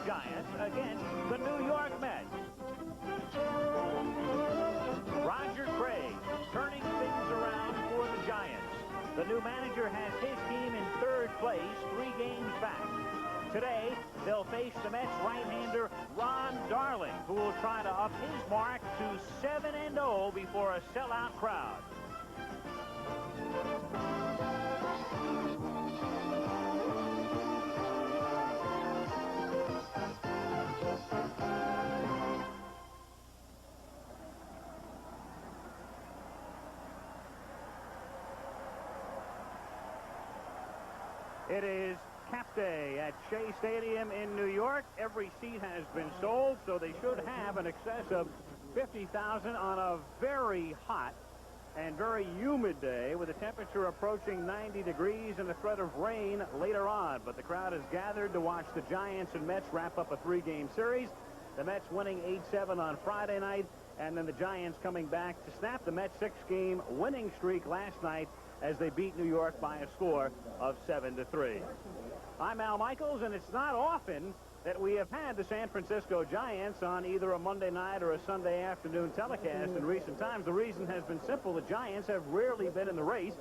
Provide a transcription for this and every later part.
Giants against the New York Mets. Roger Craig turning things around for the Giants. The new manager has his team in third place, 3 games back. Today, they'll face the Mets right-hander Ron Darling, who will try to up his mark to 7-0 before a sellout crowd. It is Cap Day at Shea Stadium in New York. Every seat has been sold, so they should have an excess of 50,000 on a very hot and very humid day with a temperature approaching 90 degrees and the threat of rain later on. But the crowd has gathered to watch the Giants and Mets wrap up a 3-game series. The Mets winning 8-7 on Friday night, and then the Giants coming back to snap the Mets' 6-game winning streak last night as they beat New York by a score of 7-3. I'm Al Michaels, and it's not often that we have had the San Francisco Giants on either a Monday night or a Sunday afternoon telecast in recent times. The reason has been simple. The Giants have rarely been in the race,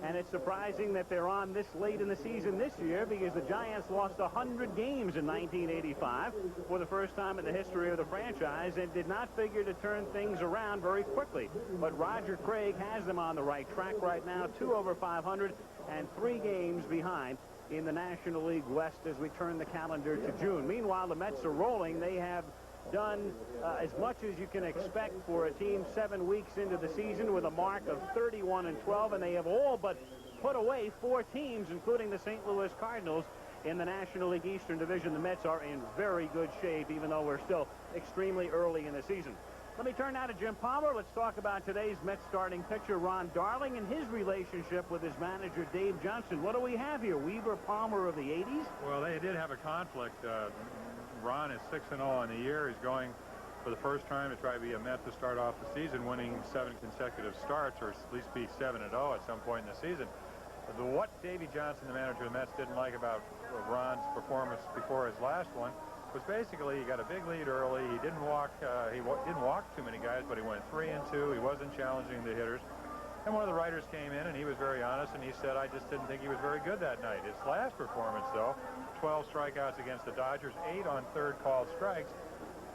and it's surprising that they're on this late in the season this year because the Giants lost 100 games in 1985 for the first time in the history of the franchise and did not figure to turn things around very quickly. But Roger Craig has them on the right track right now, 2 over 500 and 3 games behind in the National League West as we turn the calendar to June. Meanwhile, the Mets are rolling. They have done as much as you can expect for a team 7 weeks into the season with a mark of 31-12, and they have all but put away 4 teams, including the St. Louis Cardinals, in the National League Eastern Division. The Mets are in very good shape, even though we're still extremely early in the season. Let me turn now to Jim Palmer. Let's talk about today's Mets starting pitcher, Ron Darling, and his relationship with his manager, Dave Johnson. What do we have here? Weaver Palmer of the 80s? Well, they did have a conflict. Ron is 6-0 on the year. He's going for the first time to try to be a Met to start off the season, winning 7 consecutive starts, or at least be 7-0 at some point in the season. What Davey Johnson, the manager of the Mets, didn't like about Ron's performance before his last one was basically he got a big lead early. He didn't walk too many guys, but he went 3-2. He wasn't challenging the hitters. And one of the writers came in, and he was very honest, and he said, I just didn't think he was very good that night. His last performance, though, 12 strikeouts against the Dodgers, 8 on third called strikes.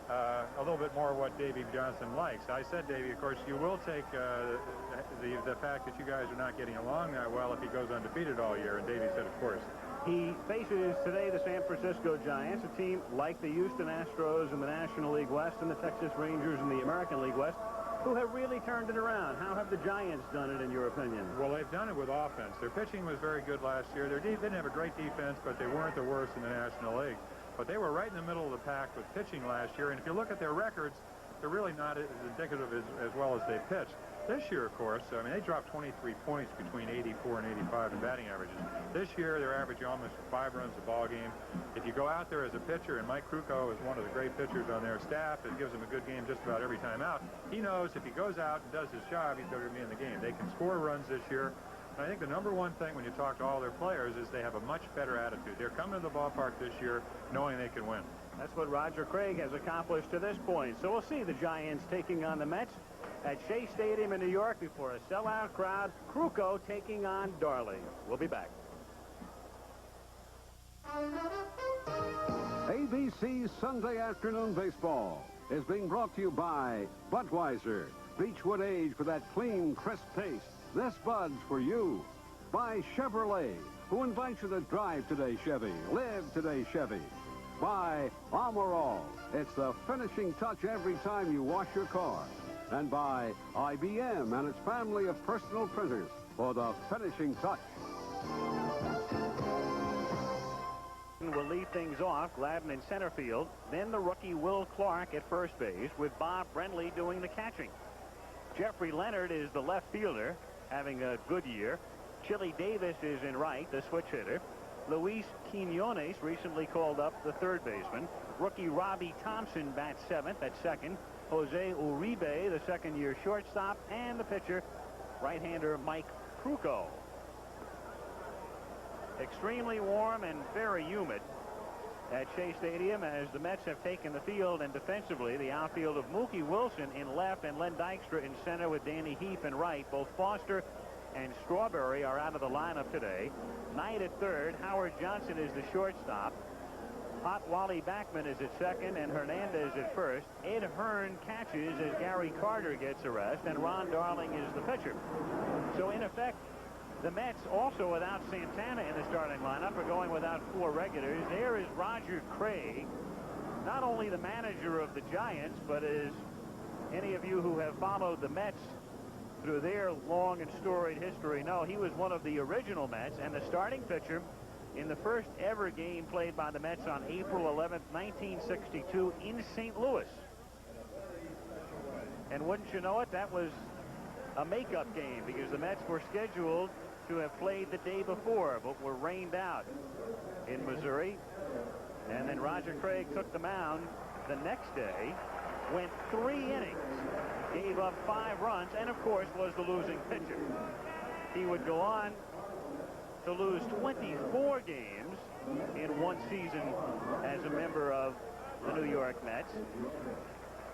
A little bit more what Davey Johnson likes. I said, Davey, of course, you will take the fact that you guys are not getting along that well if he goes undefeated all year. And Davey said, of course. He faces today the San Francisco Giants, a team like the Houston Astros in the National League West and the Texas Rangers in the American League West, who have really turned it around. How have the Giants done it, in your opinion? Well, they've done it with offense. Their pitching was very good last year. They didn't have a great defense, but they weren't the worst in the National League. But they were right in the middle of the pack with pitching last year. And if you look at their records, they're really not as indicative as well as they pitched. This year, of course, I mean, they dropped 23 points between 84 and 85 in batting averages. This year, they're averaging almost 5 runs a ball game. If you go out there as a pitcher, and Mike Krukow is one of the great pitchers on their staff, it gives him a good game just about every time out. He knows if he goes out and does his job, he's going to be in the game. They can score runs this year. And I think the number one thing when you talk to all their players is they have a much better attitude. They're coming to the ballpark this year knowing they can win. That's what Roger Craig has accomplished to this point. So we'll see the Giants taking on the Mets at Shea Stadium in New York before a sellout crowd. Krukow taking on Darling. We'll be back. ABC Sunday Afternoon Baseball is being brought to you by Budweiser. Beechwood Age for that clean, crisp taste. This Bud's for you. By Chevrolet, who invites you to drive today, Chevy. Live today, Chevy. By Amarol. It's the finishing touch every time you wash your car. And by IBM and its family of personal printers for the finishing touch. Will lead things off. Gladden in center field. Then the rookie Will Clark at first base with Bob Brenly doing the catching. Jeffrey Leonard is the left fielder, having a good year. Chili Davis is in right, the switch hitter. Luis Quinones recently called up, the third baseman. Rookie Robbie Thompson bats seventh at second. Jose Uribe, the second-year shortstop, and the pitcher, right-hander Mike Krukow. Extremely warm and very humid. at Shea Stadium as the Mets have taken the field, and defensively the outfield of Mookie Wilson in left and Len Dykstra in center with Danny Heath in right. Both Foster and Strawberry are out of the lineup today. Knight at third. Howard Johnson is the shortstop. Hot Wally Backman is at second and Hernandez at first. Ed Hearn catches as Gary Carter gets a rest, and Ron Darling is the pitcher. So in effect, the Mets, also without Santana in the starting lineup, are going without 4 regulars. There is Roger Craig, not only the manager of the Giants, but as any of you who have followed the Mets through their long and storied history know, he was one of the original Mets and the starting pitcher in the first ever game played by the Mets on April 11th, 1962 in St. Louis. And wouldn't you know it, that was a makeup game because the Mets were scheduled to have played the day before but were rained out in Missouri. And then Roger Craig took the mound the next day, went 3 innings, gave up 5 runs, and of course was the losing pitcher. He would go on to lose 24 games in one season as a member of the New York Mets.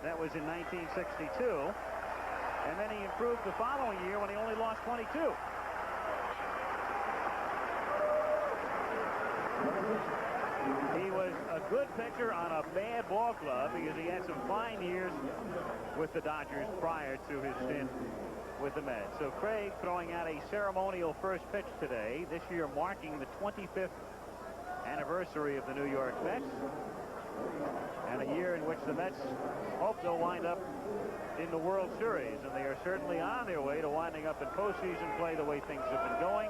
That was in 1962. And then he improved the following year when he only lost 22. He was a good pitcher on a bad ball club because he had some fine years with the Dodgers prior to his stint with the Mets. So Craig throwing out a ceremonial first pitch today, this year marking the 25th anniversary of the New York Mets, and a year in which the Mets hope they'll wind up in the World Series, and they are certainly on their way to winding up in postseason play the way things have been going.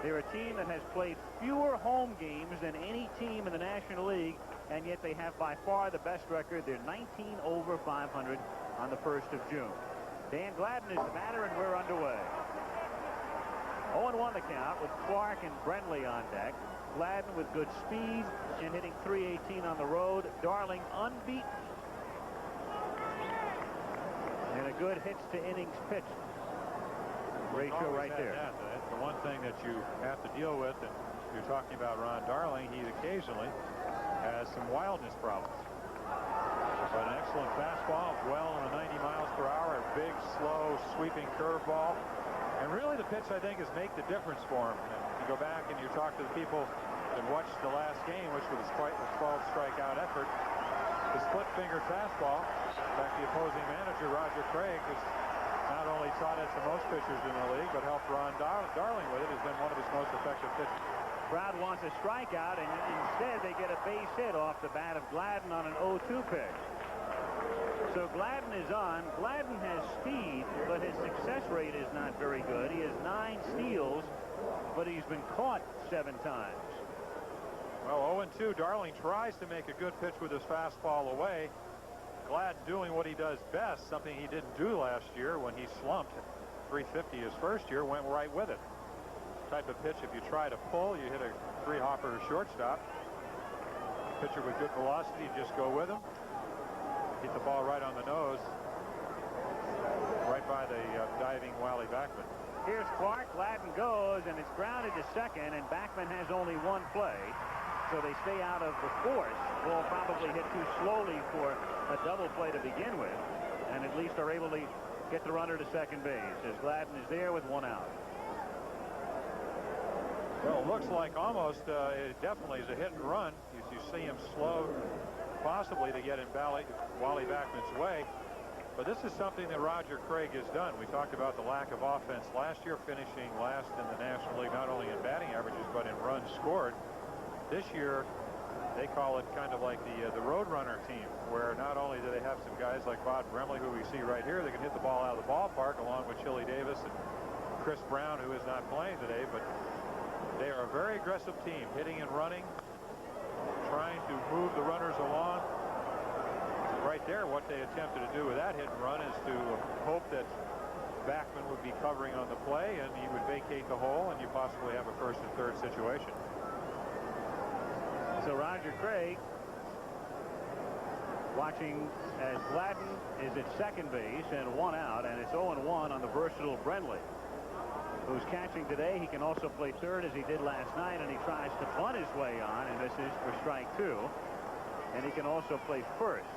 They're a team that has played fewer home games than any team in the National League, and yet they have by far the best record. They're 19 over 500 on the 1st of June. Dan Gladden is the batter, and we're underway. 0-1 the count with Clark and Brenly on deck. Gladden with good speed and hitting .318 on the road. Darling unbeaten. And a good hits to innings pitched ratio right there. That's the one thing that you have to deal with, and you're talking about Ron Darling. He occasionally has some wildness problems. But an excellent fastball, well in the 90 miles per hour, a big, slow, sweeping curveball. And really the pitch, I think, is make the difference for him. And you go back and you talk to the people that watched the last game, which was quite a 12 strikeout effort. The split finger fastball. In fact, the opposing manager, Roger Craig, has not only taught it to most pitchers in the league, but helped Ron Darling with it, has been one of his most effective pitchers. Crowd wants a strikeout, and instead they get a base hit off the bat of Gladden on an 0-2 pitch. So Gladden is on. Gladden has speed, but his success rate is not very good. He has 9 steals, but he's been caught 7 times. Well, 0-2. Darling tries to make a good pitch with his fastball away. Gladden doing what he does best, something he didn't do last year when he slumped. 350 his first year, went right with it. Type of pitch, if you try to pull, you hit a 3-hopper shortstop. Pitcher with good velocity, just go with him. Hit the ball right on the nose, right by the diving Wally Backman. Here's Clark. Gladden goes, and it's grounded to second, and Backman has only 1 play, so they stay out of the force. Ball probably hit too slowly for a double play to begin with, and at least are able to get the runner to second base as Gladden is there with 1 out. Well, it looks like almost it definitely is a hit and run. You see him slow, possibly to get in Wally Backman's way. But this is something that Roger Craig has done. We talked about the lack of offense last year, finishing last in the National League, not only in batting averages, but in runs scored. This year, they call it kind of like the Roadrunner team, where not only do they have some guys like Bob Bremley, who we see right here, that can hit the ball out of the ballpark, along with Chili Davis and Chris Brown, who is not playing today, but they are a very aggressive team, hitting and running, trying to move the runners along. Right there, what they attempted to do with that hit and run is to hope that Backman would be covering on the play and he would vacate the hole and you possibly have a first and third situation. So Roger Craig watching as Gladden is at second base and 1 out, and it's 0-1 on the versatile Brenly. who's catching today. He can also play third as he did last night, and he tries to bunt his way on and misses for strike 2. And he can also play first.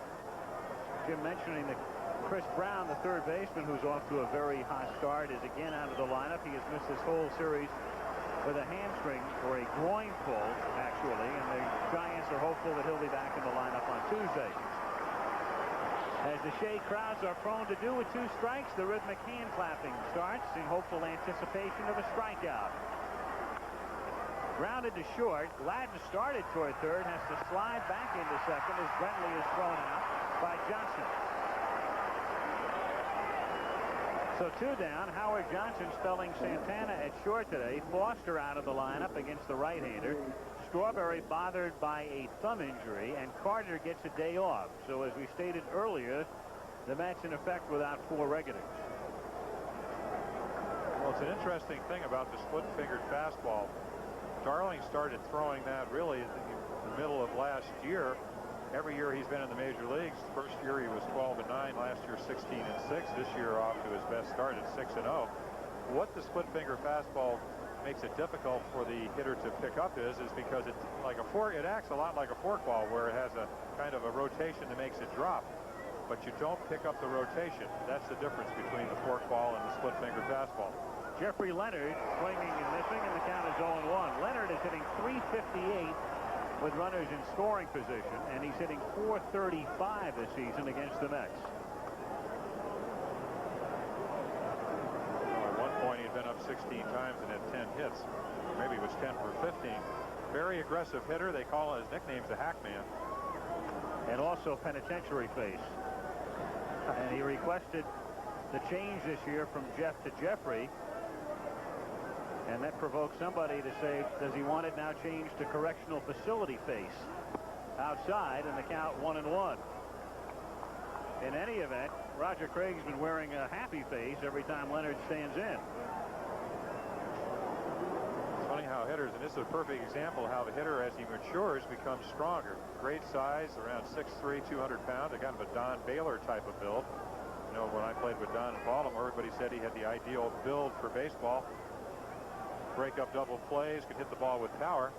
Jim mentioning that Chris Brown, the third baseman, who's off to a very hot start, is again out of the lineup. He has missed this whole series with a hamstring or a groin pull, actually, and the Giants are hopeful that he'll be back in the lineup on Tuesday. As the Shea crowds are prone to do with 2 strikes, the rhythmic hand clapping starts in hopeful anticipation of a strikeout. Grounded to short. Gladden started toward third, has to slide back into second as Brentley is thrown out by Johnson. So 2 down. Howard Johnson spelling Santana at short today. Foster out of the lineup against the right-hander. Strawberry bothered by a thumb injury, and Carter gets a day off. So as we stated earlier, the Mets in effect without 4 regulars. Well, it's an interesting thing about the split-fingered fastball. Darling started throwing that really in the middle of last year. Every year he's been in the major leagues. First year he was 12-9. Last year 16-6. This year off to his best start at 6-0. What the split finger fastball makes it difficult for the hitter to pick up is because it's like a fork. It acts a lot like a forkball, where it has a kind of a rotation that makes it drop, but you don't pick up the rotation. That's the difference between the forkball and the split finger fastball. Jeffrey Leonard swinging and missing, and the count is 0-1. Leonard is hitting .358 with runners in scoring position, and he's hitting .435 this season against the Mets. At one point he'd been up 16 times and had 10 hits. Maybe it was 10 for 15. Very aggressive hitter. They call his nickname's the Hack Man. And also penitentiary face. And he requested the change this year from Jeff to Jeffrey. And that provoked somebody to say, does he want it now changed to correctional facility face? Outside, and the count 1-1. In any event, Roger Craig's been wearing a happy face every time Leonard stands in. It's funny how hitters, and this is a perfect example how the hitter, as he matures, becomes stronger. Great size, around 6'3", 200 pounds, a kind of a Don Baylor type of build. You know, when I played with Don in Baltimore, everybody said he had the ideal build for baseball. Break up double plays, could hit the ball with power.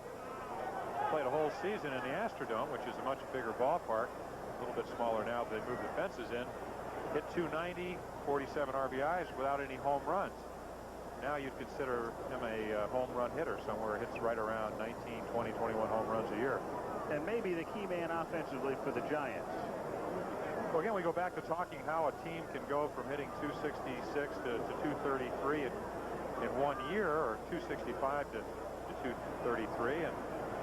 Played a whole season in the Astrodome, which is a much bigger ballpark. A little bit smaller now, but they moved the fences in. Hit .290, 47 RBIs without any home runs. Now you'd consider him a home run hitter. Somewhere hits right around 19, 20, 21 home runs a year. And maybe the key man offensively for the Giants. Well, again, we go back to talking how a team can go from hitting .266 to .233 in 1 year, or .265 to .233. And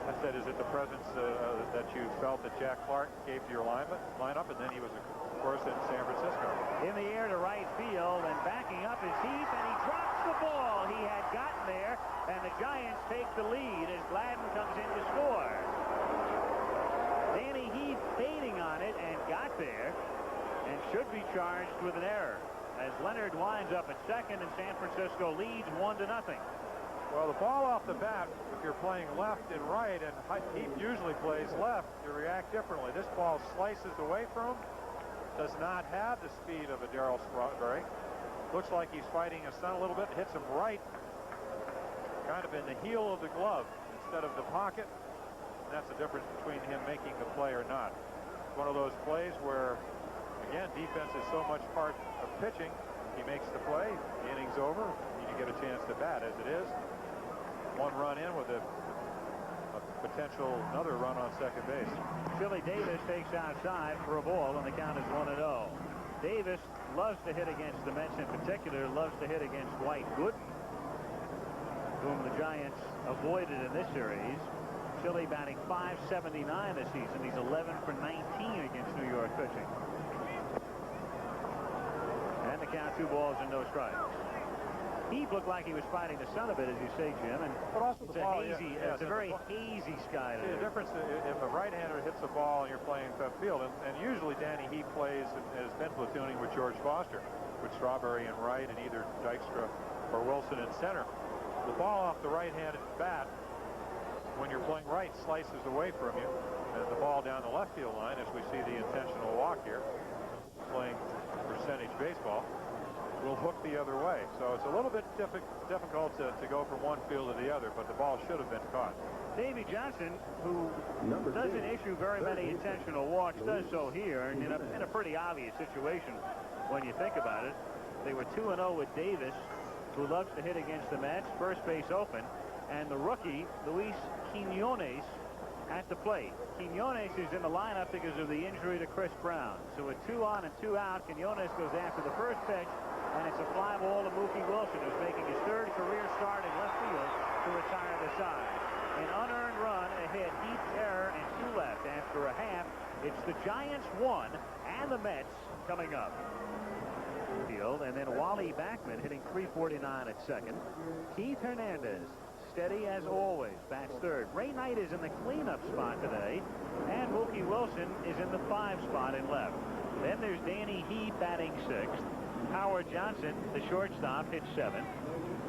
I said, is it the presence that you felt that Jack Clark gave to your lineup? And then he was, of course, in San Francisco. In the air to right field, and backing up is Heath, and he drops the ball. He had gotten there, and the Giants take the lead as Gladden comes in to score. Danny Heath fading on it and got there, and should be charged with an error, as Leonard winds up at second, and San Francisco leads 1-0. Well, the ball off the bat, if you're playing left and right, and Heath usually plays left, you react differently. This ball slices away from him, does not have the speed of a Darryl Strawberry. Looks like he's fighting his son a little bit, hits him right, kind of in the heel of the glove instead of the pocket. And that's the difference between him making the play or not. It's one of those plays where, again, defense is so much part of pitching. He makes the play, the inning's over, you get a chance to bat. As it is, 1 run in with a potential another run on second base. Billy Davis takes outside for a ball, and the count is 1-0. Davis loves to hit against the Mets in particular, loves to hit against Dwight Gooden, whom the Giants avoided in this series. Chile batting .579 this season. He's 11 for 19 against New York pitching. And the count 2 balls and no strikes. Heath looked like he was fighting the sun a bit, as you say, Jim. And but also it's the ball, it's a very hazy sky today. The difference if a right-hander hits a ball and you're playing left field, and usually Danny Heath plays and has been platooning with George Foster, with Strawberry in right and either Dykstra or Wilson in center. The ball off the right-handed bat, when you're playing right, slices away from you, and the ball down the left field line, as we see the intentional walk here, playing percentage baseball. will hook the other way. So it's a little bit difficult to go from one field to the other, but the ball should have been caught. Davy Johnson, who doesn't issue very many intentional walks, does so here, and in a pretty obvious situation when you think about it. They were 2-0 with Davis, who loves to hit against the Mets, first base open, and the rookie, Luis Quiñones, at the plate. Quiñones is in the lineup because of the injury to Chris Brown. So with 2 on and 2 out, Quiñones goes after the first pitch, and it's a fly ball to Mookie Wilson, who's making his 3rd career start in left field to retire the side. An unearned run ahead, each error, and 2 left after a half. It's the Giants 1 and the Mets coming up. Field, and then Wally Backman hitting .349 at second. Keith Hernandez, steady as always, bats 3rd. Ray Knight is in the cleanup spot today, and Mookie Wilson is in the 5 spot in left. Then there's Danny Heath batting 6th. Howard Johnson, the shortstop, hits 7th.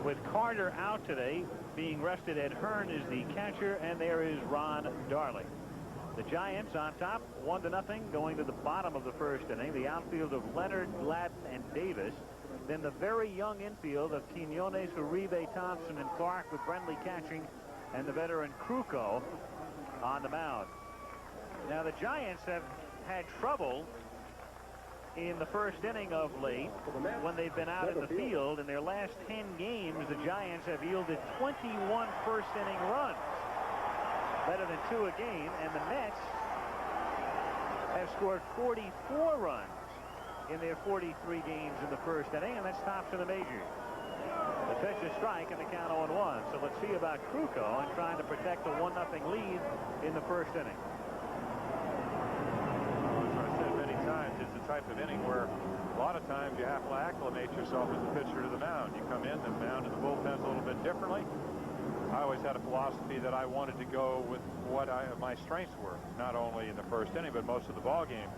With Carter out today, being rested, Ed Hearn is the catcher, and there is Ron Darling. The Giants on top, 1-0, going to the bottom of the 1st inning. The outfield of Leonard, Gladden, and Davis. Then the very young infield of Quiñones, Uribe, Thompson, and Clark, with Brenly catching, and the veteran Krukow on the mound. Now the Giants have had trouble in the 1st inning of late when they've been out in the field. In their last 10 games, the Giants have yielded 21 first-inning runs, better than 2 a game, and the Mets have scored 44 runs in their 43 games in the 1st inning, and that's tops in the majors. The pitch is strike and the count 0-1. So let's see about Krukow and trying to protect the 1-0 lead in the 1st inning. As I said many times, it's the type of inning where a lot of times you have to acclimate yourself as a pitcher to the mound. You come in, the mound and the bullpen's a little bit differently. I always had a philosophy that I wanted to go with what my strengths were, not only in the 1st inning, but most of the ball game.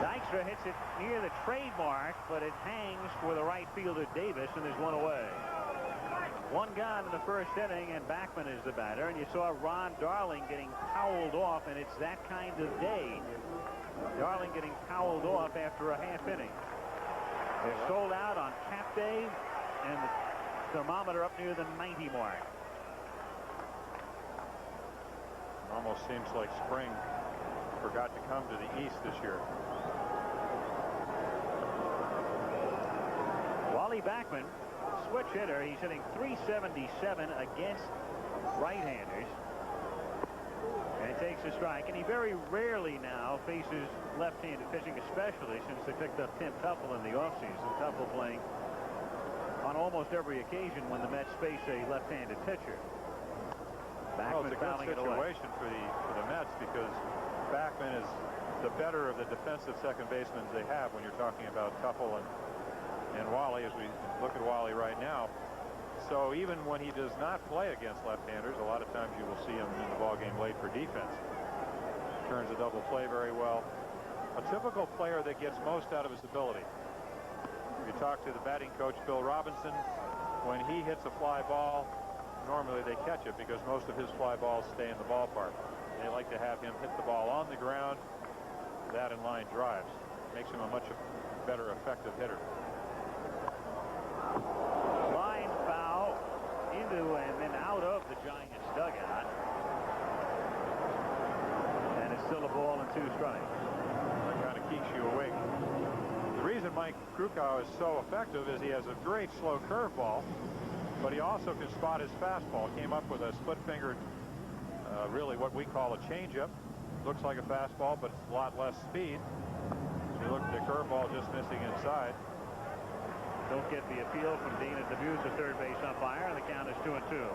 Dykstra hits it near the trademark, but it hangs for the right fielder Davis, and there's 1 away. 1 gone in the 1st inning, and Backman is the batter, and you saw Ron Darling getting fouled off, and it's that kind of day. Darling getting fouled off after a half inning. They're sold out on Cap Day, and the thermometer up near the 90 mark. Almost seems like spring forgot to come to the east this year. Wally Backman, switch hitter. He's hitting .377 against right-handers. And he takes a strike, and he very rarely now faces left-handed pitching, especially since they picked up Tim Tuffle in the offseason. Tuffle playing on almost every occasion when the Mets face a left-handed pitcher. Well, Backman it's a fouling good it away. situation for the Mets, because Backman is the better of the defensive second basemen they have when you're talking about Tuffle and Wally, as we look at Wally right now. So even when he does not play against left-handers, a lot of times you will see him in the ballgame late for defense. Turns a double play very well. A typical player that gets most out of his ability. If you talk to the batting coach, Bill Robinson, when he hits a fly ball, normally they catch it because most of his fly balls stay in the ballpark. They like to have him hit the ball on the ground. That and line drives. Makes him a much better effective hitter. Line foul into and then out of the Giants dugout. And it's still a ball and 2 strikes. That kind of keeps you awake. The reason Mike Krukow is so effective is he has a great slow curveball, but he also can spot his fastball. Came up with a split-fingered, really what we call a changeup. Looks like a fastball, but it's a lot less speed. So you look at the curveball just missing inside. Don't get the appeal from Dana Dubuque, the third base umpire, and the count is 2-2.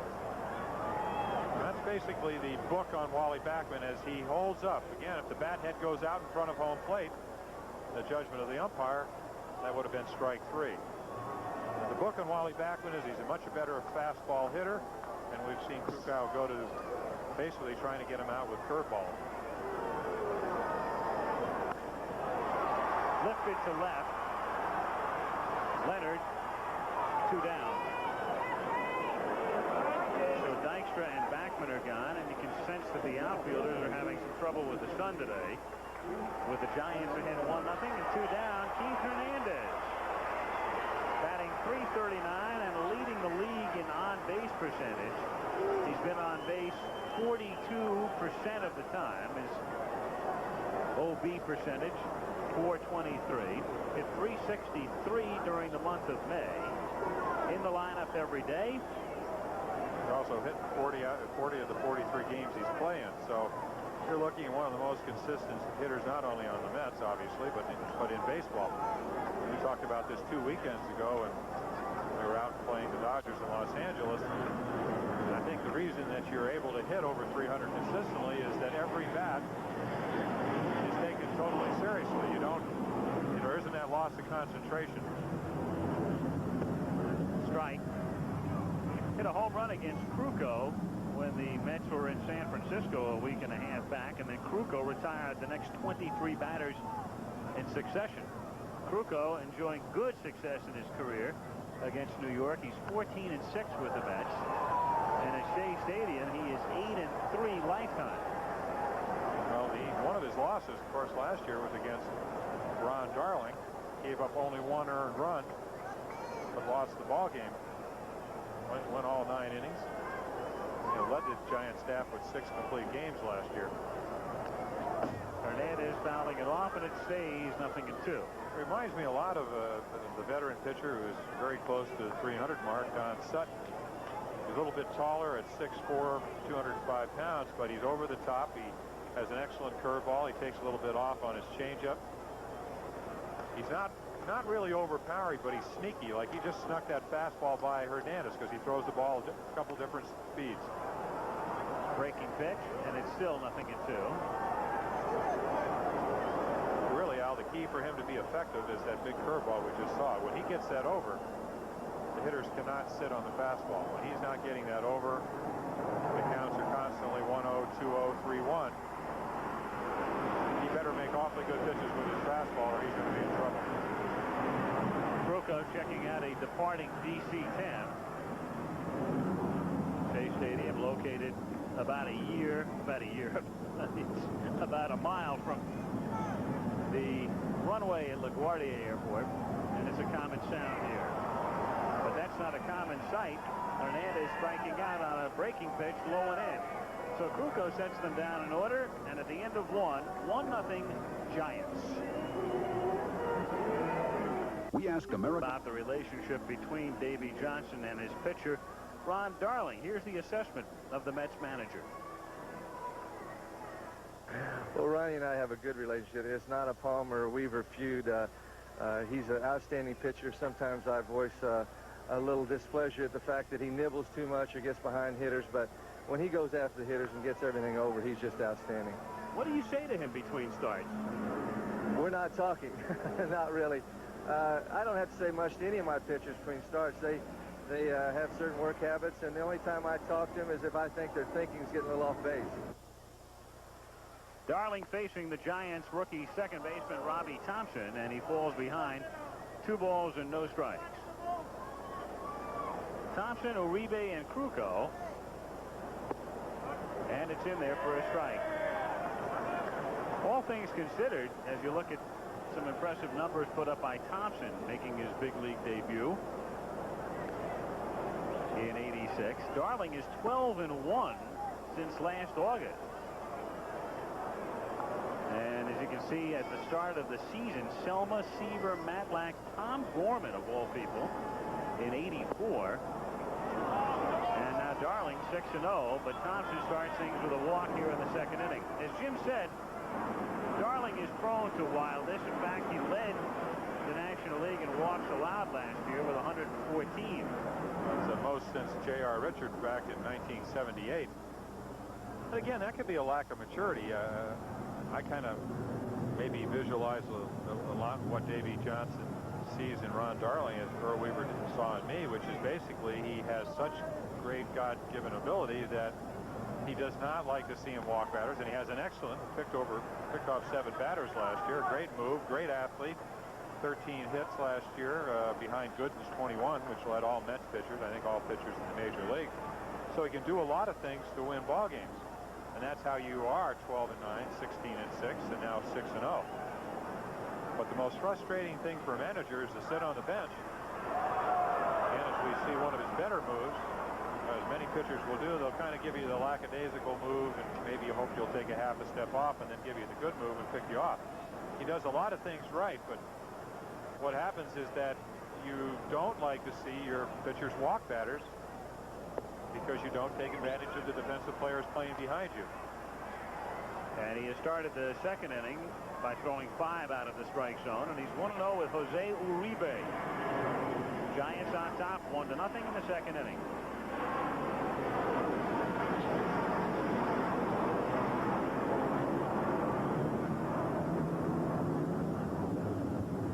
That's basically the book on Wally Backman as he holds up. Again, if the bat head goes out in front of home plate, the judgment of the umpire, that would have been strike 3. The book on Wally Backman is he's a much better fastball hitter, and we've seen Krukow go to basically trying to get him out with curveballs. Lifted to left. Leonard, 2 down. So Dykstra and Backman are gone, and you can sense that the outfielders are having some trouble with the sun today. With the Giants ahead 1-0 and 2 down, Keith Hernandez batting .339 and leading the league in on-base percentage. He's been on base 42% of the time. His OB percentage, .423. Hit .363 during the month of May. In the lineup every day. He's also hit 40 of the 43 games he's playing. So you're looking at one of the most consistent hitters, not only on the Mets, obviously, but in baseball. We talked about this 2 weekends ago, and we were out playing the Dodgers in Los Angeles. And I think the reason that you're able to hit over 300 consistently is that every bat is taken totally seriously. There isn't that loss of concentration. Strike. Hit a home run against Krukow when the Mets were in San Francisco a week and a half back, and then Krukow retired the next 23 batters in succession. Krukow enjoying good success in his career against New York. He's 14-6 with the Mets, and at Shea Stadium he is 8-3 lifetime. Well, one of his losses, of course, last year was against Ron Darling. Gave up only 1 earned run, but lost the ball game. Went all 9 innings. He led the Giant staff with 6 complete games last year. Hernandez fouling it off, and it stays 0-2. It reminds me a lot of the veteran pitcher who's very close to the 300 mark, Don Sutton. He's a little bit taller at 6'4", 205 pounds, but he's over the top. He has an excellent curveball. He takes a little bit off on his changeup. He's not really overpowering, but he's sneaky. Like he just snuck that fastball by Hernandez because he throws the ball a couple different speeds. Breaking pitch, and it's still 0-2. Really, Al, the key for him to be effective is that big curveball we just saw. When he gets that over, the hitters cannot sit on the fastball. When he's not getting that over, the counts are constantly 1-0, 2-0, 3-1. He better make awfully good pitches with his fastball or he's going to be in trouble. Krukow checking out a departing DC-10. Shea Stadium located about a mile from the runway at LaGuardia Airport, and it's a common sound here. But that's not a common sight. Hernandez striking out on a breaking pitch, low and in. So Krukow sets them down in order, and at the end of 1-0 Giants. We ask America about the relationship between Davey Johnson and his pitcher, Ron Darling. Here's the assessment of the Mets manager. Well, Ronnie and I have a good relationship. It's not a Palmer or Weaver feud. He's an outstanding pitcher. Sometimes I voice a little displeasure at the fact that he nibbles too much or gets behind hitters, but when he goes after the hitters and gets everything over, he's just outstanding. What do you say to him between starts? We're not talking. Not really. I don't have to say much to any of my pitchers between starts. They have certain work habits, and the only time I talk to them is if I think their thinking's getting a little off base. Darling facing the Giants rookie second baseman Robbie Thompson, and he falls behind 2 balls and no strikes. Thompson, Uribe, and Krukow, and it's in there for a strike. All things considered, as you look at some impressive numbers put up by Thompson making his big league debut in '86, Darling is 12-1 since last August. And as you can see, at the start of the season, Selma, Seaver, Matlack, Tom Gorman, of all people, in '84. And now Darling 6-0, but Thompson starts things with a walk here in the second inning. As Jim said, Darling is prone to wildness. In fact, he led the National League in walks allowed last year with 114. That's the most since J.R. Richards back in 1978. But again, that could be a lack of maturity. I kind of maybe visualize a lot of what Davey Johnson sees in Ron Darling as Earl Weaver saw in me, which is basically he has such great God-given ability that he does not like to see him walk batters, and he has an excellent picked off 7 batters last year. Great move, great athlete. 13 hits last year behind Gooden's 21, which led all Mets pitchers, I think all pitchers in the major league. So he can do a lot of things to win ball games. And that's how you are 12-9, 16-6, and now 6-0. But the most frustrating thing for a manager is to sit on the bench Again, as we see one of his better moves, as many pitchers will do, they'll kind of give you the lackadaisical move, and maybe you hope you'll take a half a step off and then give you the good move and pick you off. He does a lot of things right, but what happens is that you don't like to see your pitchers walk batters because you don't take advantage of the defensive players playing behind you. And he has started the second inning by throwing 5 out of the strike zone, and he's 1-0 with Jose Uribe. Giants on top, 1-0 in the second inning.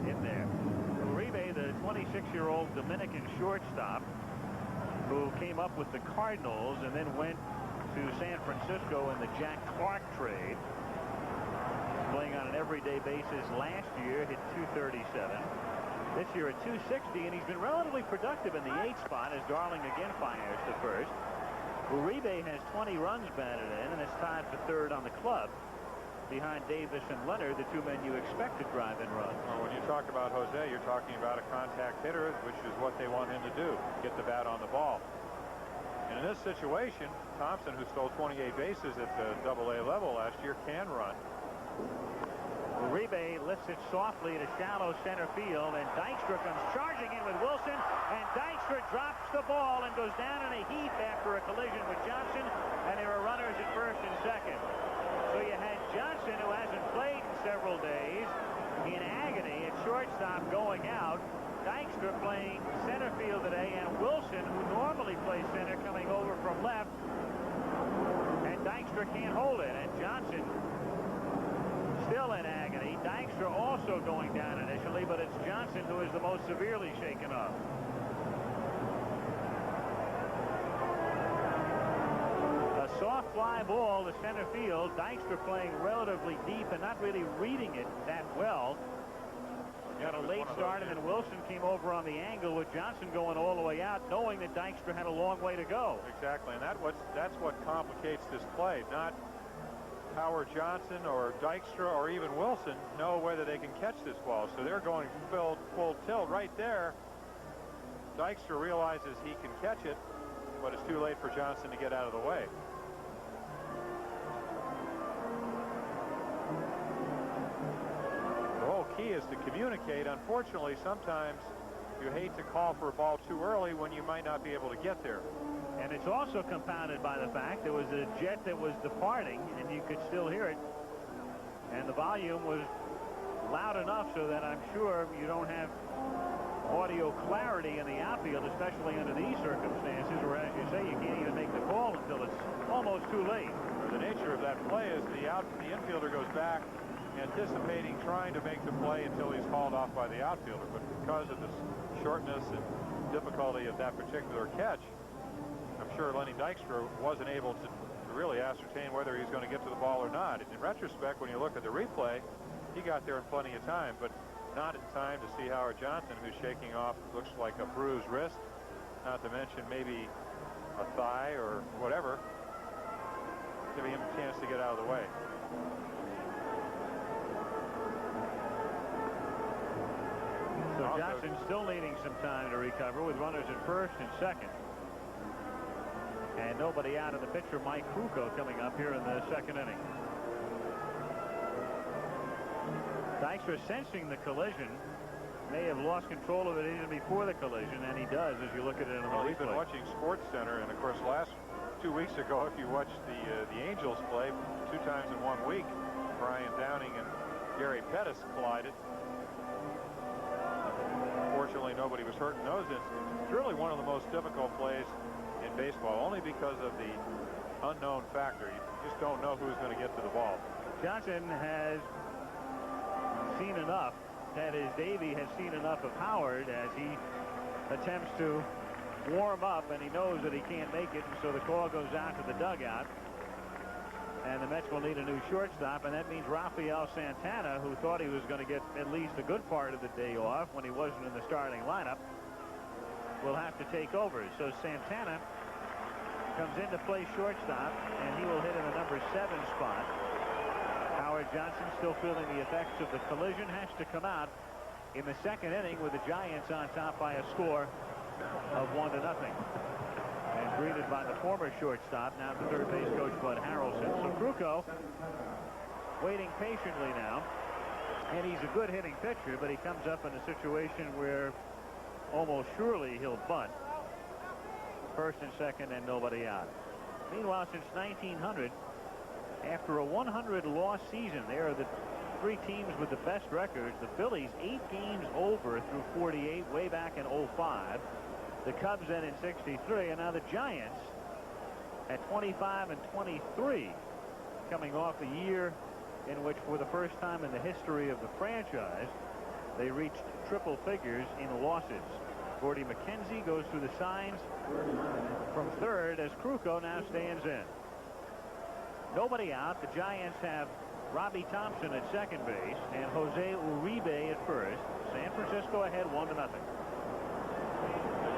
In there, Uribe, the 26-year-old Dominican shortstop, who came up with the Cardinals and then went to San Francisco in the Jack Clark trade. Playing on an everyday basis last year, hit .237. This year at .260, and he's been relatively productive in the 8th spot as Darling again fires to first. Uribe has 20 runs batted in, and is tied for third on the club, behind Davis and Leonard, the two men you expect to drive in runs. Well, when you talk about Jose, you're talking about a contact hitter, which is what they want him to do, get the bat on the ball. And in this situation, Thompson, who stole 28 bases at the AA level last year, can run. Uribe lifts it softly to shallow center field, and Dykstra comes charging in with Wilson, and Dykstra drops the ball and goes down in a heap after a collision with Johnson, and there are runners at first and second. So you had Johnson, who hasn't played in several days, in agony at shortstop going out. Dykstra playing center field today, and Wilson, who normally plays center, coming over from left, and Dykstra can't hold it, and Johnson still in agony. Dykstra also going down initially, but it's Johnson who is the most severely shaken up. A soft fly ball to center field. Dykstra playing relatively deep and not really reading it that well. Got a late start, and then Wilson came over on the angle with Johnson going all the way out, knowing that Dykstra had a long way to go. Exactly, and that's what complicates this play. Not Howard Johnson or Dykstra or even Wilson know whether they can catch this ball, so they're going full tilt right there. Dykstra realizes he can catch it, but it's too late for Johnson to get out of the way. The whole key is to communicate. Unfortunately, sometimes you hate to call for a ball too early when you might not be able to get there. And it's also compounded by the fact there was a jet that was departing, and you could still hear it. And the volume was loud enough so that I'm sure you don't have audio clarity in the outfield, especially under these circumstances, where, as you say, you can't even make the call until it's almost too late. The nature of that play is the infielder goes back, anticipating trying to make the play until he's called off by the outfielder. But because of the shortness and difficulty of that particular catch, I'm sure Lenny Dykstra wasn't able to really ascertain whether he's going to get to the ball or not. And in retrospect, when you look at the replay, he got there in plenty of time, but not in time to see Howard Johnson, who's shaking off, looks like a bruised wrist, not to mention maybe a thigh or whatever, giving him a chance to get out of the way. So Johnson still needing some time to recover with runners at first and second. And nobody out of the pitcher, Mike Krukow, coming up here in the second inning. Dykstra, sensing the collision, may have lost control of it even before the collision, and he does as you look at it in the replay. We've been watching Sports Center, and of course, 2 weeks ago, if you watched the Angels play 2 times in 1 week, Brian Downing and Gary Pettis collided. Fortunately, nobody was hurt in those instances. It's really one of the most difficult plays in baseball, only because of the unknown factor. You just don't know who's going to get to the ball. Johnson has seen enough. That is, Davey has seen enough of Howard as he attempts to warm up, and he knows that he can't make it, and so the call goes out to the dugout. And the Mets will need a new shortstop, and that means Rafael Santana, who thought he was going to get at least a good part of the day off when he wasn't in the starting lineup, will have to take over. So Santana comes in to play shortstop, and he will hit in the number 7 spot. Howard Johnson, still feeling the effects of the collision, has to come out in the second inning with the Giants on top by a score of 1-0. And greeted by the former shortstop, now the third base coach Bud Harrelson. So Krukow waiting patiently now. And he's a good hitting pitcher, but he comes up in a situation where almost surely he'll bunt. First and second and nobody out. Meanwhile, since 1900, after a 100-loss season, there are the three teams with the best records. The Phillies 8 games over through 48 way back in 05. The Cubs then in 63, and now the Giants at 25-23, coming off a year in which, for the first time in the history of the franchise, they reached triple figures in losses. Gordy McKenzie goes through the signs from third as Krukow now stands in. Nobody out. The Giants have Robbie Thompson at second base and Jose Uribe at first. San Francisco ahead 1-0.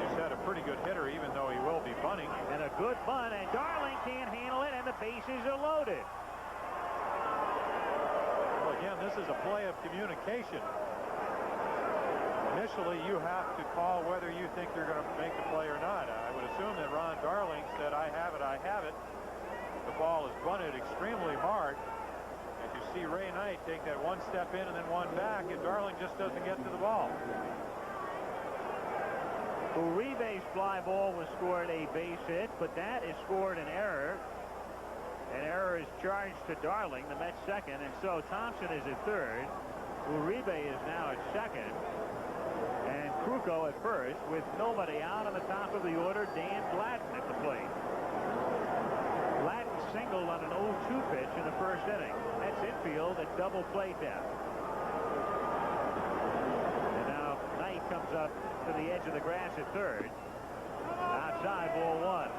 He's had a pretty good hitter, even though he will be bunting. And a good bunt, and Darling can't handle it, and the bases are loaded. Well, again, this is a play of communication. Initially, you have to call whether you think they're going to make the play or not. I would assume that Ron Darling said, I have it, I have it. The ball is bunted extremely hard. And you see Ray Knight take that one step in and then one back, and Darling just doesn't get to the ball. Uribe's fly ball was scored a base hit, but that is scored an error. An error is charged to Darling, the Mets second, and so Thompson is at third. Uribe is now at second. And Krukow at first, with nobody out on the top of the order. Dan Gladden at the plate. Gladden singled on an 0-2 pitch in the first inning. That's infield at double play depth. And now Knight comes up to the edge of the grass at third. Outside, ball one.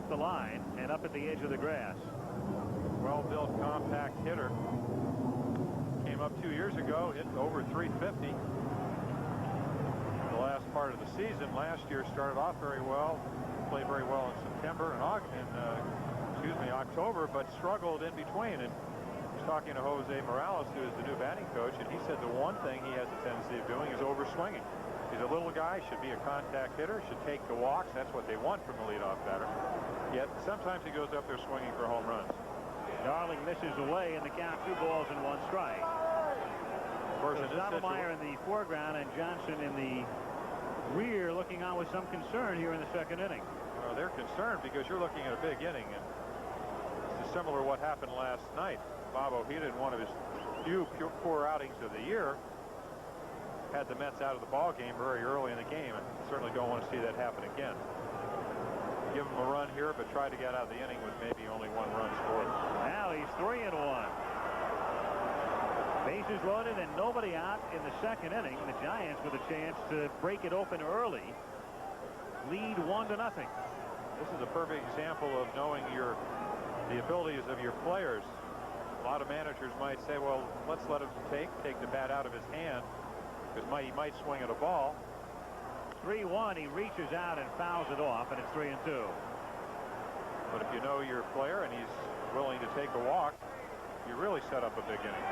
The line and up at the edge of the grass. Well-built, compact hitter. Came up 2 years ago, hit over 350. The last part of the season last year started off very well, played very well in September and October, but struggled in between. And I was talking to Jose Morales, who is the new batting coach, and he said the one thing he has a tendency of doing is overswinging. He's a little guy, should be a contact hitter, should take the walks. That's what they want from the leadoff batter. Yet sometimes he goes up there swinging for home runs. Darling misses away in the count, 2 balls and 1 strike. Of course, so Stottlemyre in the foreground and Johnson in the rear, looking on with some concern here in the second inning. Well, they're concerned because you're looking at a big inning, and it's similar to what happened last night. Bob Ojeda, in one of his few poor outings of the year, had the Mets out of the ball game very early in the game, and certainly don't want to see that happen again. Give him a run here, but try to get out of the inning with maybe only 1 run scored. Now he's 3-1. Bases loaded and nobody out in the second inning. The Giants with a chance to break it open early. Lead 1-0. This is a perfect example of knowing the abilities of your players. A lot of managers might say, well, let's let him take the bat out of his hand, because he might swing at a ball. 3-1, he reaches out and fouls it off, and it's 3-2. But if you know your player and he's willing to take a walk, you really set up a big inning.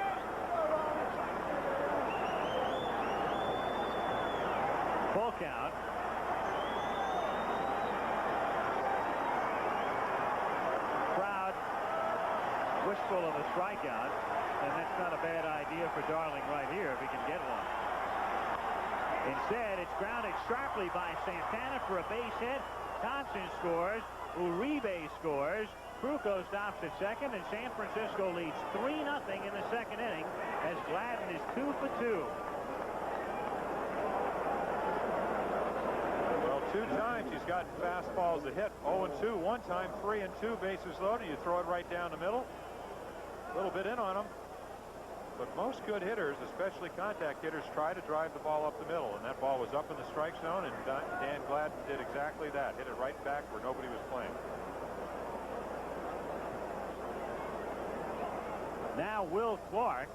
Full count. Crowd wishful of a strikeout, and that's not a bad idea for Darling right here if he can get one. Instead, it's grounded sharply by Santana for a base hit. Thompson scores. Uribe scores. Krukow stops at second, and San Francisco leads 3-0 in the second inning as Gladden is 2 for 2. Well, 2 times he's gotten fastballs that hit. 0-2 one time, 3-2, bases loaded. You throw it right down the middle. A little bit in on him. But most good hitters, especially contact hitters, try to drive the ball up the middle. And that ball was up in the strike zone, and Dan Gladden did exactly that. Hit it right back where nobody was playing. Now Will Clark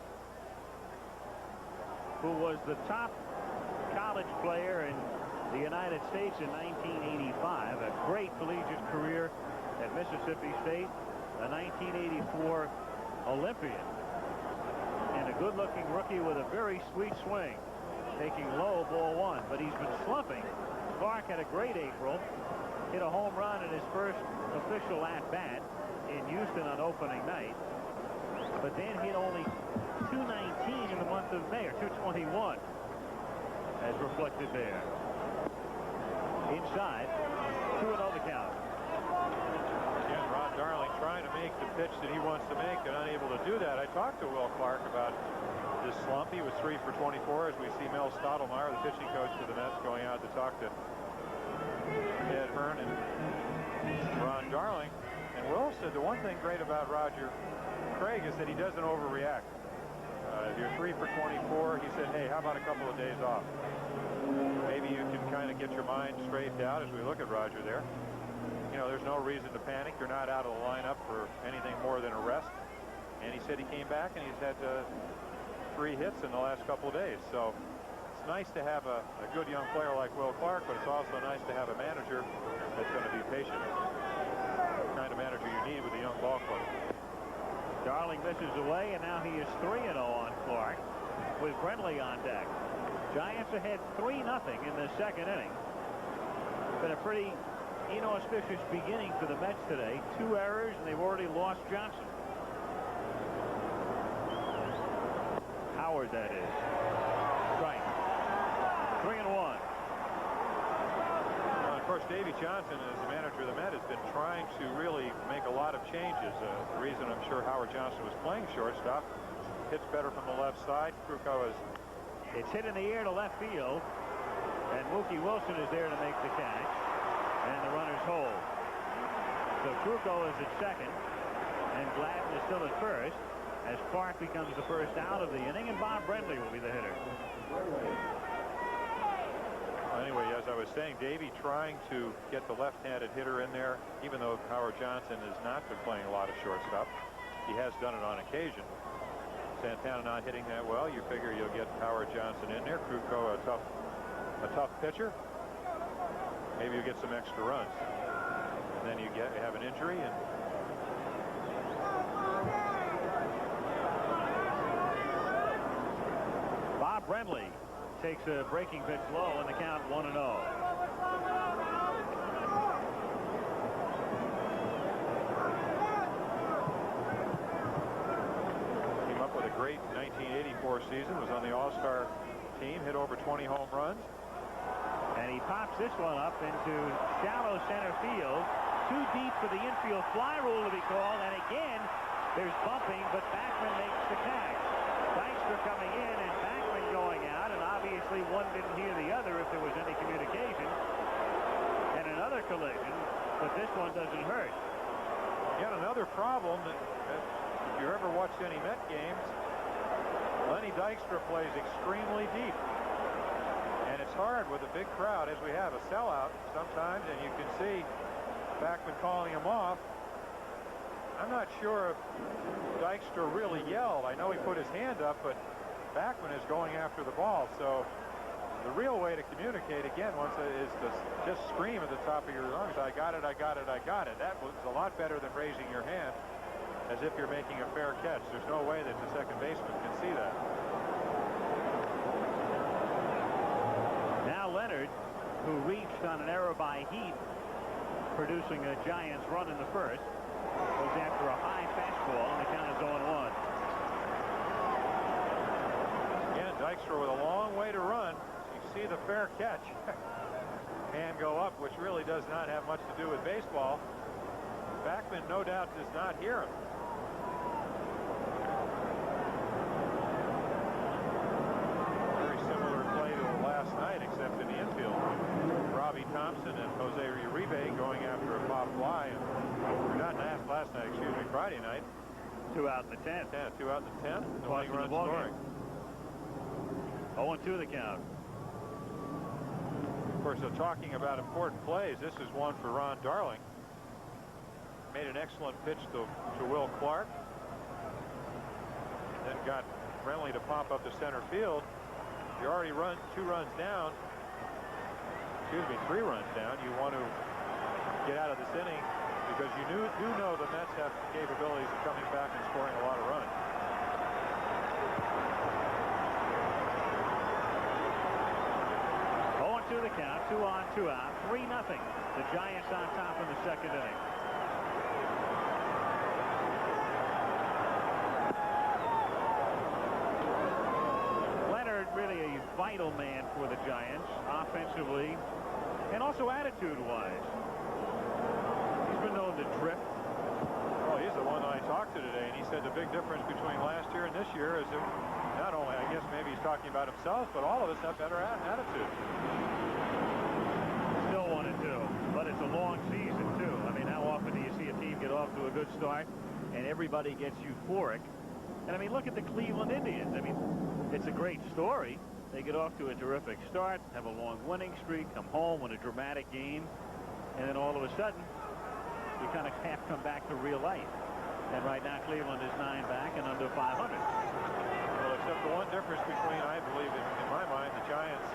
who was the top college player in the United States in 1985, a great collegiate career at Mississippi State, a 1984 Olympian, and a good-looking rookie with a very sweet swing, taking low, ball one. But he's been slumping. Clark had a great April, hit a home run in his first official at-bat in Houston on opening night, but then hit only .219 in the month of May, or .221, as reflected there. Inside, 2-0 the count. Again, Ron Darling trying to make the pitch that he wants to make and unable to do that. I talked to Will Clark about this slump. He was 3 for 24 as we see Mel Stottlemyre, the pitching coach for the Mets, going out to talk to Ed Hearn and Ron Darling. And Will said the one thing great about Roger Craig is that he doesn't overreact. If you're 3 for 24, he said, hey, how about a couple of days off? Maybe you can kind of get your mind straightened out as we look at Roger there. You know, there's no reason to panic. You're not out of the lineup for anything more than a rest. And he said he came back and he's had 3 hits in the last couple of days. So it's nice to have a good young player like Will Clark, but it's also nice to have a manager that's going to be patient. The kind of manager you need with a young ball club. Darling misses away, and now he is 3-0 on Clark with Brentley on deck. Giants ahead 3-0 in the second inning. Been a pretty inauspicious beginning for the Mets today. 2 errors, and they've already lost Johnson. Howard, that is. Strike. 3-1. Of course, Davy Johnson, as the manager of the Mets, has been trying to really make a lot of changes. The reason I'm sure Howard Johnson was playing shortstop, hits better from the left side. Krukow is... It's hit in the air to left field, and Mookie Wilson is there to make the catch, and the runners hold. So Krukow is at second, and Gladden is still at first, as Clark becomes the first out of the inning, and Bob Brentley will be the hitter. Anyway, as I was saying, Davey trying to get the left-handed hitter in there, even though Howard Johnson has not been playing a lot of shortstop. He has done it on occasion. Santana not hitting that well. You figure you'll get Howard Johnson in there. Krukow, a tough pitcher. Maybe you get some extra runs. And then you have an injury. And Bob Brentley takes a breaking pitch low, and the count 1-0. Came up with a great 1984 season, was on the All-Star team, hit over 20 home runs. And he pops this one up into shallow center field. Too deep for the infield fly rule to be called, and again, there's bumping, but Backman makes the catch. Dykstra coming in and Backman going out, and obviously one didn't hear the other if there was any communication. And another collision, but this one doesn't hurt. Again, another problem that if you ever watched any Met games, Lenny Dykstra plays extremely deep. And it's hard with a big crowd, as we have a sellout sometimes, and you can see Backman calling him off. I'm not sure if Dykstra really yelled. I know he put his hand up, but Backman is going after the ball. So the real way to communicate, again, is to just scream at the top of your lungs, I got it, I got it, I got it. That was a lot better than raising your hand as if you're making a fair catch. There's no way that the second baseman can see that. Now Leonard, who reached on an error by Heath, producing a Giants run in the first, goes after a high fastball, and the count is 0-1. Again, Dykstra with a long way to run. You see the fair catch. Hand go up, which really does not have much to do with baseball. Backman, no doubt, does not hear him. Very similar play to last night, except in the infield. Robbie Thompson and Jose Uribe going after a pop fly. Or not last night, excuse me, Friday night. 2 out in the 10th. Yeah, 2 out in the 10th. No Costing run the ball scoring. Game. 0-2 the count. Of course, so talking about important plays, this is one for Ron Darling. Made an excellent pitch to Will Clark. Then got Brentley to pop up to center field. you're already 2 runs down, excuse me, 3 runs down, you want to get out of this inning because you do know the Mets have capabilities of coming back and scoring a lot of runs. To the count, 2 on, 2 out, 3-0. The Giants on top in the second inning. Leonard really a vital man for the Giants, offensively and also attitude-wise. He's been known to drift. Well, he's the one that I talked to today, and he said the big difference between last year and this year is that not only, I guess maybe he's talking about himself, but all of us have better attitude. Still 1-2, but it's a long season, too. I mean, how often do you see a team get off to a good start and everybody gets euphoric? And, I mean, look at the Cleveland Indians. I mean, it's a great story. They get off to a terrific start, have a long winning streak, come home, win a dramatic game, and then all of a sudden, you kind of have come back to real life. And right now, Cleveland is 9 back and under 500. Well, except the one difference between, I believe, in my mind, the Giants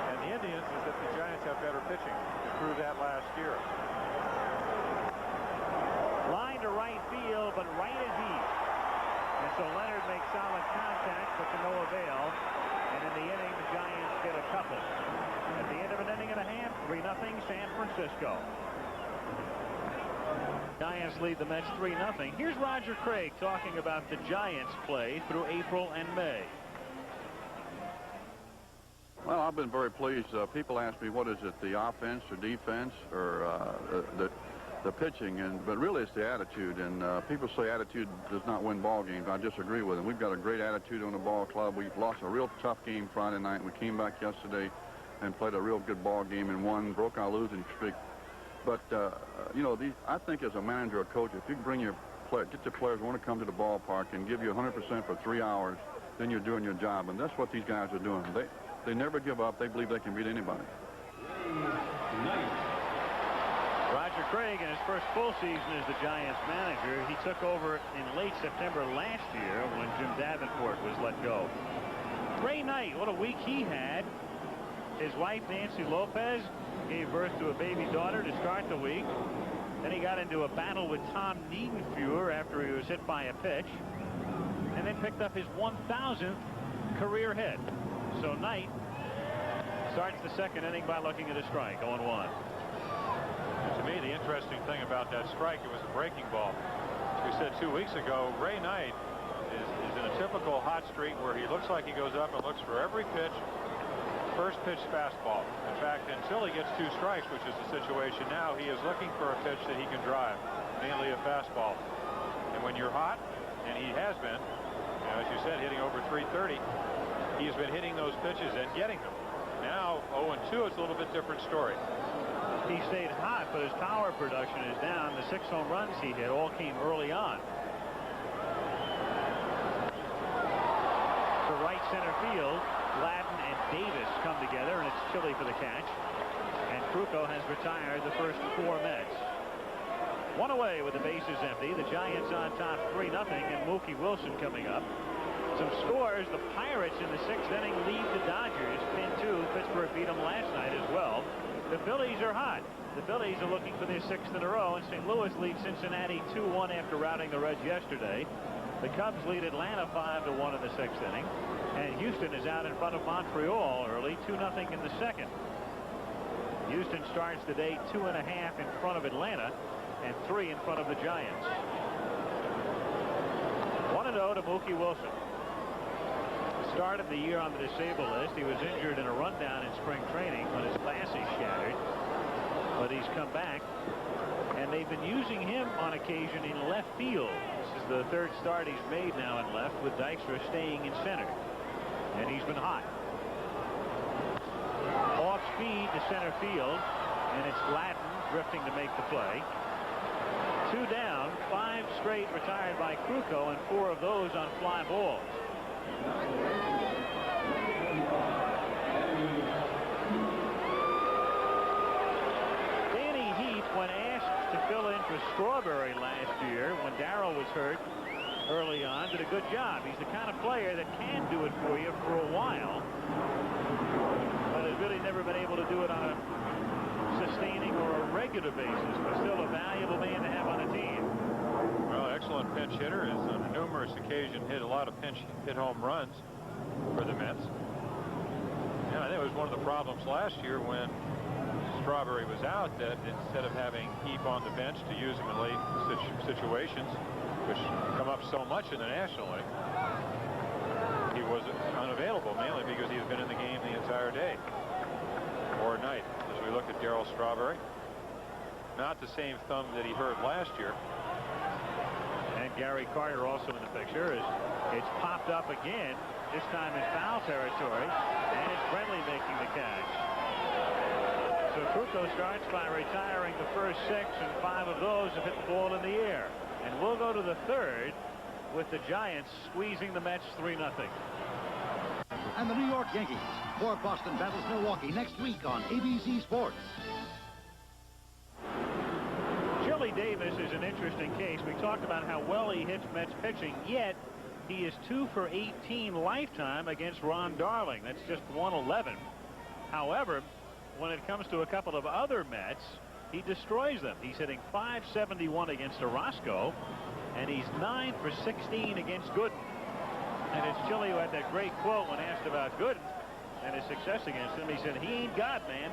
and the Indians is that the Giants have better pitching. They proved that last year. Line to right field, but right is deep. And so Leonard makes solid contact, but to no avail. And in the inning, the Giants get a couple. At the end of an inning and a half, 3-0 San Francisco. Giants lead the Mets 3-0. Here's Roger Craig talking about the Giants' play through April and May. Well, I've been very pleased. People ask me, what is it, the offense or defense or the pitching? But really, it's the attitude. And people say attitude does not win ball games. I disagree with them. We've got a great attitude on the ball club. We lost a real tough game Friday night. We came back yesterday and played a real good ball game and won, broke our losing streak. But, you know, I think as a manager or coach, if you can bring get your players who want to come to the ballpark and give you 100% for 3 hours, then you're doing your job. And that's what these guys are doing. They never give up. They believe they can beat anybody. Roger Craig, in his first full season as the Giants manager, he took over in late September last year when Jim Davenport was let go. Ray Knight, what a week he had. His wife, Nancy Lopez, gave birth to a baby daughter to start the week. Then he got into a battle with Tom Niedenfuhr after he was hit by a pitch. And then picked up his 1,000th career hit. So Knight starts the second inning by looking at a strike, 0-1. To me, the interesting thing about that strike, it was a breaking ball. As we said 2 weeks ago, Ray Knight is in a typical hot streak where he looks like he goes up and looks for every pitch. First pitch fastball. In fact, until he gets 2 strikes, which is the situation now, he is looking for a pitch that he can drive, mainly a fastball. And when you're hot, and he has been, you know, as you said, hitting over 330, he has been hitting those pitches and getting them. Now, 0-2, it's a little bit different story. He stayed hot, but his power production is down. The 6 home runs he hit all came early on. To right center field, Gladden and Davis come together, and it's Chile for the catch. And Kruko has retired the first 4 Mets. 1 away with the bases empty. The Giants on top 3-0, and Mookie Wilson coming up. Some scores. The Pirates in the 6th inning lead the Dodgers 10-2. Pittsburgh beat them last night as well. The Phillies are hot. The Phillies are looking for their 6th in a row, and St. Louis leads Cincinnati 2-1 after routing the Reds yesterday. The Cubs lead Atlanta 5-1 in the 6th inning. And Houston is out in front of Montreal early, 2-0 in the 2nd. Houston starts the day 2.5 in front of Atlanta and 3 in front of the Giants. 1-0 to Mookie Wilson. Started the year on the disabled list. He was injured in a rundown in spring training when his glasses shattered. But he's come back, and they've been using him on occasion in left field. This is the 3rd start he's made now in left, with Dykstra staying in center. And he's been hot. Off speed to center field, and it's Gladden drifting to make the play. 2 down, 5 straight retired by Kruko, and 4 of those on fly balls. Danny Heath, when asked to fill in for Strawberry last year when Darrell was hurt, early on, did a good job. He's the kind of player that can do it for you for a while, but has really never been able to do it on a sustaining or a regular basis, but still a valuable man to have on a team. Well, excellent pinch hitter. Has on numerous occasions hit a lot of pinch hit home runs for the Mets. Yeah, I think it was one of the problems last year when Strawberry was out, that instead of having Heap on the bench to use him in late situations, which come up so much in the National League, he was unavailable, mainly because he's been in the game the entire day or night. As we look at Darryl Strawberry, not the same thumb that he hurt last year. And Gary Carter also in the picture. It's popped up again, this time in foul territory, and it's Brenly making the catch. So Kruko starts by retiring the first 6, and 5 of those have hit the ball in the air. And we'll go to the third with the Giants squeezing the Mets 3-0. And the New York Yankees. For Boston battles Milwaukee next week on ABC Sports. Chili Davis is an interesting case. We talked about how well he hits Mets pitching, yet he is 2 for 18 lifetime against Ron Darling. That's just 111. However, when it comes to a couple of other Mets, he destroys them. He's hitting .571 against Orozco, and he's 9 for 16 against Gooden. And it's Chili who had that great quote when asked about Gooden and his success against him. He said, "He ain't God, man."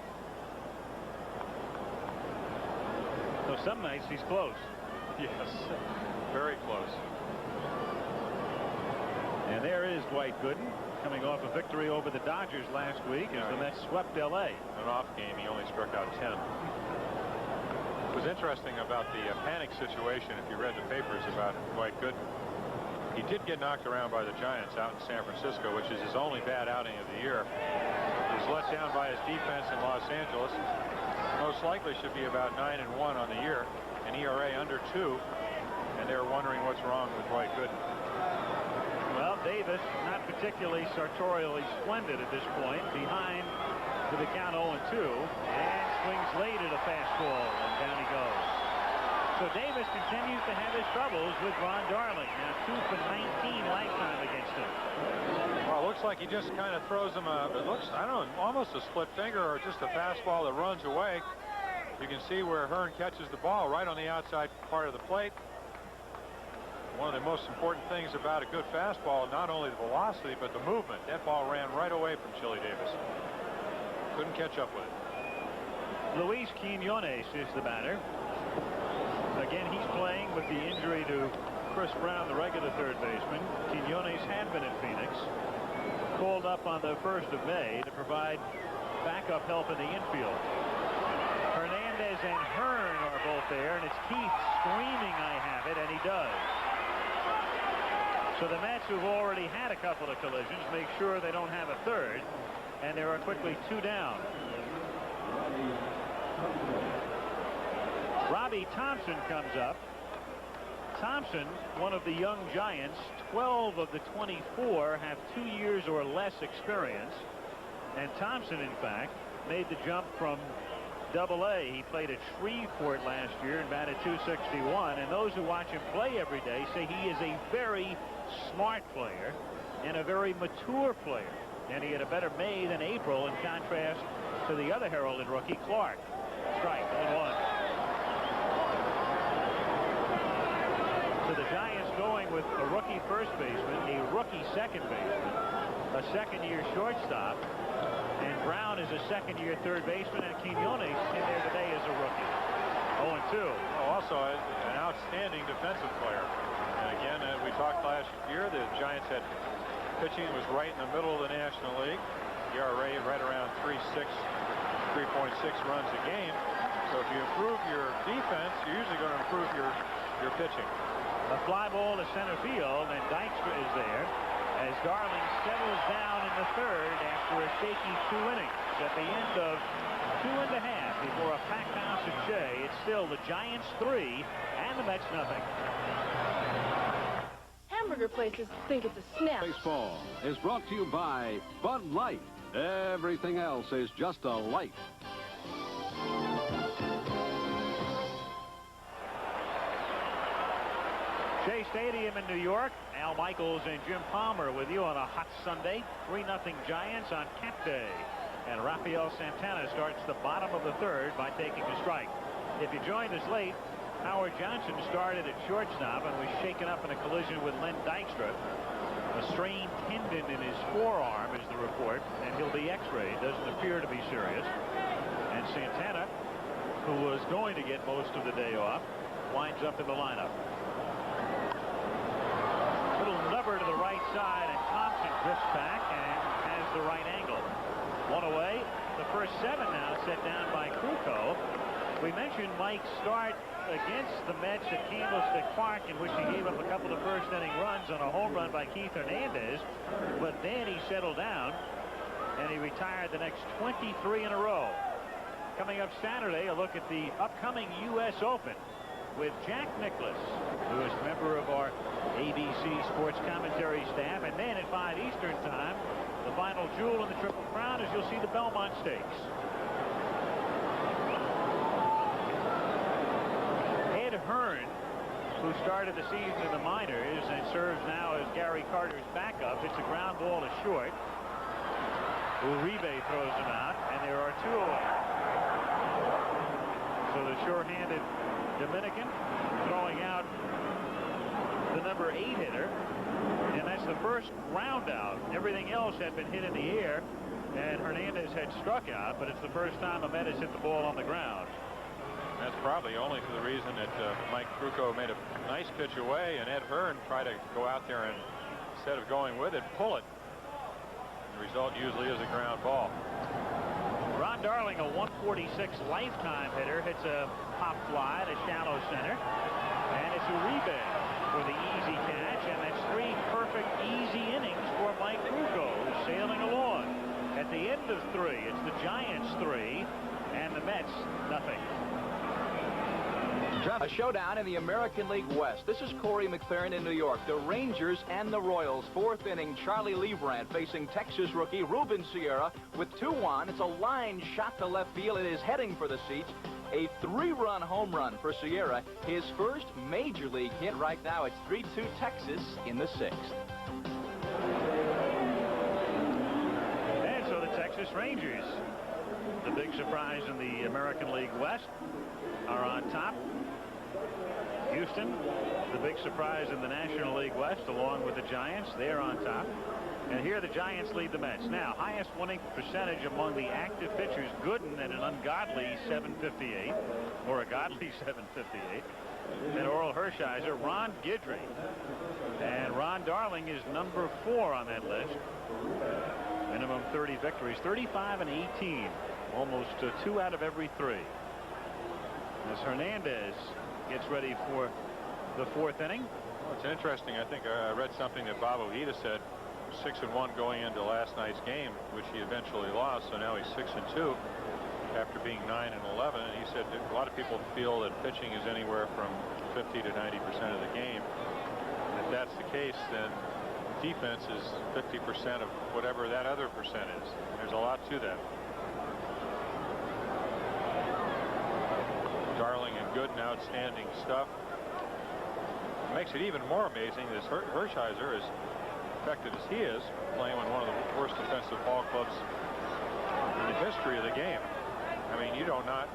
So some nights he's close. Yes, very close. And there is Dwight Gooden, coming off a victory over the Dodgers last week as the Mets swept L.A. An off game, he only struck out 10. It was interesting about the panic situation, if you read the papers about Dwight Gooden. He did get knocked around by the Giants out in San Francisco, which is his only bad outing of the year. He was let down by his defense in Los Angeles. Most likely should be about 9-1 on the year, an ERA under 2, and they're wondering what's wrong with Dwight Gooden. Well, Davis, not particularly sartorially splendid at this point, behind to the count 0-2, and swings late at a fastball, and down he goes. So Davis continues to have his troubles with Ron Darling. Now 2 for 19 lifetime against him. Well, it looks like he just kind of throws him it looks, I don't know, almost a split finger or just a fastball that runs away. You can see where Hearn catches the ball right on the outside part of the plate. One of the most important things about a good fastball, not only the velocity, but the movement. That ball ran right away from Chili Davis. Couldn't catch up with it. Luis Quiñones is the batter. Again, he's playing with the injury to Chris Brown, the regular third baseman. Quiñones had been in Phoenix. Called up on the 1st of May to provide backup help in the infield. Hernandez and Hearn are both there, and it's Keith screaming, "I have it," and he does. So the Mets, who've already had a couple of collisions, make sure they don't have a third, and there are quickly 2 down. Robbie Thompson comes up. Thompson, one of the young Giants, 12 of the 24 have 2 years or less experience. And Thompson, in fact, made the jump from Double-A. He played at Shreveport last year and batted .261. And those who watch him play every day say he is a very smart player and a very mature player. And he had a better May than April, in contrast to the other heralded rookie, Clark. Strike, 1-1. So the Giants going with a rookie first baseman, a rookie second baseman, a second-year shortstop, and Brown is a second-year third baseman, and Quiñones in there today as a rookie. 0-2. Also an outstanding defensive player. And again, we talked last year, the Giants had pitching was right in the middle of the National League. ERA right around 3.6 runs a game. So if you improve your defense, you're usually going to improve your pitching. A fly ball to center field, and Dykstra is there as Darling settles down in the third after a shaky 2 innings. At the end of 2 1/2 before a packed house at Shea, it's still the Giants 3 and the Mets nothing. Hamburger places think it's a snack. Baseball is brought to you by Bud Light. Everything else is just a light. Shea Stadium in New York. Al Michaels and Jim Palmer with you on a hot Sunday. 3-0 Giants on Cap Day. And Rafael Santana starts the bottom of the third by taking a strike. If you joined us late, Howard Johnson started at shortstop and was shaken up in a collision with Len Dykstra. A strained tendon in his forearm is the report, and he'll be x-rayed. Doesn't appear to be serious. And Santana, who was going to get most of the day off, winds up in the lineup. Little nubber to the right side, and Thompson drifts back and has the right angle. One away. The first 7 now set down by Krukow. We mentioned Mike's start against the Mets at Candlestick Park, in which he gave up a couple of first-inning runs on a home run by Keith Hernandez. But then he settled down, and he retired the next 23 in a row. Coming up Saturday, a look at the upcoming U.S. Open with Jack Nicklaus, who is a member of our ABC Sports Commentary staff. And then at 5 Eastern time, the final jewel in the Triple Crown, as you'll see the Belmont Stakes. Ed Hearn, who started the season in the minors and serves now as Gary Carter's backup, hits a ground ball to short. Uribe throws him out, and there are 2 away. So the sure-handed Dominican throwing out the number 8 hitter, and that's the first ground out. Everything else had been hit in the air, and Hernandez had struck out, but it's the first time a Met has hit the ball on the ground. That's probably only for the reason that Mike Krukow made a nice pitch away, and Ed Hearn tried to go out there and, instead of going with it, pull it. The result usually is a ground ball. Ron Darling, a 146 lifetime hitter, hits a pop fly to shallow center, and it's Uribe for the easy catch, and that's 3 perfect easy innings for Mike Krukow, who's sailing along. At the end of 3, it's the Giants 3 and the Mets nothing. A showdown in the American League West. This is Corey McFerrin in New York. The Rangers and the Royals. 4th inning, Charlie Leibrandt facing Texas rookie Ruben Sierra with 2-1. It's a line shot to left field. It is heading for the seats. A 3-run home run for Sierra. His first major league hit right now. It's 3-2 Texas in the 6th. And so the Texas Rangers, the big surprise in the American League West, are on top. Houston, the big surprise in the National League West, along with the Giants, they're on top. And here the Giants lead the Mets. Now, highest winning percentage among the active pitchers, Gooden at an ungodly .758, or a godly .758. And Oral Hershiser, Ron Guidry. And Ron Darling is number 4 on that list. Minimum 30 victories, 35 and 18. Almost 2 out of every 3. As Hernandez gets ready for the 4th inning. Well, it's interesting. I think I read something that Bob Ojeda said, 6-1 going into last night's game, which he eventually lost. So now he's 6-2 after being 9-11. And he said that a lot of people feel that pitching is anywhere from 50 to 90% of the game. If that's the case, then defense is 50% of whatever that other percent is. There's a lot to that. Darling and Gooden, outstanding stuff. It makes it even more amazing that Hershiser, as effective as he is, playing with one of the worst defensive ball clubs in the history of the game. I mean, you do not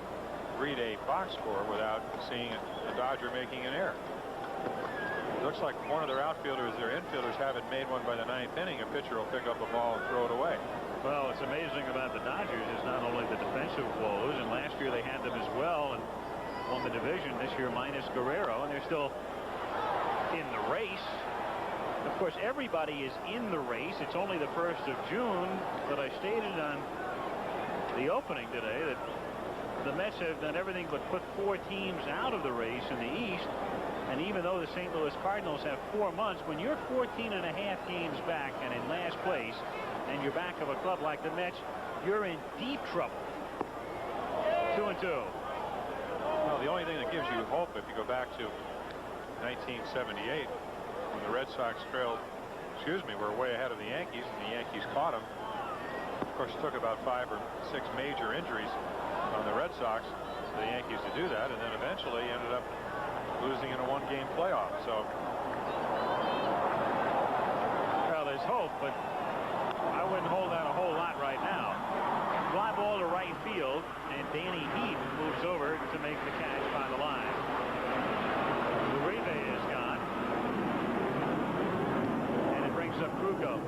read a box score without seeing a Dodger making an error. It looks like one of their outfielders, their infielders, haven't made one by the 9th inning. A pitcher will pick up a ball and throw it away. Well, what's amazing about the Dodgers is not only the defensive woes, and last year they had them as well and won the division. This year minus Guerrero, and they're still in the race. Of course, everybody is in the race. It's only the 1st of June, but I stated on the opening today that the Mets have done everything but put 4 teams out of the race in the East. And even though the St. Louis Cardinals have 4 months, when you're 14.5 games back and in last place, and you're back of a club like the Mets, you're in deep trouble. 2-2. Well, the only thing that gives you hope, if you go back to 1978, when the Red Sox were way ahead of the Yankees, and the Yankees caught them. Of course, it took about 5 or 6 major injuries on the Red Sox for the Yankees to do that, and then eventually ended up losing in a one-game playoff. So, well, there's hope, but I wouldn't hold out a whole lot right now. Fly ball to right field, and Danny Heath moves over to make the catch by the line. Uribe is gone, and it brings up Kruko.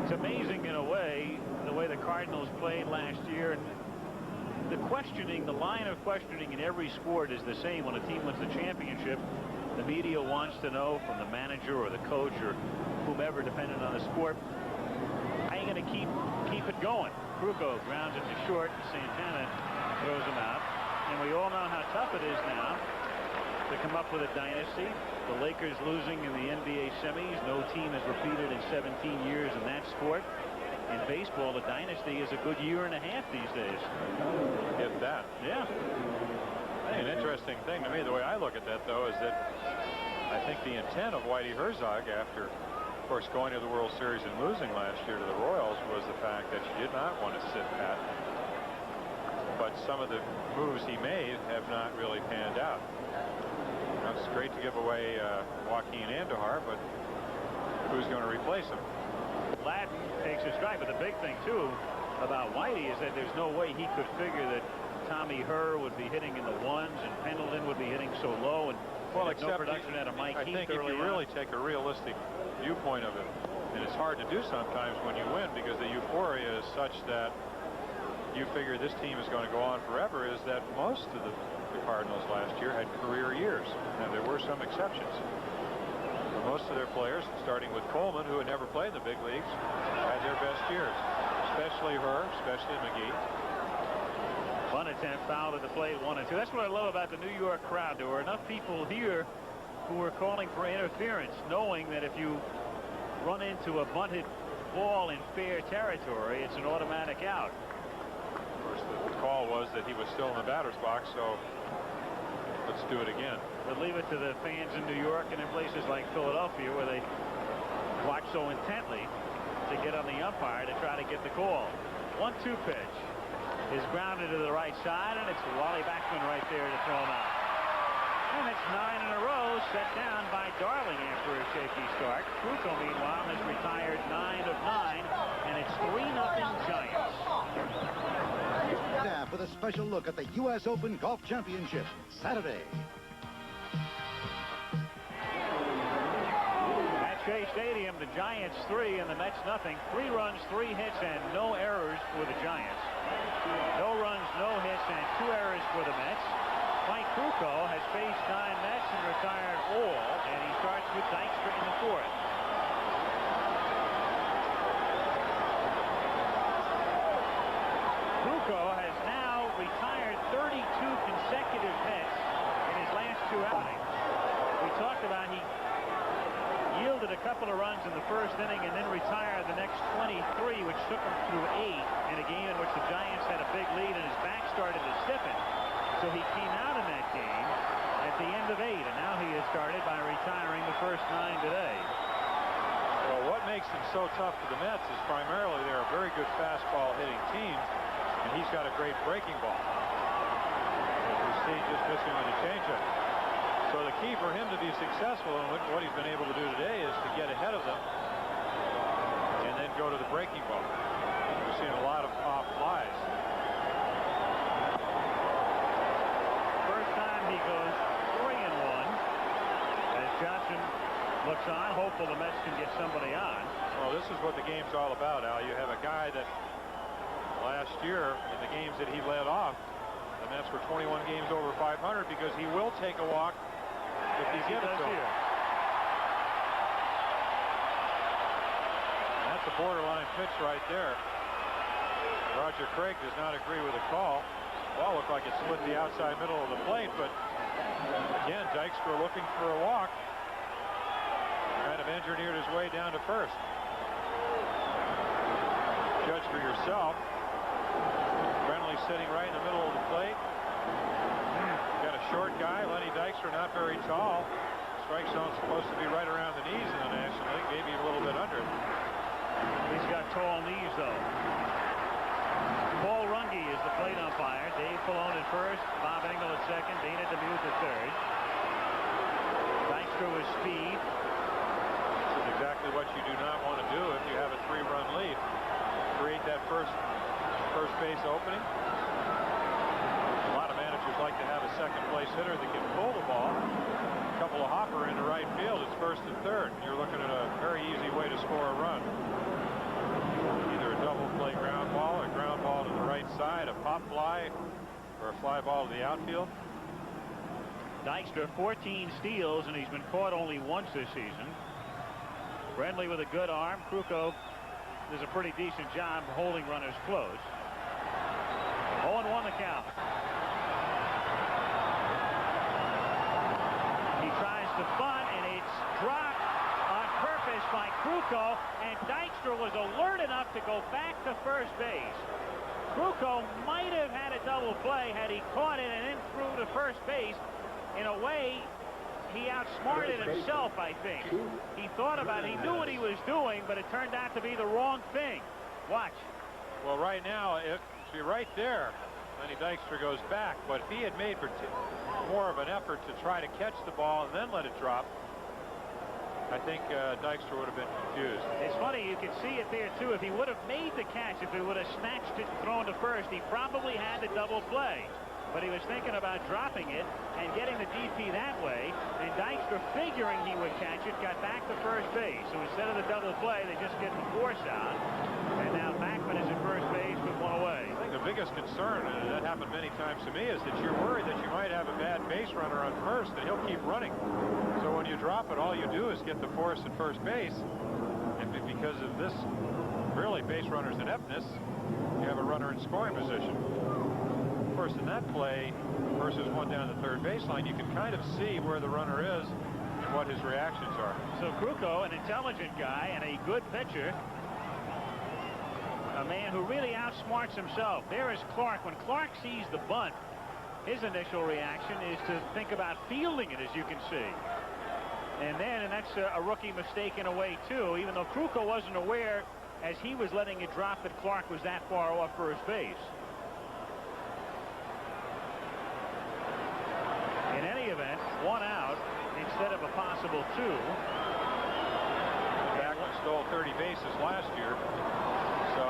It's amazing in a way, the way the Cardinals played last year, and the questioning, the line of questioning in every sport is the same. When a team wins the championship, the media wants to know from the manager or the coach or whomever, depending on the sport, how you going to keep it going. Kruko grounds it to short. Santana throws him out. And we all know how tough it is now to come up with a dynasty. The Lakers losing in the NBA semis. No team has repeated in 17 years in that sport. In baseball, the dynasty is a good year and a half these days. If that. Yeah. Hey, an interesting thing to me, the way I look at that, though, is that I think the intent of Whitey Herzog after, of course, going to the World Series and losing last year to the Royals was the fact that she did not want to sit pat. But some of the moves he made have not really panned out. You know, it's great to give away Joaquin Andujar, but who's going to replace him? Ladden takes a strike, but the big thing, too, about Whitey is that there's no way he could figure that Tommy Herr would be hitting in the ones and Pendleton would be hitting so low, and well, except no production out of Mike Heath. I think if you really take a realistic viewpoint of it, and it's hard to do sometimes when you win because the euphoria is such that you figure this team is going to go on forever, is that most of the Cardinals last year had career years. Now, there were some exceptions. But most of their players, starting with Coleman, who had never played in the big leagues, had their best years, especially Herr, especially McGee. One attempt, foul at the plate, 1-2. That's what I love about the New York crowd. There were enough people here who were calling for interference, knowing that if you run into a bunted ball in fair territory, it's an automatic out. Of course, the call was that he was still in the batter's box, so let's do it again. But leave it to the fans in New York and in places like Philadelphia where they watch so intently to get on the umpire to try to get the call. 1-2 pitch is grounded to the right side, and it's Wally Backman right there to throw him out. And it's 9 in a row, set down by Darling after a shaky start. Kruko, meanwhile, has retired 9 of 9, and it's 3-0 Giants. Staff with a special look at the U.S. Open Golf Championship, Saturday. At Shea Stadium, the Giants 3 and the Mets nothing. 3 runs, 3 hits, and no errors for the Giants. No runs, no hits, and 2 errors for the Mets. Mike Kruko has faced 9 Mets and retired all, and he starts with Dykstra in the 4th. Kruko has now retired 32 consecutive Mets in his last 2 outings. We talked about he yielded a couple of runs in the first inning and then retired the next 23, which took him through 8 in a game in which the Giants had a big lead and his back started to stiffen. So he came out in that game at the end of 8, and now he has started by retiring the first 9 today. Well, what makes them so tough for the Mets is primarily they're a very good fastball hitting team, and he's got a great breaking ball. As you see, just missing with a changeup. So the key for him to be successful and what he's been able to do today is to get ahead of them and then go to the breaking ball. We've seen a lot of pop flies. First time he goes 3-1 as Johnson looks on, hopeful the Mets can get somebody on. Well, this is what the game's all about, Al. You have a guy that last year in the games that he led off, the Mets were 21 games over 500 because he will take a walk if he gives it to him. That's a borderline pitch right there. Roger Craig does not agree with the call. Ball looked like it split the outside middle of the plate, but again, Dykstra looking for a walk. Kind of engineered his way down to first. Judge for yourself. Friendly sitting right in the middle of the plate. Got a short guy, Lenny Dykstra, not very tall. Strike zone's supposed to be right around the knees in the National League, maybe a little bit under. He's got tall knees, though. Paul Runge is the plate umpire. Dave Pallone at first, Bob Engel at second, Dana DeMuth at third. speed. This is exactly what you do not want to do if you have a 3-run lead. Create that first base opening. A lot of managers like to have a second place hitter that can pull the ball. A couple of hopper into right field. It's first and third. You're looking at a very easy way to score a run. Either a double play ground ball, a ground ball to the right side, a pop fly, or a fly ball to the outfield. Dykstra 14 steals, and he's been caught only once this season. Friendly with a good arm. Krukow does a pretty decent job holding runners close. 0-1 the count. He tries to bunt, and it's dropped on purpose by Krukow, and Dykstra was alert enough to go back to first base. Krukow might have had a double play had he caught it and then threw to first base. In a way, he outsmarted himself, I think. He thought about it. He knew what he was doing, but it turned out to be the wrong thing. Watch. Well, right now, see right there, Lenny Dykstra goes back, but if he had made more of an effort to try to catch the ball and then let it drop, I think Dykstra would have been confused. It's funny, you can see it there too. If he would have made the catch, if he would have snatched it and thrown to first, he probably had the double play. But he was thinking about dropping it and getting the DP that way, and Dykstra, figuring he would catch it, got back to first base. So instead of the double play, they just get the force out, and now Backman is at first base with one away. I think the biggest concern, and that happened many times to me, is that you're worried that you might have a bad base runner on first, and he'll keep running. So when you drop it, all you do is get the force at first base, and because of this really base runner's ineptness, you have a runner in scoring position. Of course, in that play versus one down the third baseline, you can kind of see where the runner is and what his reactions are. So Krukow, an intelligent guy and a good pitcher, a man who really outsmarts himself. There is Clark. When Clark sees the bunt, his initial reaction is to think about fielding it, as you can see. And that's a rookie mistake in a way, too, even though Krukow wasn't aware, as he was letting it drop, that Clark was that far off first base. In any event, 1 out instead of a possible 2. Backman stole 30 bases last year. So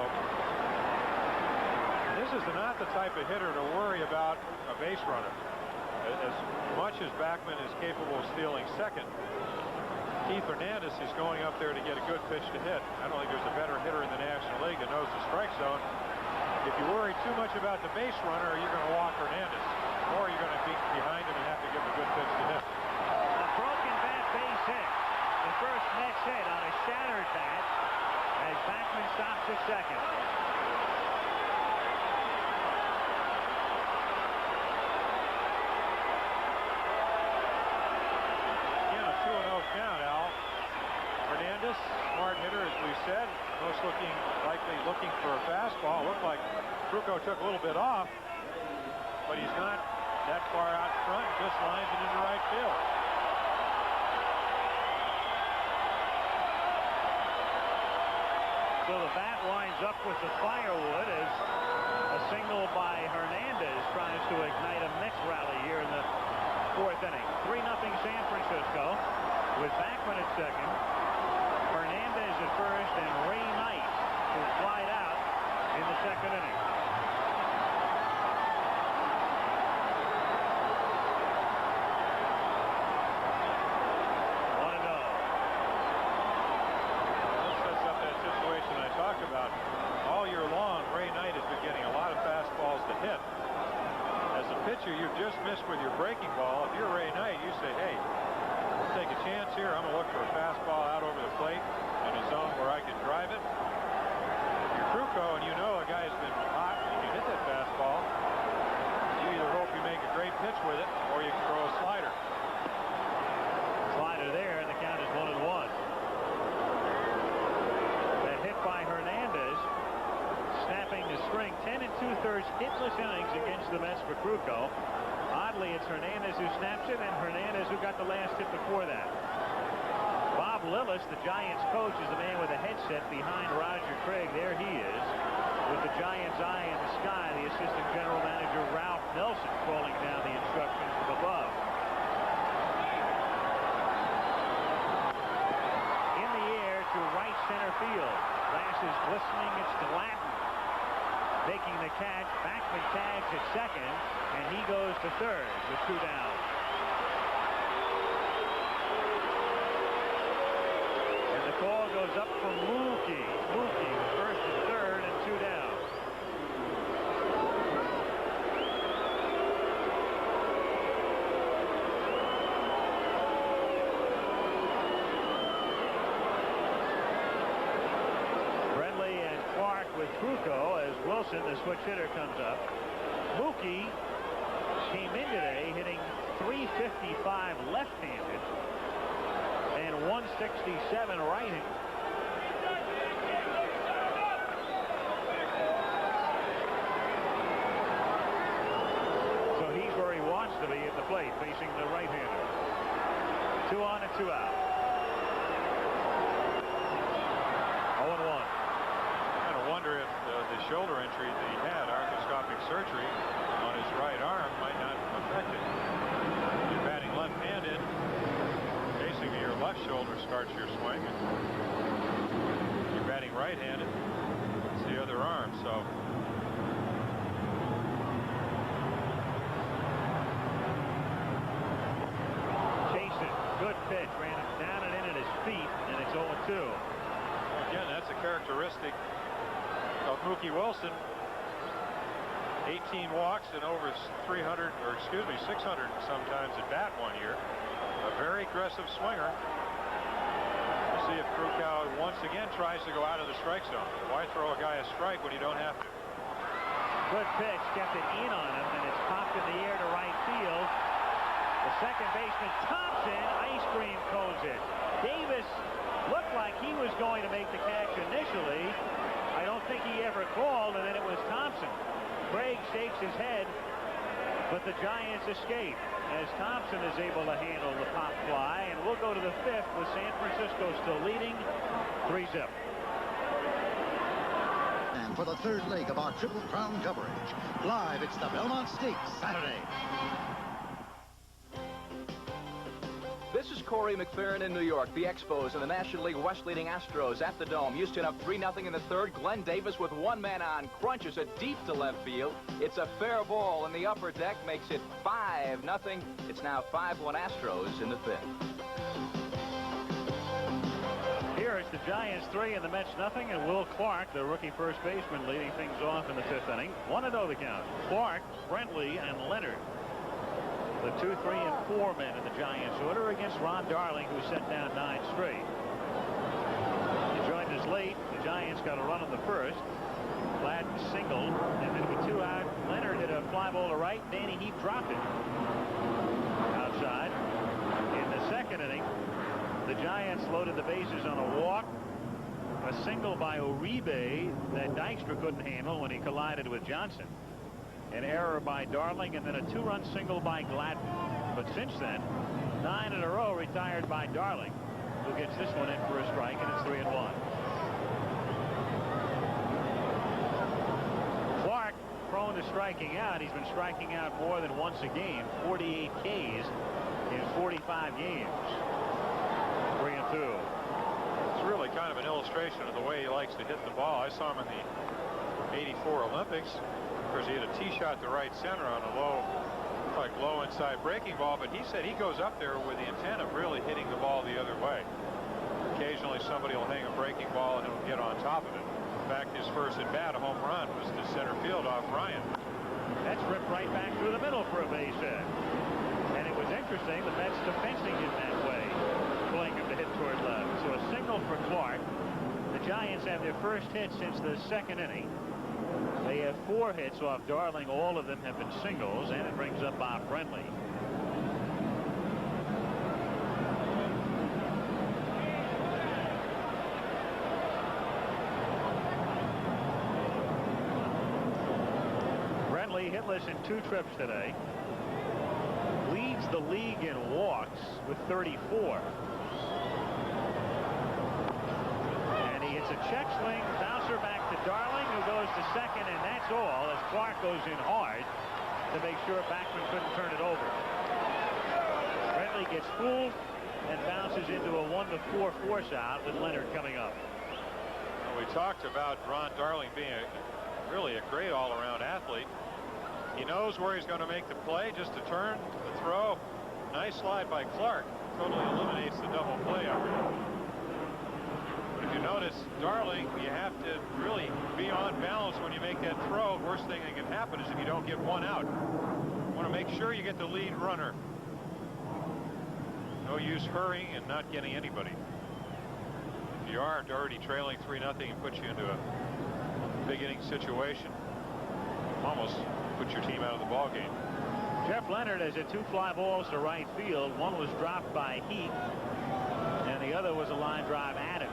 this is not the type of hitter to worry about a base runner. As much as Backman is capable of stealing second, Keith Hernandez is going up there to get a good pitch to hit. I don't think there's a better hitter in the National League that knows the strike zone. If you worry too much about the base runner, you're going to walk Hernandez, or you're going to be behind him and have to give him a good pitch to hit. A broken bat base hit. The first Mets hit on a shattered bat as Backman stops at second. Again, a 2-0 count, Al. Hernandez, smart hitter, as we said, most likely looking for a fastball. Looked like Krukow took a little bit off, but he's not that far out front, just lines it into right field. So the bat winds up with the firewood as a single by Hernandez tries to ignite a Mets rally here in the 4th inning. 3-0 San Francisco with Backman at second, Hernandez at first, and Ray Knight who flied out in the 2nd inning. About all year long, Ray Knight has been getting a lot of fastballs to hit. As a pitcher, you've just missed with your breaking ball. If you're Ray Knight, you say, hey, I'll take a chance here. I'm going to look for a fastball out over the plate in a zone where I can drive it. If you're Krukow and you know a guy's been hot and you can hit that fastball, you either hope you make a great pitch with it or you can throw a slider. Slider there, and the count is 1-1. By Hernandez, snapping the string. 10 2/3 hitless innings against the Mets for Krukow. Oddly, it's Hernandez who snaps it, and Hernandez who got the last hit before that. Bob Lillis, the Giants coach, is the man with a headset behind Roger Craig. There he is, with the Giants' eye in the sky. The assistant general manager, Ralph Nelson, calling down the instructions from above. field. Glass is glistening. It's Gladden making the catch. Backman tags at second, and he goes to third with 2 down. And the call goes up for Mookie. Mookie with first and third and 2 down. With Trucco as Wilson, the switch hitter, comes up. Mookie came in today hitting .355 left-handed and .167 right-handed. So he's where he wants to be at the plate, facing the right-hander. 2 on and 2 out. 0-1. Wonder if the shoulder injury that he had, arthroscopic surgery on his right arm, might not affect it. You're batting left-handed. Basically, your left shoulder starts your swing. And you're batting right-handed. It's the other arm. So Jason, good pitch, ran him down and in at his feet, and it's 0-2. Again, that's a characteristic of Mookie Wilson. 18 walks and over 600 sometimes at bat one year. A very aggressive swinger. We'll see if Trucco once again tries to go out of the strike zone. Why throw a guy a strike when you don't have to? Good pitch, kept it in on him, and it's popped in the air to right field. The second baseman Thompson ice cream cones it. Davis looked like he was going to make the catch initially. I don't think he ever called, and then it was Thompson. Craig shakes his head, but the Giants escape as Thompson is able to handle the pop fly, and we'll go to the 5th with San Francisco still leading 3-0. And for the third leg of our Triple Crown coverage, live, it's the Belmont Stakes Saturday. This is Corey McFerrin in New York. The Expos and the National League West leading Astros at the Dome. Houston up 3-0 in the third. Glenn Davis with 1 man on crunches it deep to left field. It's a fair ball in the upper deck, makes it 5-0. It's now 5-1 Astros in the 5th. Here it's the Giants 3 and the Mets nothing, and Will Clark, the rookie first baseman, leading things off in the 5th inning. 1-0 the count. Clark, Brentley, and Leonard, the 2, 3, and 4 men in the Giants order against Ron Darling, who set down 9 straight. He joined us late. The Giants got a run on the first. Gladden singled, and then with 2 out, Leonard hit a fly ball to right. Danny Heap dropped it outside. In the 2nd inning, the Giants loaded the bases on a walk, a single by Uribe that Dykstra couldn't handle when he collided with Johnson. An error by Darling, and then a 2-run single by Gladden. But since then, 9 in a row retired by Darling, who gets this one in for a strike, and it's 3-1. Clark prone to striking out. He's been striking out more than once a game. 48 Ks in 45 games. 3-2. It's really kind of an illustration of the way he likes to hit the ball. I saw him in the '84 Olympics. Of course, he had a tee shot to right center on a low inside breaking ball, but he said he goes up there with the intent of really hitting the ball the other way. Occasionally somebody will hang a breaking ball and he'll get on top of it. In fact, his first at bat, a home run, was to center field off Ryan. That's ripped right back through the middle for a base hit. And it was interesting, the Mets defensing it that way, pulling him to hit toward left. So a signal for Clark. The Giants have their first hit since the 2nd inning. They have 4 hits off Darling. All of them have been singles, and it brings up Bob Brentley. Brentley hitless in 2 trips today. Leads the league in walks with 34. And he hits a check swing, bouncer back to Darling, who goes to second, and that's all as Clark goes in hard to make sure Backman couldn't turn it over. Brentley gets fooled and bounces into a 1-4 force out with Leonard coming up. We talked about Ron Darling being really a great all-around athlete. He knows where he's going to make the play, just to turn, the throw. Nice slide by Clark. Totally eliminates the double play effort. But if you notice, Darling, you have to really be on balance when you make that throw. Worst thing that can happen is if you don't get one out. You want to make sure you get the lead runner. No use hurrying and not getting anybody. If you are already trailing 3-0 and puts you into a big inning situation, almost put your team out of the ball game. Jeff Leonard has hit 2 fly balls to right field. One was dropped by Heath, and the other was a line drive at him.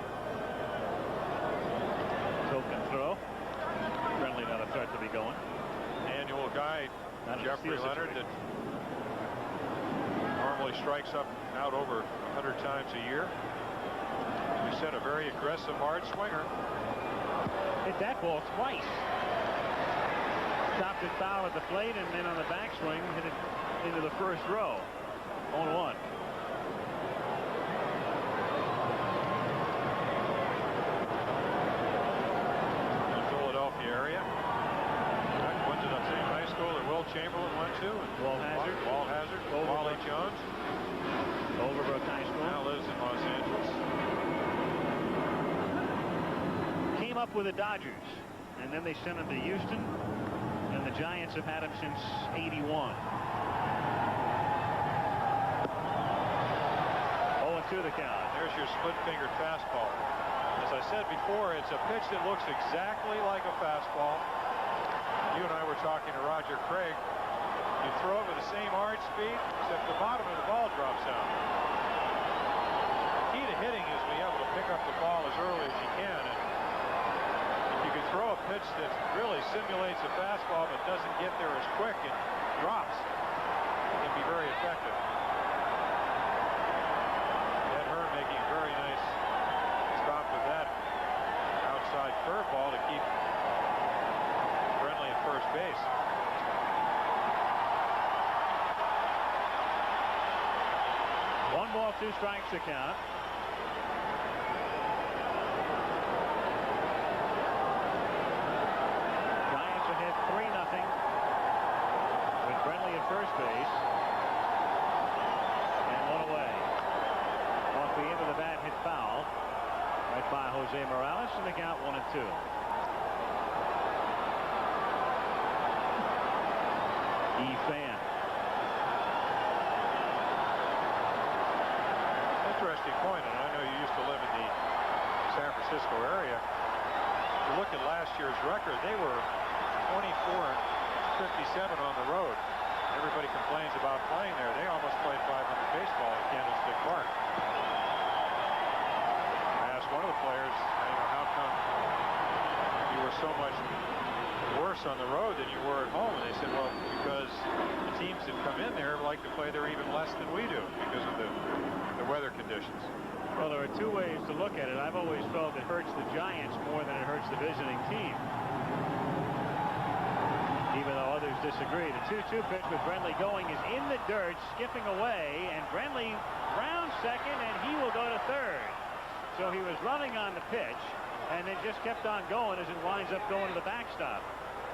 Token throw. Friendly, not a threat to be going. Annual guy, Jeffrey Leonard, that normally strikes up out over 100 times a year. We said a very aggressive, hard swinger. Hit that ball twice. Chopped it foul at the plate, and then on the backswing hit it into the first row. 0-1. Philadelphia area. Went to the same high school that Will Chamberlain went to. Walt Hazard. Walt Hazard. Wally Jones. Overbrook High School. Now lives in Los Angeles. Came up with the Dodgers, and then they sent him to Houston. And the Giants have had him since '81. 0-2 the count. There's your split-fingered fastball. As I said before, it's a pitch that looks exactly like a fastball. You and I were talking to Roger Craig. You throw it with the same arch speed, except the bottom of the ball drops out. The key to hitting is being able to pick up the ball as early as you can. And you can throw a pitch that really simulates a fastball but doesn't get there as quick and drops. It can be very effective. Ed Hearn making a very nice stop with that outside curveball to keep Friendly at first base. One ball, 2 strikes to count. Hit 3-0 with Brenly at first base, and 1 away. Off the end of the bat, hit foul right by Jose Morales, and the count 1-2. Fan. Interesting point, and I know you used to live in the San Francisco area. If you look at last year's record, they were 24-57 on the road. Everybody complains about playing there. They almost played 500 baseball at Candlestick Park. I asked one of the players, how come you were so much worse on the road than you were at home? And they said, well, because the teams that come in there like to play there even less than we do because of the weather conditions. Well, there are 2 ways to look at it. I've always felt it hurts the Giants more than it hurts the visiting team, even though others disagree. The 2-2 pitch with Brenly going is in the dirt, skipping away, and Brenly rounds second, and he will go to third. So he was running on the pitch and then just kept on going as it winds up going to the backstop.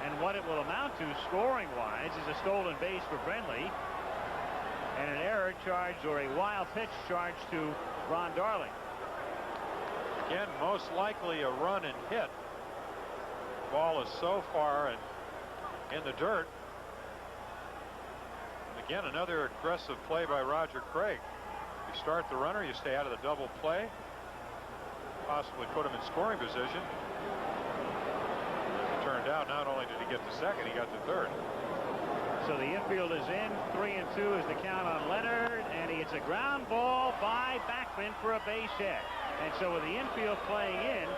And what it will amount to scoring-wise is a stolen base for Brenly and an error charge or a wild pitch charge to Ron Darling. Again, most likely a run and hit. Ball is so far and in the dirt. Again, another aggressive play by Roger Craig. You start the runner, you stay out of the double play, possibly put him in scoring position. It turned out not only did he get to second, he got to third. So the infield is in. 3-2 is the count on Leonard, and it's a ground ball by Backman for a base hit. And so with the infield playing in,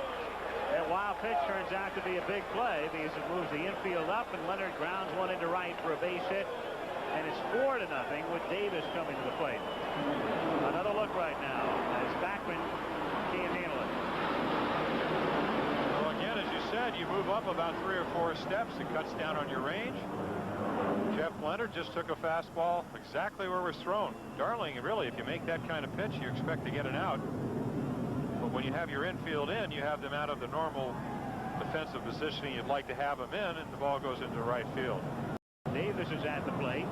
that wild pitch turns out to be a big play because it moves the infield up, and Leonard grounds one into right for a base hit. And it's 4-0 with Davis coming to the plate. Another look right now as Backman can't handle it. Well, again, as you said, you move up about 3 or 4 steps. It cuts down on your range. Jeff Leonard just took a fastball exactly where it was thrown. Darling, really, if you make that kind of pitch, you expect to get an out. But when you have your infield in, you have them out of the normal defensive positioning you'd like to have them in, and the ball goes into right field. Davis is at the plate.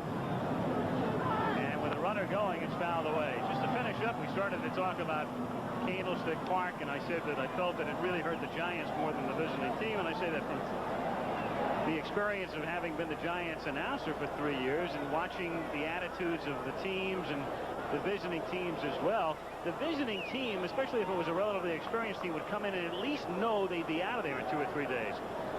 And with a runner going, it's fouled away. Just to finish up, we started to talk about Candlestick Park, and I said that I felt that it really hurt the Giants more than the visiting team, and I say that from the experience of having been the Giants announcer for 3 years and watching the attitudes of the teams and the visiting teams as well. The visiting team, especially if it was a relatively experienced team, would come in and at least know they'd be out of there in 2 or 3 days.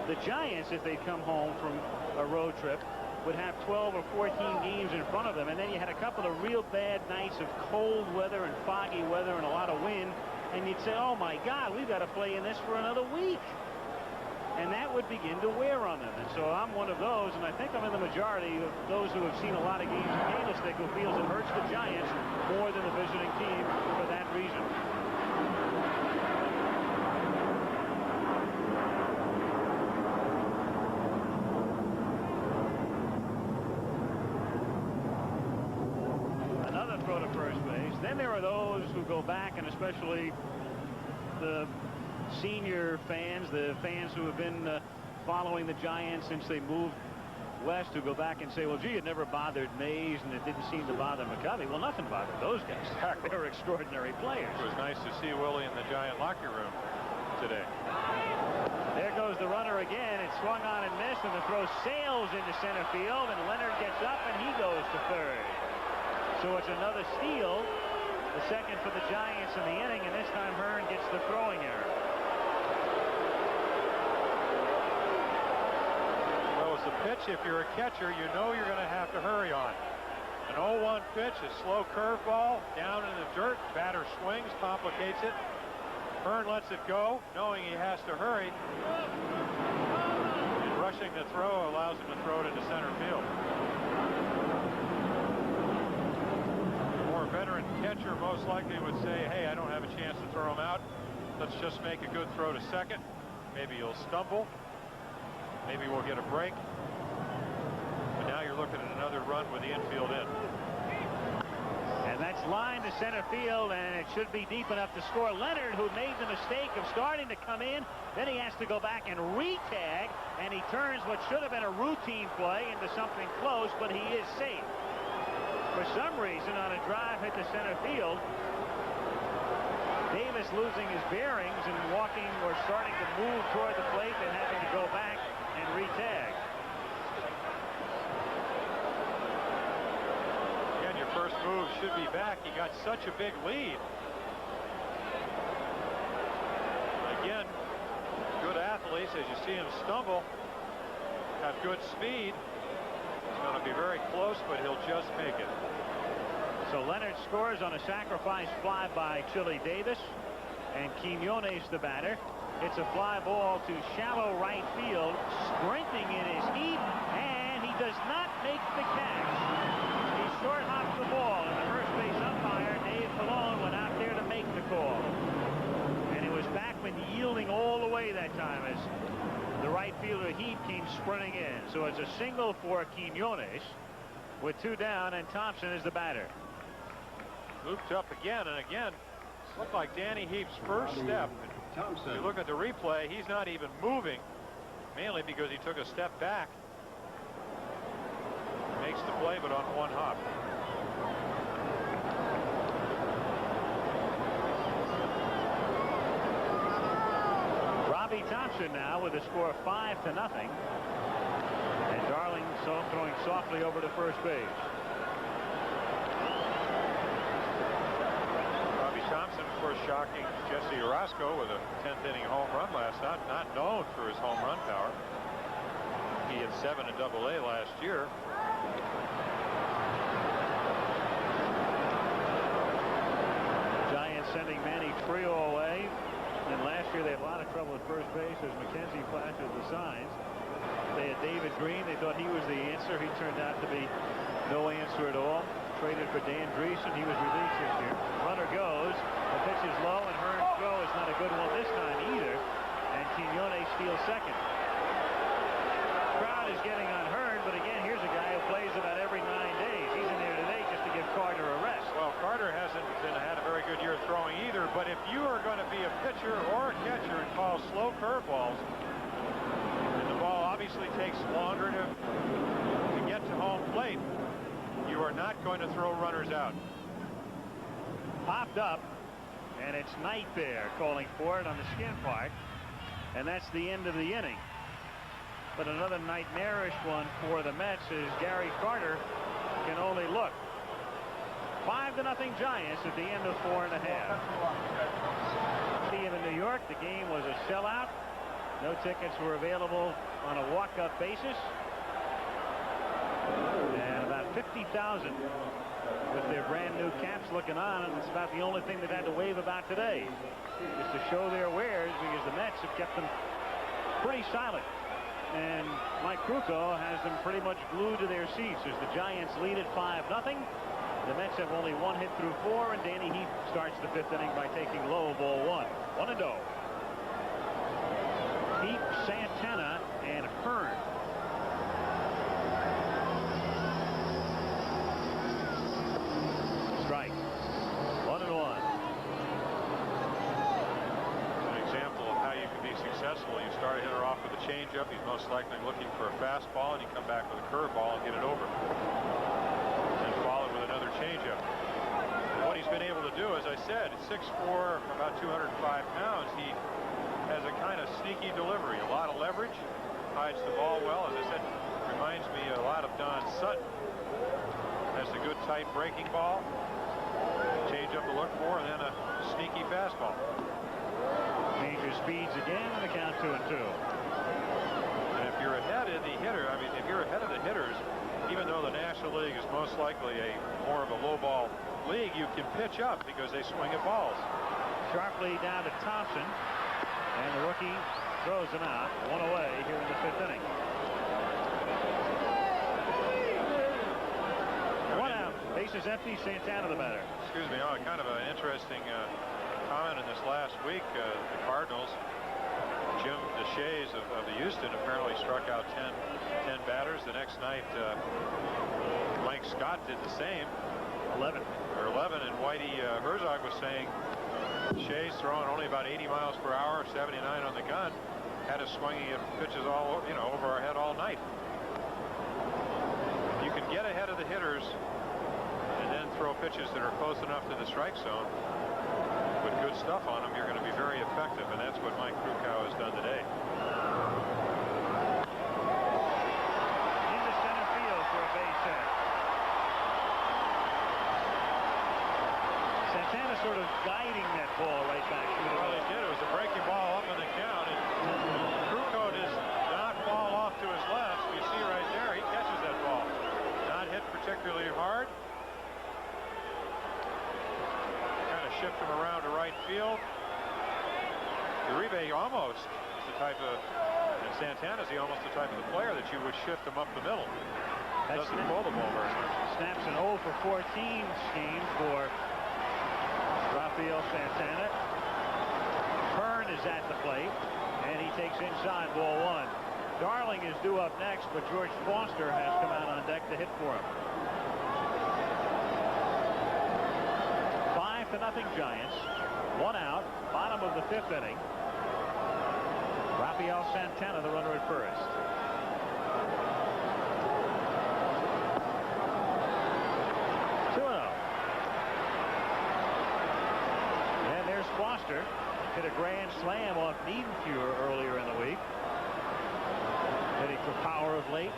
The Giants, if they'd come home from a road trip, would have 12 or 14 games in front of them, and then you had a couple of real bad nights of cold weather and foggy weather and a lot of wind, and you'd say, oh my God, we've got to play in this for another week. And that would begin to wear on them. And so I'm one of those, and I think I'm in the majority of those who have seen a lot of games in Candlestick who feels it hurts the Giants more than the visiting team for that reason. Another throw to first base. Then there are those who go back, and especially the senior fans, the fans who have been following the Giants since they moved west, who go back and say, well, gee, it never bothered Mays and it didn't seem to bother McCovey. Well, nothing bothered those guys. They're extraordinary players. It was nice to see Willie in the Giant locker room today. There goes the runner again. It swung on and missed, and the throw sails into center field, and Leonard gets up and he goes to third. So it's another steal, the second for the Giants in the inning, and this time Hearn gets the throwing error. It's a pitch, if you're a catcher, you know you're going to have to hurry on. An 0-1 pitch, a slow curveball, down in the dirt, batter swings, complicates it. Hearn lets it go, knowing he has to hurry. And rushing the throw allows him to throw it into center field. A more veteran catcher most likely would say, hey, I don't have a chance to throw him out. Let's just make a good throw to second. Maybe he'll stumble. Maybe we'll get a break. But now you're looking at another run with the infield in. And that's line to center field, and it should be deep enough to score. Leonard, who made the mistake of starting to come in, then he has to go back and re-tag, and he turns what should have been a routine play into something close, but he is safe. For some reason, on a drive hit to center field, Davis losing his bearings and walking or starting to move toward the plate and having to go back and re-tag. Again, your first move should be back. You got such a big lead. Again, good athletes, as you see him stumble, have good speed. It's going to be very close, but he'll just make it. So Leonard scores on a sacrifice fly by Chili Davis, and Quiñones the batter. It's a fly ball to shallow right field, sprinting in his heat, and he does not make the catch. He short hops the ball, and the first base umpire, Dave Pallone, went out there to make the call. And it was Backman yielding all the way that time as the right fielder Heap came sprinting in. So it's a single for Quiñones with 2 down, and Thompson is the batter. Looped up again and again. Looked like Danny Heap's first step. If you look at the replay, he's not even moving, mainly because he took a step back. Makes the play, but on 1 hop. Robbie Thompson now with a score of 5-0. And Darling throwing softly over to first base. Thompson, of course, shocking Jesse Orozco with a 10th inning home run last night. Not known for his home run power. He had 7 in Double-A last year. Giants sending Manny Trio away. And last year they had a lot of trouble at first base as McKenzie flashes the signs. They had David Green. They thought he was the answer. He turned out to be no answer at all. Traded for Dan Dreesen. He was released this year. Runner goes. The pitch is low, and Hearn's throw is not a good one this time either. And Quiñones steals second. Crowd is getting on Hearn, but again, here's a guy who plays about every 9 days. He's in there today just to give Carter a rest. Well, Carter hasn't had a very good year throwing either, but if you are going to be a curveballs, and the ball obviously takes longer to get to home plate, you are not going to throw runners out. Popped up, and it's Knight there calling for it on the skin part, and that's the end of the inning. But another nightmarish one for the Mets as Gary Carter can only look. 5-0 Giants at the end of 4 1/2. Stadium in New York, the game was a sellout. No tickets were available on a walk-up basis. And about 50,000 with their brand new caps looking on, and it's about the only thing they've had to wave about today, is to show their wares, because the Mets have kept them pretty silent. And Mike Krukow has them pretty much glued to their seats as the Giants lead at 5-0. The Mets have only 1 hit through 4, and Danny Heath starts the 5th inning by taking low, ball 1. 1-0. Heath, Santana, and Hearn. Strike. 1-1. An example of how you can be successful. You start a hitter off with a changeup. He's most likely looking for a fastball, and you come back with a curveball and get it over. And followed with another changeup. What he's been able to do, as I said, 6'4", about 205 pounds. He has a kind of sneaky delivery, a lot of leverage, hides the ball well. As I said, reminds me a lot of Don Sutton. Has a good tight breaking ball, change up to look for, and then a sneaky fastball. Major speeds again, and the count 2-2. And if you're ahead of the hitter, I mean, if you're ahead of the hitters, even though the National League is most likely more of a low ball league, you can pitch up because they swing at balls. Sharply down to Thompson, and the rookie throws him out. 1 away here in the 5th inning. 1 out. Bases empty. Santana the batter. Excuse me. Oh, kind of an interesting comment in this last week. The Cardinals, Jim DeShays of the Houston, apparently struck out 10 batters. The next night, Mike Scott did the same. 11, and Whitey Herzog was saying Shays throwing only about 80 miles per hour, 79 on the gun, had us swinging at pitches all over our head all night. You can get ahead of the hitters and then throw pitches that are close enough to the strike zone with good stuff on them. You're going to be very effective, and that's what Mike Krukow has done today. Into center field for a base hit. Santana sort of guiding that ball right back to the Well, he did. It was a breaking ball up in the count, and Krukow does not fall off to his left. You see right there, he catches that ball. Not hit particularly hard. Kind of shift him around to right field. Uribe almost is the type of, and Santana's almost the type of the player that you would shift him up the middle. Doesn't pull the ball very much. Snaps an 0 for 14 scheme for Rafael Santana. Hearn is at the plate, and he takes inside, ball 1. Darling is due up next, but George Foster has come out on deck to hit for him. 5-0 Giants. 1 out, bottom of the 5th inning. Rafael Santana, the runner at first. Foster hit a grand slam off Niedenfuhr earlier in the week. Hitting for power of late.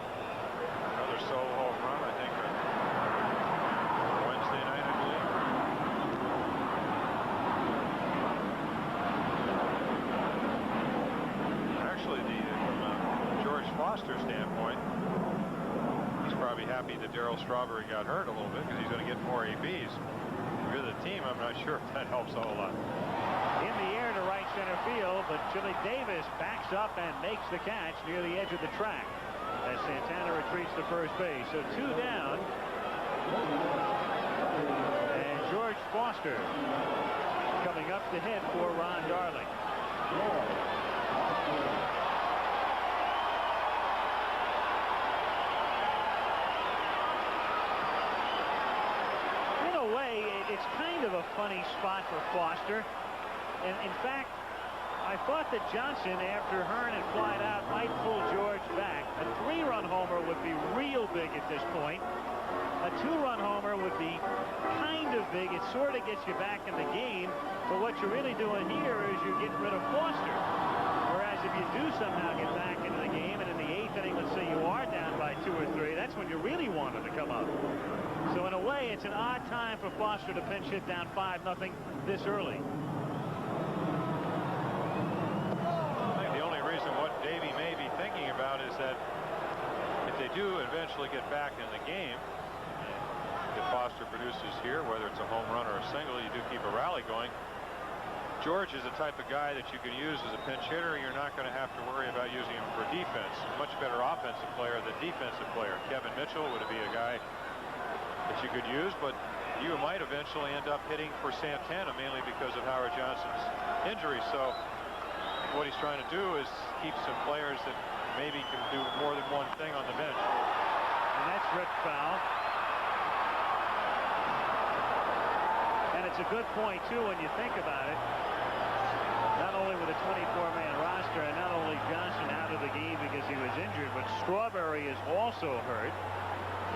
Another solo home run, I think, Wednesday night, I believe. Actually, from George Foster's standpoint, he's probably happy that Darryl Strawberry got hurt a little bit because he's going to get more ABs. If you're the team, I'm not sure if that helps a whole lot. In the air to right center field, but Chili Davis backs up and makes the catch near the edge of the track as Santana retreats to first base. So 2 down. And George Foster coming up to hit for Ron Darling. In a way, it's kind of a funny spot for Foster. And in fact, I thought that Johnson, after Hearn had flied out, might pull George back. A 3-run homer would be real big at this point. A 2-run homer would be kind of big. It sort of gets you back in the game. But what you're really doing here is you're getting rid of Foster. Whereas if you do somehow get back into the game, and in the 8th inning, let's say you are down by 2 or 3, that's when you really want him to come up. So in a way, it's an odd time for Foster to pinch hit down 5-0 this early. Davey may be thinking about is that if they do eventually get back in the game, if Foster produces here, whether it's a home run or a single, you do keep a rally going. George is the type of guy that you can use as a pinch hitter. You're not going to have to worry about using him for defense. Much better offensive player than defensive player. Kevin Mitchell would be a guy that you could use, but you might eventually end up hitting for Santana, mainly because of Howard Johnson's injury. So what he's trying to do is keep some players that maybe can do more than one thing on the bench. And that's ripped foul. And it's a good point, too, when you think about it. Not only with a 24-man roster, and not only Johnson out of the game because he was injured, but Strawberry is also hurt.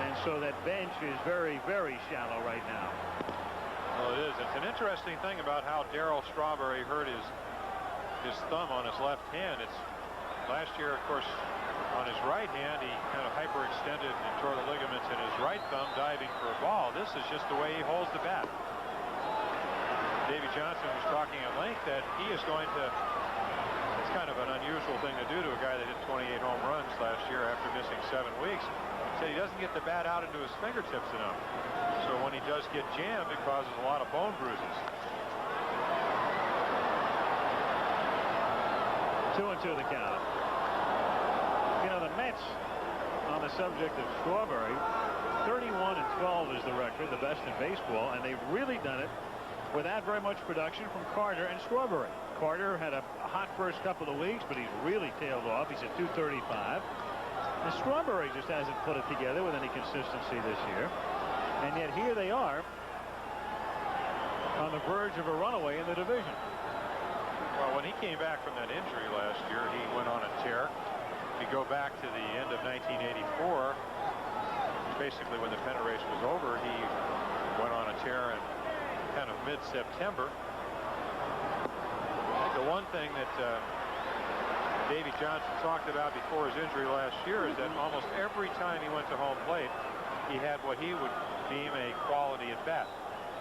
And so that bench is very, very shallow right now. Well, it is. It's an interesting thing about how Darryl Strawberry hurt his thumb on his left hand. It's last year, of course, on his right hand, he kind of hyperextended and tore the ligaments in his right thumb diving for a ball. This is just the way he holds the bat. Davey Johnson was talking at length that he is going to, it's kind of an unusual thing to do to a guy that hit 28 home runs last year after missing 7 weeks. He said he doesn't get the bat out into his fingertips enough. So when he does get jammed, it causes a lot of bone bruises. 2-2 the count. You know, the Mets, on the subject of Strawberry, 31-12 is the record, the best in baseball, and they've really done it without very much production from Carter and Strawberry. Carter had a hot first couple of weeks, but he's really tailed off. He's at 235. And Strawberry just hasn't put it together with any consistency this year. And yet here they are on the verge of a runaway in the division. Well, when he came back from that injury last year, he went on a tear. If you go back to the end of 1984, basically when the pennant race was over, he went on a tear in kind of mid-September. I think the one thing that Davey Johnson talked about before his injury last year is that almost every time he went to home plate, he had what he would deem a quality at bat.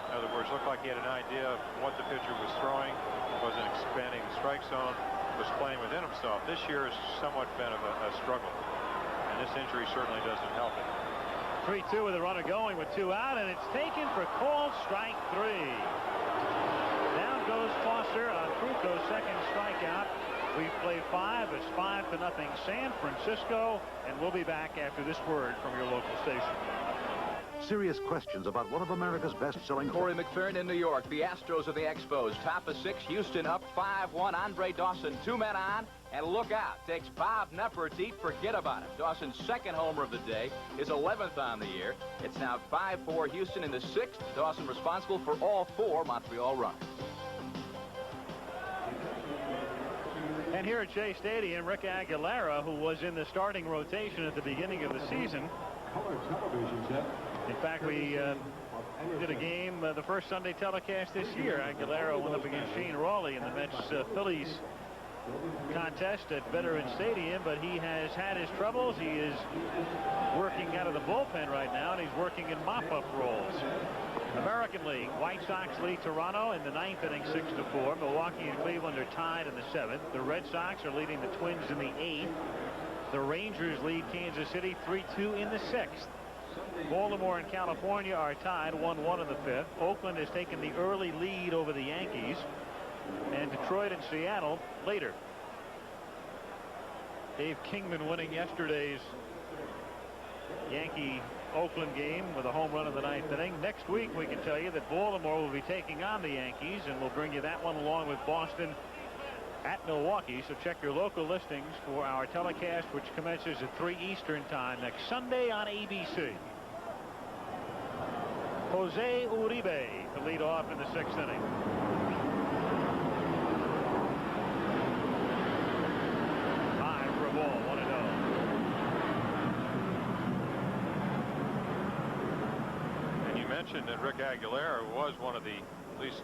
In other words, looked like he had an idea of what the pitcher was throwing, wasn't expanding the strike zone, was playing within himself. This year has somewhat been of a struggle, and this injury certainly doesn't help it. 3-2 with a runner going with 2 out, and it's taken for called strike 3. Down goes Foster on Fruco's second strikeout. We've played 5. It's 5-0 San Francisco, and we'll be back after this word from your local station. Serious questions about one of America's best-selling... Corey McFerrin in New York. The Astros of the Expos. Top of 6. Houston up 5-1. Andre Dawson, 2 men on. And look out. Takes Bob Knepper deep. Forget about it. Dawson's second homer of the day. His 11th on the year. It's now 5-4 Houston in the 6th. Dawson responsible for all 4 Montreal runs. And here at Shea Stadium, Rick Aguilera, who was in the starting rotation at the beginning of the season. In fact, we did a game, the first Sunday telecast this year. Aguilera went up against Shane Rawley in the Mets-Phillies contest at Veterans Stadium, but he has had his troubles. He is working out of the bullpen right now, and he's working in mop-up roles. American League, White Sox lead Toronto in the 9th inning 6-4. Milwaukee and Cleveland are tied in the 7th. The Red Sox are leading the Twins in the 8th. The Rangers lead Kansas City 3-2 in the 6th. Baltimore and California are tied 1-1 in the 5th. Oakland has taken the early lead over the Yankees, and Detroit and Seattle later. Dave Kingman winning yesterday's Yankee-Oakland game with a home run in the 9th inning. Next week we can tell you that Baltimore will be taking on the Yankees, and we'll bring you that one along with Boston at Milwaukee. So check your local listings for our telecast, which commences at 3 Eastern time next Sunday on ABC. Jose Uribe to lead off in the 6th inning. mention that Rick Aguilera was one of the, at least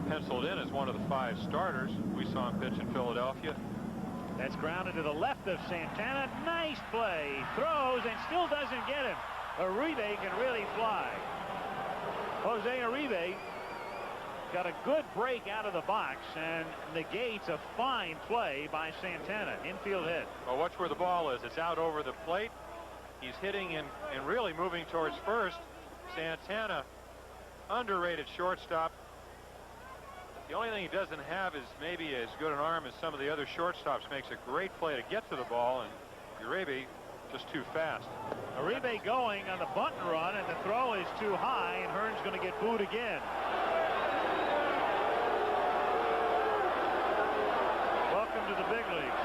penciled in as one of the 5 starters. We saw him pitch in Philadelphia. That's grounded to the left of Santana. Nice play. Throws and still doesn't get him. Uribe can really fly. Jose Uribe got a good break out of the box and negates a fine play by Santana. Infield hit. Well, watch where the ball is. It's out over the plate. He's hitting and really moving towards first. Santana, underrated shortstop. The only thing he doesn't have is maybe as good an arm as some of the other shortstops. Makes a great play to get to the ball, and Uribe just too fast. Uribe going on the bunt run, and the throw is too high, and Hearn's going to get booed again. Welcome to the big leagues.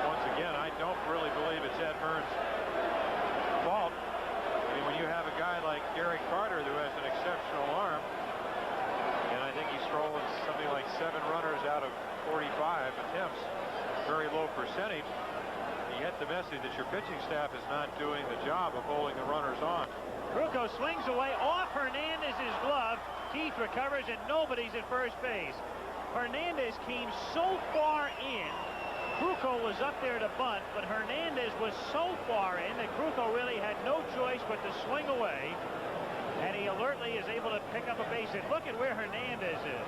Once again, I don't really believe it's Ed Hearn's fault. I mean, when you have a guy like Gary Carter who has an exceptional arm, and I think he's thrown something like 7 runners out of 45 attempts, very low percentage. You get the message that your pitching staff is not doing the job of holding the runners on. Krukow swings away off Hernandez's glove. Keith recovers, and nobody's at first base. Hernandez came so far in. Krukow was up there to bunt, but Hernandez was so far in that Krukow really had no choice but to swing away. And he alertly is able to pick up a base hit. Look at where Hernandez is.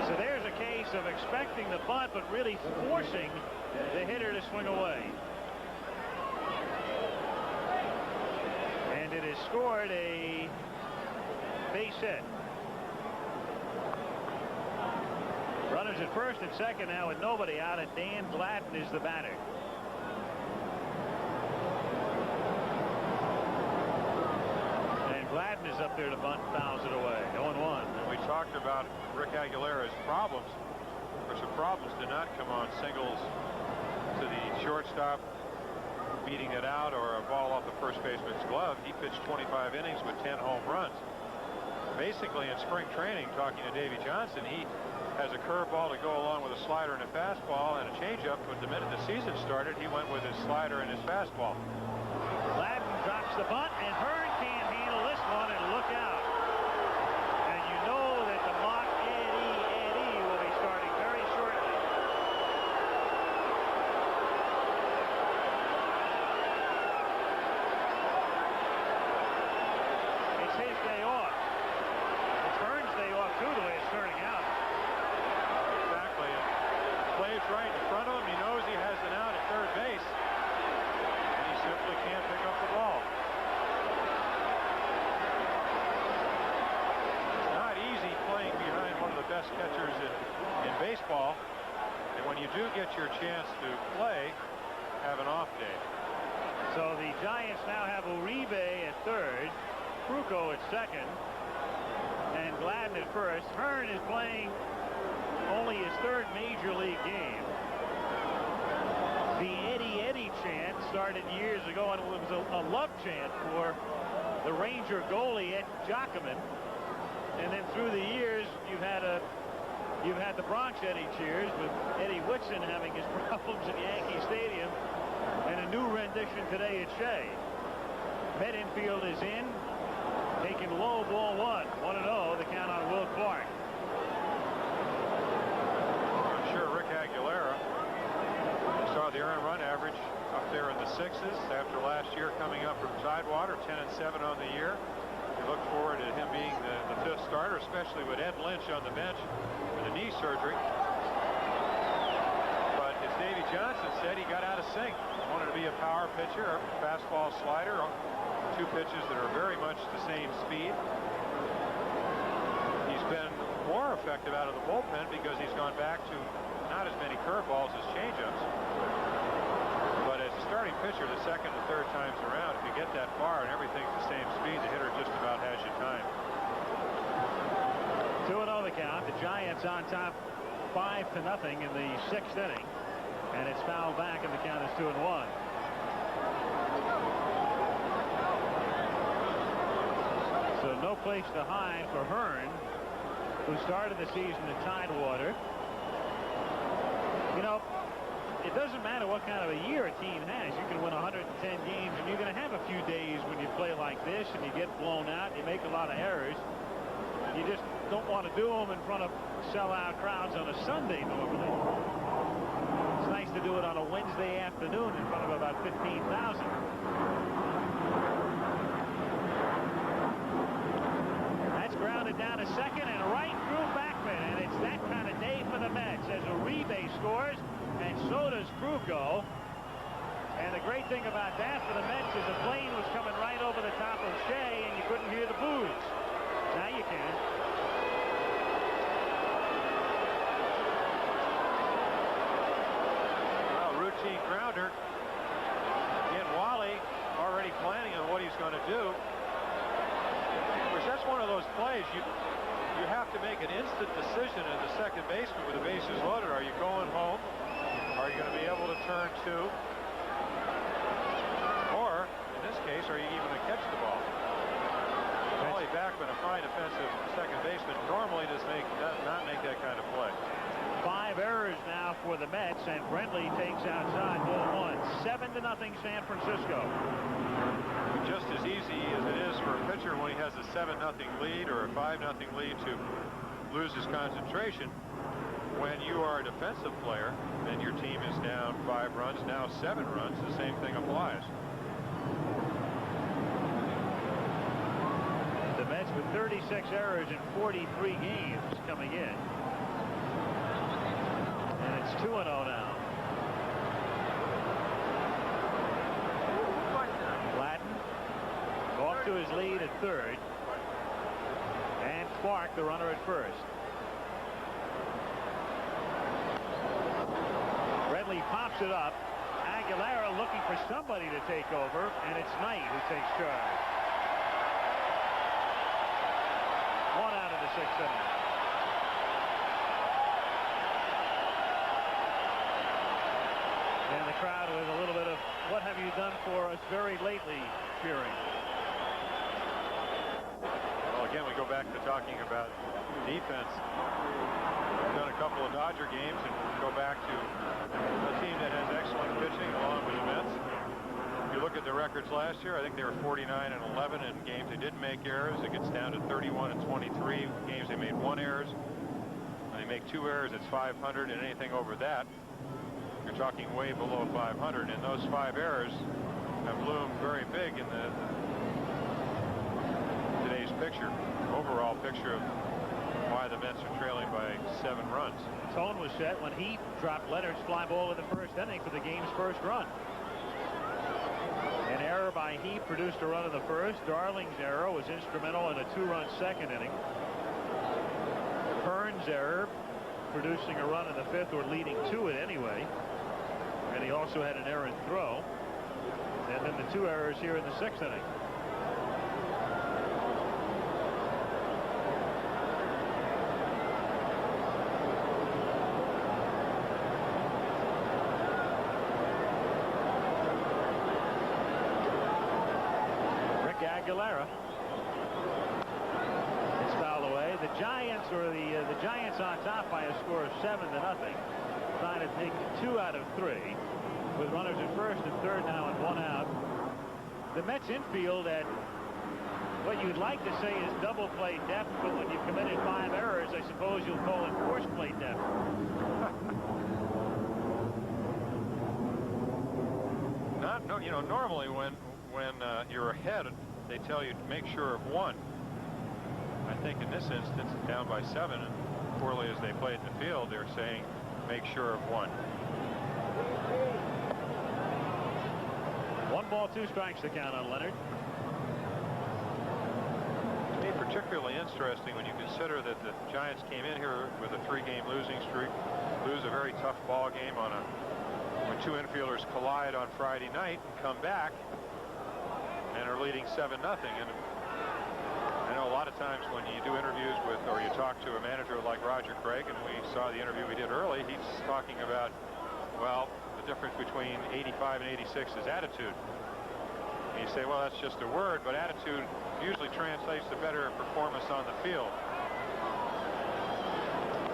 So there's a case of expecting the bunt, but really forcing the hitter to swing away. And it has scored a base hit. Runners at first and second now with nobody out, and Dan Gladden is the batter. And Gladden is up there to bunt, fouls it away. 0-1. And we talked about Rick Aguilera's problems. Of course, the problems did not come on singles to the shortstop, beating it out, or a ball off the first baseman's glove. He pitched 25 innings with 10 home runs. Basically, in spring training, talking to Davey Johnson, he has a curveball to go along with a slider and a fastball and a changeup, but the minute the season started, he went with his slider and his fastball. Gladden drops the bunt, and Hearn can't handle this one, and look out. And you know that the mock Eddie will be starting very shortly. It's his day off. It's Hearn's day off, too, the way it's turning out. Plays right in front of him. He knows he has an out at third base, and he simply can't pick up the ball. It's not easy playing behind one of the best catchers in baseball, and when you do get your chance to play, have an off day. So the Giants now have Uribe at third, Krukow at second, and Gladden at first. Hearn is playing only his third major league game. The Eddie chant started years ago, and it was a love chant for the Ranger goalie Ed Jockerman. And then through the years, you've had the Bronx Eddie cheers, with Eddie Whitson having his problems at Yankee Stadium, and a new rendition today at Shea. Met infield is in, taken low, ball 1. 1-0, the count on Will Clark. Aguilera saw the earned run average up there in the 6s after last year coming up from Tidewater, 10-7 on the year. We look forward to him being the 5th starter, especially with Ed Lynch on the bench with a knee surgery. But as Davey Johnson said, he got out of sync. He wanted to be a power pitcher, a fastball slider, 2 pitches that are very much the same speed. He's been more effective out of the bullpen because he's gone back to not as many curveballs as changeups. But as a starting pitcher, the second and third times around, if you get that far and everything's the same speed, the hitter just about has you timed. 2-0 the count. The Giants on top 5-0 in the 6th inning. And it's fouled back, and the count is 2-1. So no place to hide for Hearn, who started the season at Tidewater. You know, it doesn't matter what kind of a year a team has. You can win 110 games, and you're going to have a few days when you play like this and you get blown out, you make a lot of errors. You just don't want to do them in front of sellout crowds on a Sunday normally. It's nice to do it on a Wednesday afternoon in front of about 15,000. That's grounded down to second and right through Backman, and it's that kind of day for the Mets as Uribe scores, and so does Fruco. And the great thing about that for the Mets is the plane was coming right over the top of Shea, and you couldn't hear the boos. Now you can. Well, routine grounder. Again, Wally already planning on what he's going to do. Of course, that's one of those plays you have to make an instant decision as a second baseman with the bases loaded. Are you going home? Are you going to be able to turn two? Or, in this case, are you even going to catch the ball? Wally Backman, a fine offensive second baseman, normally does not make that kind of play. 5 errors now for the Mets, and Brentley takes outside ball 1. 7-0 San Francisco. Just as easy as it is for a pitcher when he has a 7-0 lead or a 5-0 lead to lose his concentration, when you are a defensive player and your team is down 5 runs, now 7 runs, the same thing applies. The Mets with 36 errors in 43 games coming in. And it's 2-0 now. Gladden off to his lead at third. And Clark, the runner at first. Bradley pops it up. Aguilera looking for somebody to take over, and it's Knight who takes charge. 1 out of the 6th inning. And the crowd with a little bit of "what have you done for us very lately" cheering. Well, again, we go back to talking about defense. We've done a couple of Dodger games, and go back to a team that has excellent pitching along with the Mets. If you look at the records last year, I think they were 49-11 in games they didn't make errors. It gets down to 31-23 games they made 1 error. When they make 2 errors, it's 500, and anything over that, you're talking way below 500. And those 5 errors have loomed very big in today's picture, overall picture of why the Mets are trailing by 7 runs. Tone was set when he dropped Leonard's fly ball in the 1st inning for the game's 1st run. An error by Heath produced a run in the 1st. Darling's error was instrumental in a 2-run 2nd inning. Hearn's error producing a run in the 5th, or leading to it anyway. And he also had an errant throw. And then the 2 errors here in the 6th inning. Aguilera. It's fouled away. The Giants, or the Giants on top by a score of 7-0. Trying to take 2 out of 3 with runners at 1st and 3rd now and 1 out. The Mets infield at what you'd like to say is double play depth, but when you've committed 5 errors, I suppose you'll call it force play depth. Normally when you're ahead, they tell you to make sure of 1. I think in this instance, down by 7, and poorly as they played in the field, they're saying make sure of 1. 1 ball, 2 strikes to count on Leonard. To me, particularly interesting when you consider that the Giants came in here with a 3-game losing streak, lose a very tough ball game on when 2 infielders collide on Friday night and come back and are leading 7-0. And I know a lot of times when you do interviews with, or you talk to a manager like Roger Craig, and we saw the interview we did early, he's talking about, well, the difference between 85 and 86 is attitude. And you say, well, that's just a word, but attitude usually translates to better performance on the field.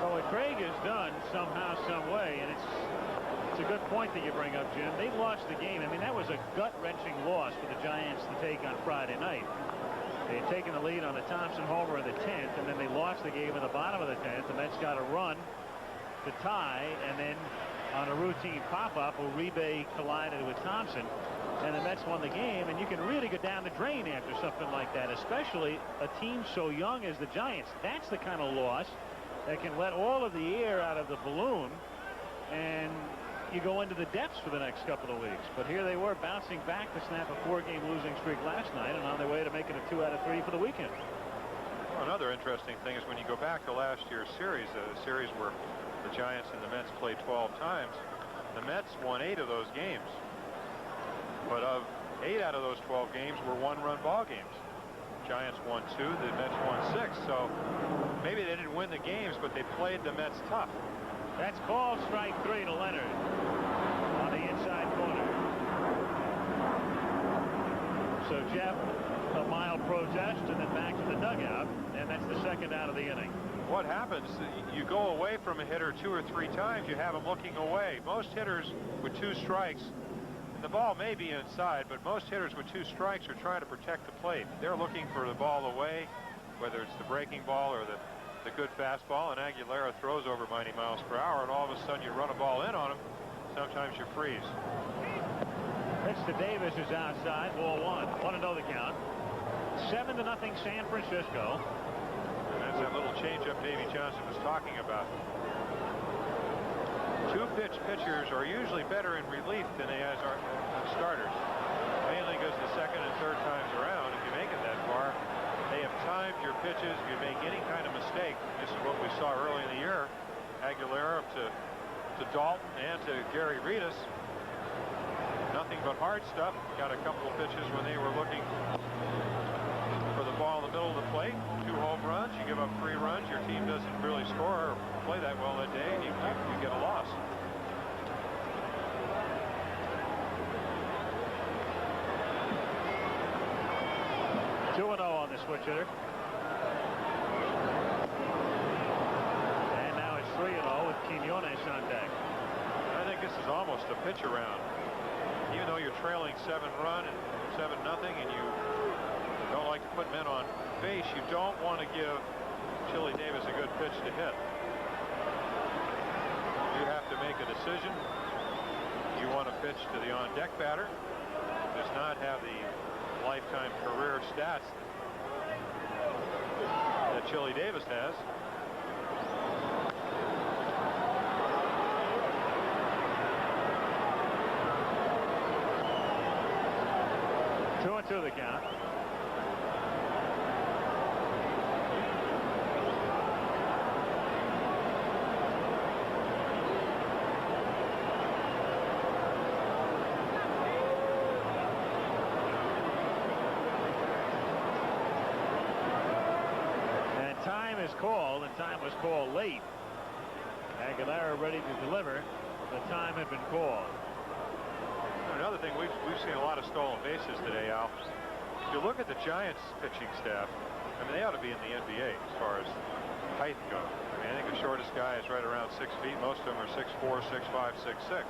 Well, what Craig has done somehow, some way, and it's a good point that you bring up, Jim. They lost the game. I mean, that was a gut-wrenching loss for the Giants to take on Friday night. They had taken the lead on a Thompson homer in the 10th, and then they lost the game in the bottom of the 10th. The Mets got a run to tie, and then on a routine pop-up, Uribe collided with Thompson, and the Mets won the game. And you can really go down the drain after something like that, especially a team so young as the Giants. That's the kind of loss that can let all of the air out of the balloon, and you go into the depths for the next couple of weeks. But here they were bouncing back to snap a 4-game losing streak last night, and on their way to making it 2 out of 3 for the weekend. Well, another interesting thing is when you go back to last year's series, a series where the Giants and the Mets played 12 times, the Mets won 8 of those games. But of 8 out of those 12 games were one-run ball games. Giants won 2, the Mets won 6. So maybe they didn't win the games, but they played the Mets tough. That's called strike 3 to Leonard on the inside corner. So Jeff, a mild protest, and then back to the dugout, and that's the second out of the inning. What happens, you go away from a hitter 2 or 3 times, you have him looking away. Most hitters with 2 strikes, and the ball may be inside, but most hitters with 2 strikes are trying to protect the plate. They're looking for the ball away, whether it's the breaking ball or the good fastball, and Aguilera throws over 90 miles per hour, and all of a sudden you run a ball in on him. Sometimes you freeze. Pitch to Davis is outside, ball 1. 1-0 the count. 7-0 San Francisco. And that's that little changeup Davey Johnson was talking about. 2-pitch pitchers are usually better in relief than they are starters, mainly because the second and third times around, if you make it that far, they have timed your pitches. If you make any kind of mistake, this is what we saw early in the year. Aguilera to Dalton and to Gary Ritas. Nothing but hard stuff. Got a couple of pitches when they were looking for the ball in the middle of the plate. 2 home runs. You give up 3 runs. Your team doesn't really score or play that well that day, and you get a loss. On the switch hitter. And now it's 3-0 with Quiñones on deck. I think this is almost a pitch around. Even though you're trailing 7-0 and you don't like to put men on base, you don't want to give Chili Davis a good pitch to hit. You have to make a decision. You want to pitch to the on-deck batter. Does not have the lifetime career stats that Chili Davis has. Two and 2 the count. Called, and time was called late. Aguilera ready to deliver. The time had been called. Another thing, we've seen a lot of stolen bases today, Al. If you look at the Giants pitching staff, I mean, they ought to be in the NBA as far as height goes. I mean, I think the shortest guy is right around 6 feet. Most of them are 6'4", 6'5", 6'6".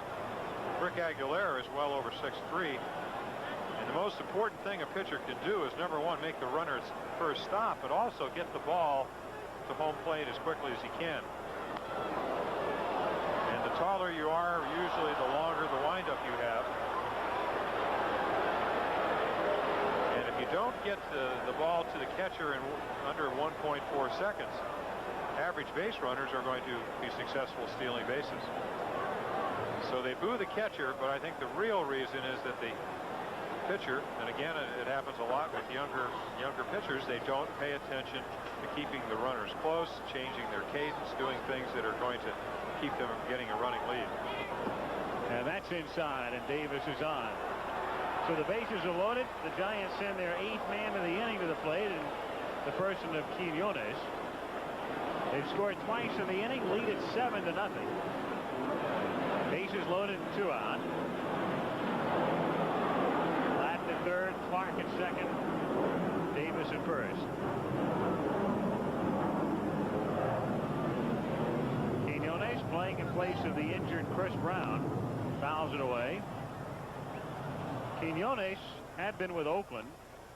Rick Aguilera is well over 6'3". And the most important thing a pitcher can do is, number 1, make the runner's first stop, but also get the ball to home plate as quickly as he can. And the taller you are, usually the longer the windup you have. And if you don't get the ball to the catcher in under 1.4 seconds, average base runners are going to be successful stealing bases. So they boo the catcher, but I think the real reason is that the pitcher, and again it happens a lot with younger pitchers, they don't pay attention to keeping the runners close, changing their cadence, doing things that are going to keep them from getting a running lead. And that's inside, and Davis is on. So the bases are loaded. The Giants send their 8th man of the inning to the plate in the person of Quiñones. They've scored twice in the inning, lead at 7-0. Bases loaded and 2 out. Latin at third, Clark at second, Davis at first. in place of the injured Chris Brown. Fouls it away. Quinones had been with Oakland.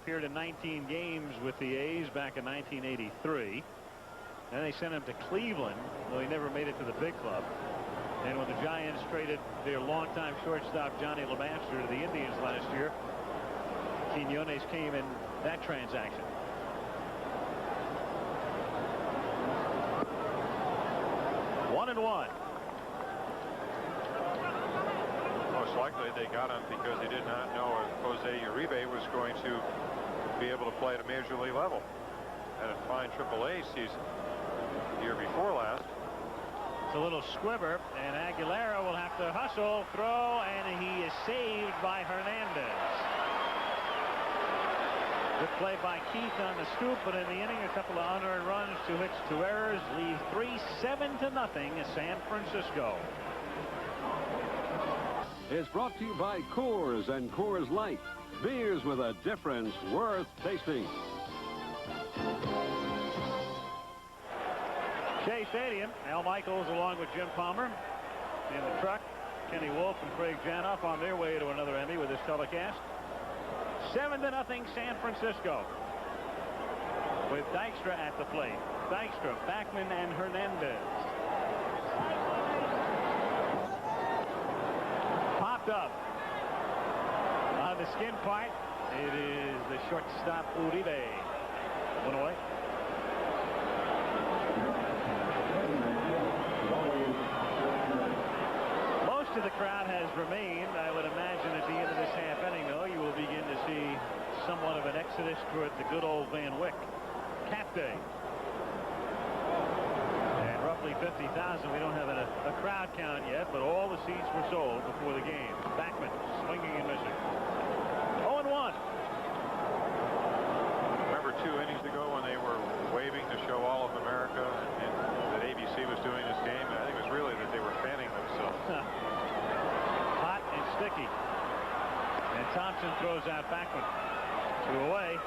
Appeared in 19 games with the A's back in 1983. Then they sent him to Cleveland, though he never made it to the big club. And when the Giants traded their longtime shortstop Johnny LeMaster to the Indians last year, Quinones came in that transaction. One and one. Most likely they got him because they did not know if Jose Uribe was going to be able to play at a major league level. Had a fine AAA season the year before last. It's a little squibber, and Aguilera will have to hustle, throw, and he is saved by Hernandez. Good play by Keith on the scoop, but in the inning, a couple of unearned runs, 2 hits, 2 errors, leave 3-7 to nothing San Francisco. Is brought to you by Coors and Coors Light. Beers with a difference worth tasting. Shea Stadium. Al Michaels along with Jim Palmer in the truck. Kenny Wolf and Craig Janoff on their way to another Emmy with this telecast. 7-0 San Francisco. With Dykstra at the plate. Dykstra, Backman, and Hernandez. Popped up on the skin part. It is the shortstop Uribe. One away. Most of the crowd has remained. I would imagine at the end of this half inning, though, you will begin to see somewhat of an exodus toward the good old Van Wyck. Cap Day. Roughly 50,000. We don't have a crowd count yet, but all the seats were sold before the game. Backman swinging and missing. 0-1. Remember 2 innings ago when they were waving to show all of America and that ABC was doing this game? I think it was really that they were fanning themselves. Hot and sticky. And Thompson throws out Backman. 2 away.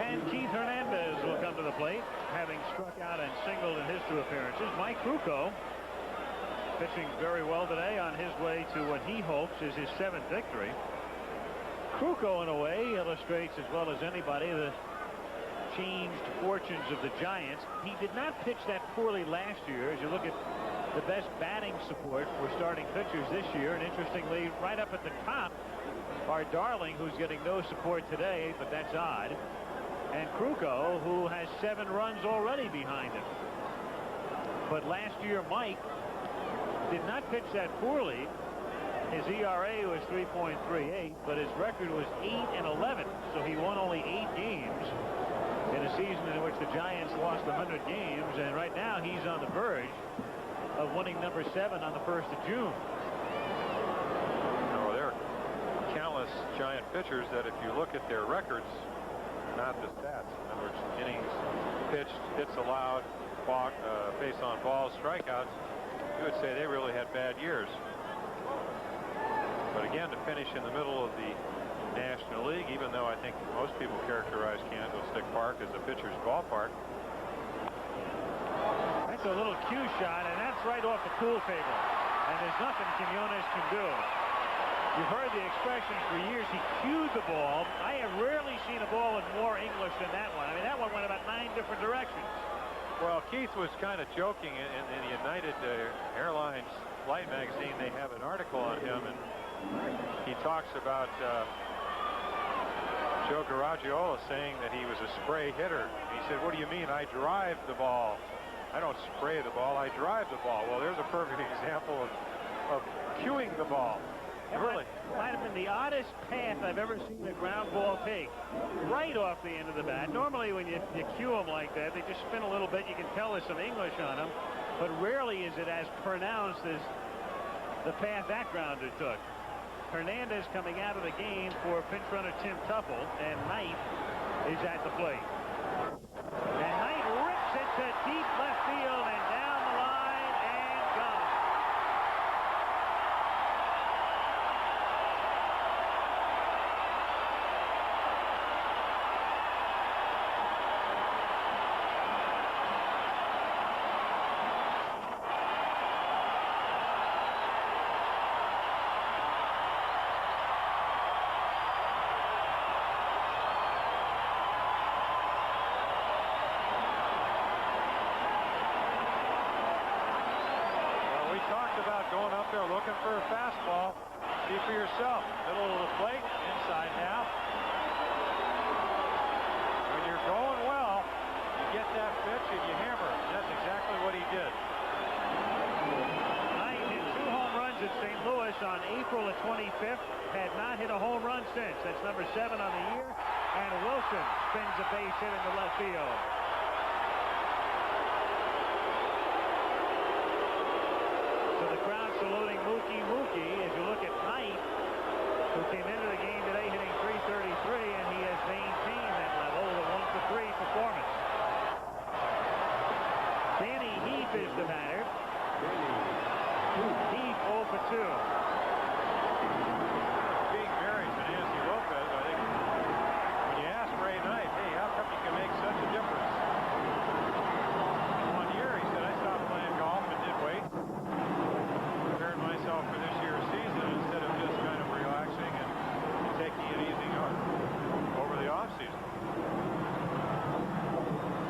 And Keith Hernandez will come to the plate, having struck out and singled in his 2 appearances. Mike Krukow pitching very well today on his way to what he hopes is his 7th victory. Krukow, in a way, illustrates as well as anybody the changed fortunes of the Giants. He did not pitch that poorly last year. As you look at the best batting support for starting pitchers this year, and interestingly, right up at the top are Darling, who's getting no support today, but that's odd, and Krukow, who has 7 runs already behind him. But last year, Mike did not pitch that poorly. His ERA was 3.38, but his record was 8-11, so he won only 8 games in a season in which the Giants lost 100 games, and right now he's on the verge of winning number 7 on the 1st of June. No, there are countless Giant pitchers that if you look at their records, not the stats. In other words, innings pitched, hits allowed, base on balls, strikeouts, you would say they really had bad years. But again, to finish in the middle of the National League, even though I think most people characterize Candlestick Park as a pitcher's ballpark. That's a little cue shot, and that's right off the pool table. And there's nothing Quinones can do. You've heard the expression for years, he cued the ball. I have rarely seen a ball with more English than that one. I mean, that one went about 9 different directions. Well, Keith was kind of joking in the United Airlines Flight magazine. They have an article on him, and he talks about Joe Garagiola saying that he was a spray hitter. He said, what do you mean? I drive the ball. I don't spray the ball, I drive the ball. Well, there's a perfect example of cueing the ball. Really? Might have been the oddest path I've ever seen a ground ball take. Right off the end of the bat. Normally when you cue them like that, they just spin a little bit. You can tell there's some English on them. But rarely is it as pronounced as the path that grounder took. Hernandez coming out of the game for pinch runner Tim Tuffle, and Knight is at the plate. And Knight rips it to deep left field and down the line and gone. himself. Middle of the plate, inside now. When you're going well, you get that pitch and you hammer it. That's exactly what he did. Knight hit 2 home runs at St. Louis on April the 25th. Had not hit a home run since. That's number 7 on the year. And Wilson spins a base hit into left field. So the crowd saluting Mookie Mookie as you look at Knight, who came into the game today hitting .333, and he has maintained that level with a 1-for-3 performance. Danny Heath is the batter. Heath 0 for 2. Being married to Nancy Lopez, I think when you ask Ray Knight, hey, how come you can make such a difference? One year he said, I stopped playing golf and did weight. Prepared myself for this year's season instead of just kind of relaxing and taking it easy over the offseason.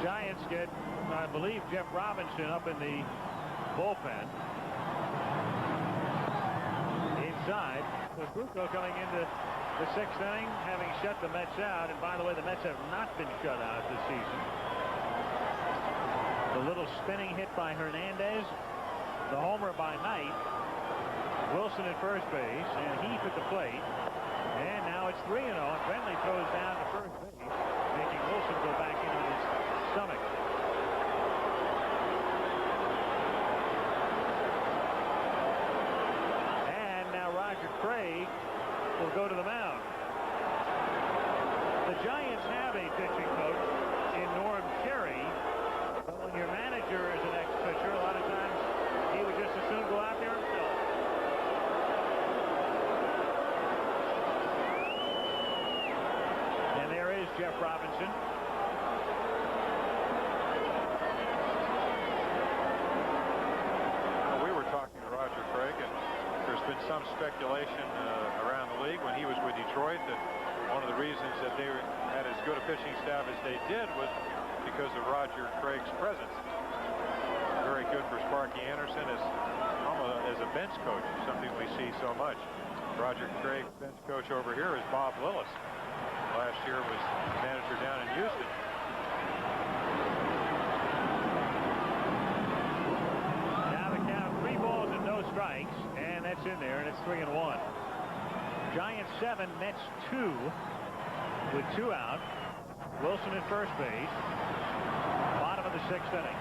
Giants get, I believe, Jeff Robinson up in the bullpen. Inside, Bruco coming into the 6th inning, having shut the Mets out. And by the way, the Mets have not been shut out this season. The little spinning hit by Hernandez, the homer by Knight, Wilson at first base, and Heath at the plate. And now it's 3-0, and Bentley throws down to first base, making Wilson go back into his stomach. And now Roger Craig will go to the mound. The Giants have a pitching coach in Norm Cherry, but when your manager is an ex-pitcher, a lot of times he would just as soon go out there himself. And there is Jeff Robinson. We were talking to Roger Craig, and there's been some speculation around the league when he was with Detroit that one of the reasons that they had as good a pitching staff as they did was because of Roger Craig's presence. Very good for Sparky Anderson as a bench coach, something we see so much. Roger Craig, bench coach over here, is Bob Lillis. Last year was manager down in Houston. Now the count, 3 balls and no strikes, and that's in there, and it's 3-1. Giants 7, Mets 2, with 2 out. Wilson at first base. Bottom of the 6th inning.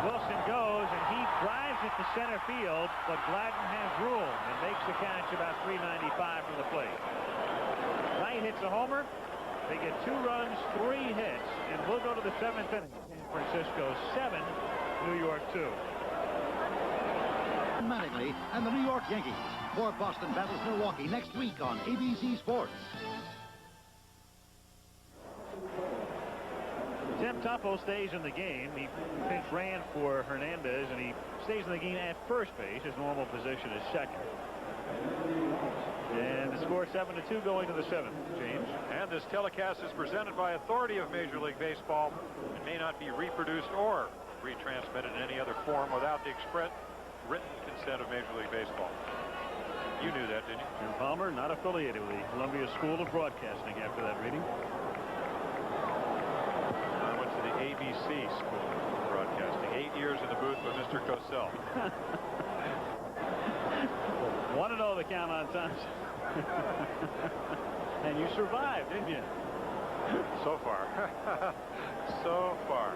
Wilson goes, and he drives it to center field, but Gladden has room and makes the catch about 395 from the plate. Knight hits a homer. They get 2 runs, 3 hits, and we'll go to the 7th inning. San Francisco 7, New York 2. Mattingly and the New York Yankees. For Boston battles Milwaukee next week on ABC Sports. Tim Tuffle stays in the game. He pinch ran for Hernandez, and he stays in the game at first base. His normal position is second. And the score 7-2 going to the 7th, James. And this telecast is presented by authority of Major League Baseball and may not be reproduced or retransmitted in any other form without the express written consent of Major League Baseball. You knew that, didn't you? Jim Palmer, not affiliated with the Columbia School of Broadcasting after that reading. I went to the ABC School of Broadcasting. 8 years in the booth with Mr. Cosell. 1-0 the count on Thompson. And you survived, didn't you? So far. So far.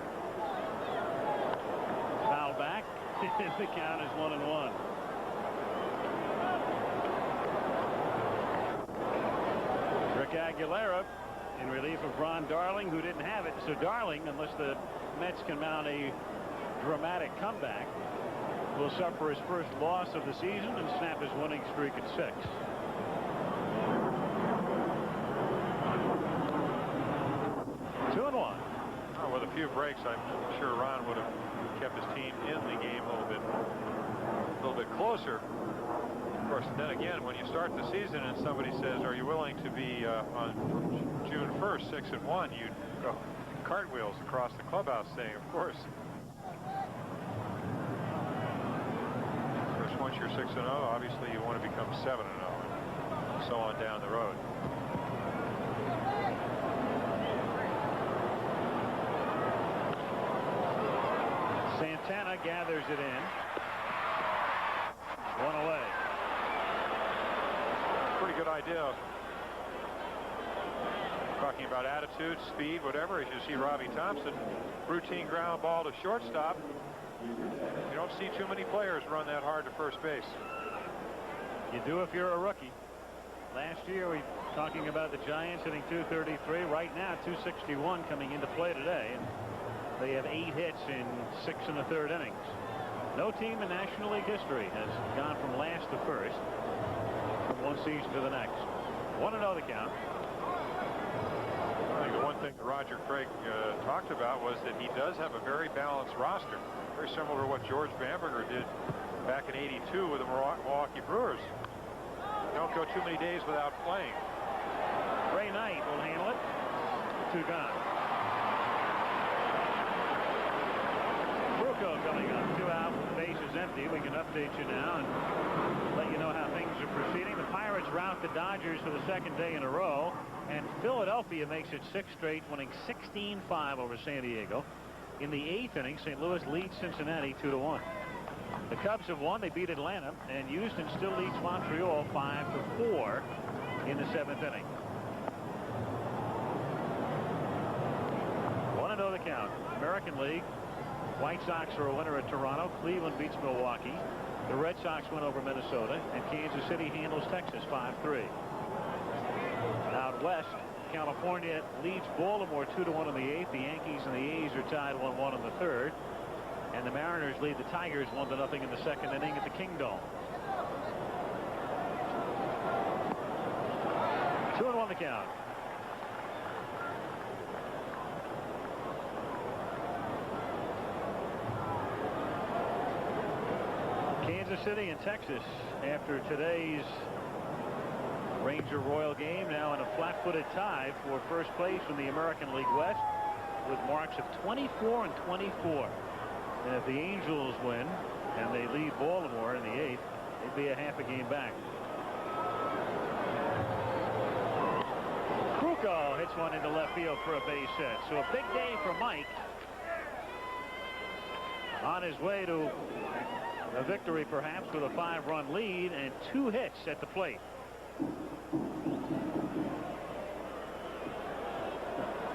Foul back. The count is 1-1. Rick Aguilera in relief of Ron Darling, who didn't have it. So Darling, unless the Mets can mount a dramatic comeback, will suffer his first loss of the season and snap his winning streak at 6. Two-and-one. Oh, with a few breaks, I'm sure Ron would have kept his team in the game a little bit closer. Of course, then again, when you start the season and somebody says, "Are you willing to be on June 1st 6-1?" you go cartwheels across the clubhouse, saying, "Of course." Of course, once you're 6-0, obviously you want to become 7-0, and so on down the road. Santana gathers it in. One away. Pretty good idea. Talking about attitude, speed, whatever. As you see Robbie Thompson, routine ground ball to shortstop. You don't see too many players run that hard to first base. You do if you're a rookie. Last year we were talking about the Giants hitting .233. Right now 261 coming into play today. And they have 8 hits in 6 1/3 innings. No team in National League history has gone from last to first from one season to the next. 1-0 the count. I think the one thing that Roger Craig talked about was that he does have a very balanced roster. Very similar to what George Bamberger did back in '82 with the Milwaukee Brewers. Don't go too many days without playing. Ray Knight will handle it. 2 gone. Bruco coming up. 2 out. The base is empty. We can update you now and let you know how things are proceeding. The Pirates rout the Dodgers for the 2nd day in a row. And Philadelphia makes it 6 straight, winning 16-5 over San Diego. In the 8th inning, St. Louis leads Cincinnati 2-1. The Cubs have won. They beat Atlanta, and Houston still leads Montreal 5-4 in the 7th inning. 1-0 the count. American League. White Sox are a winner at Toronto. Cleveland beats Milwaukee. The Red Sox win over Minnesota, and Kansas City handles Texas 5-3. Out west, California leads Baltimore 2-1 in the 8th. The Yankees and the A's are tied 1-1 in the 3rd. And the Mariners lead the Tigers 1-0 in the 2nd inning at the Kingdome. 2-1 the count. Kansas City and Texas after today's Ranger Royal game now in a flat-footed tie for first place in the American League West with marks of 24 and 24. And if the Angels win and they lead Baltimore in the 8th, they'd be a half a game back. Krukow hits one into left field for a base hit. So a big day for Mike on his way to a victory perhaps with a 5-run lead and 2 hits at the plate.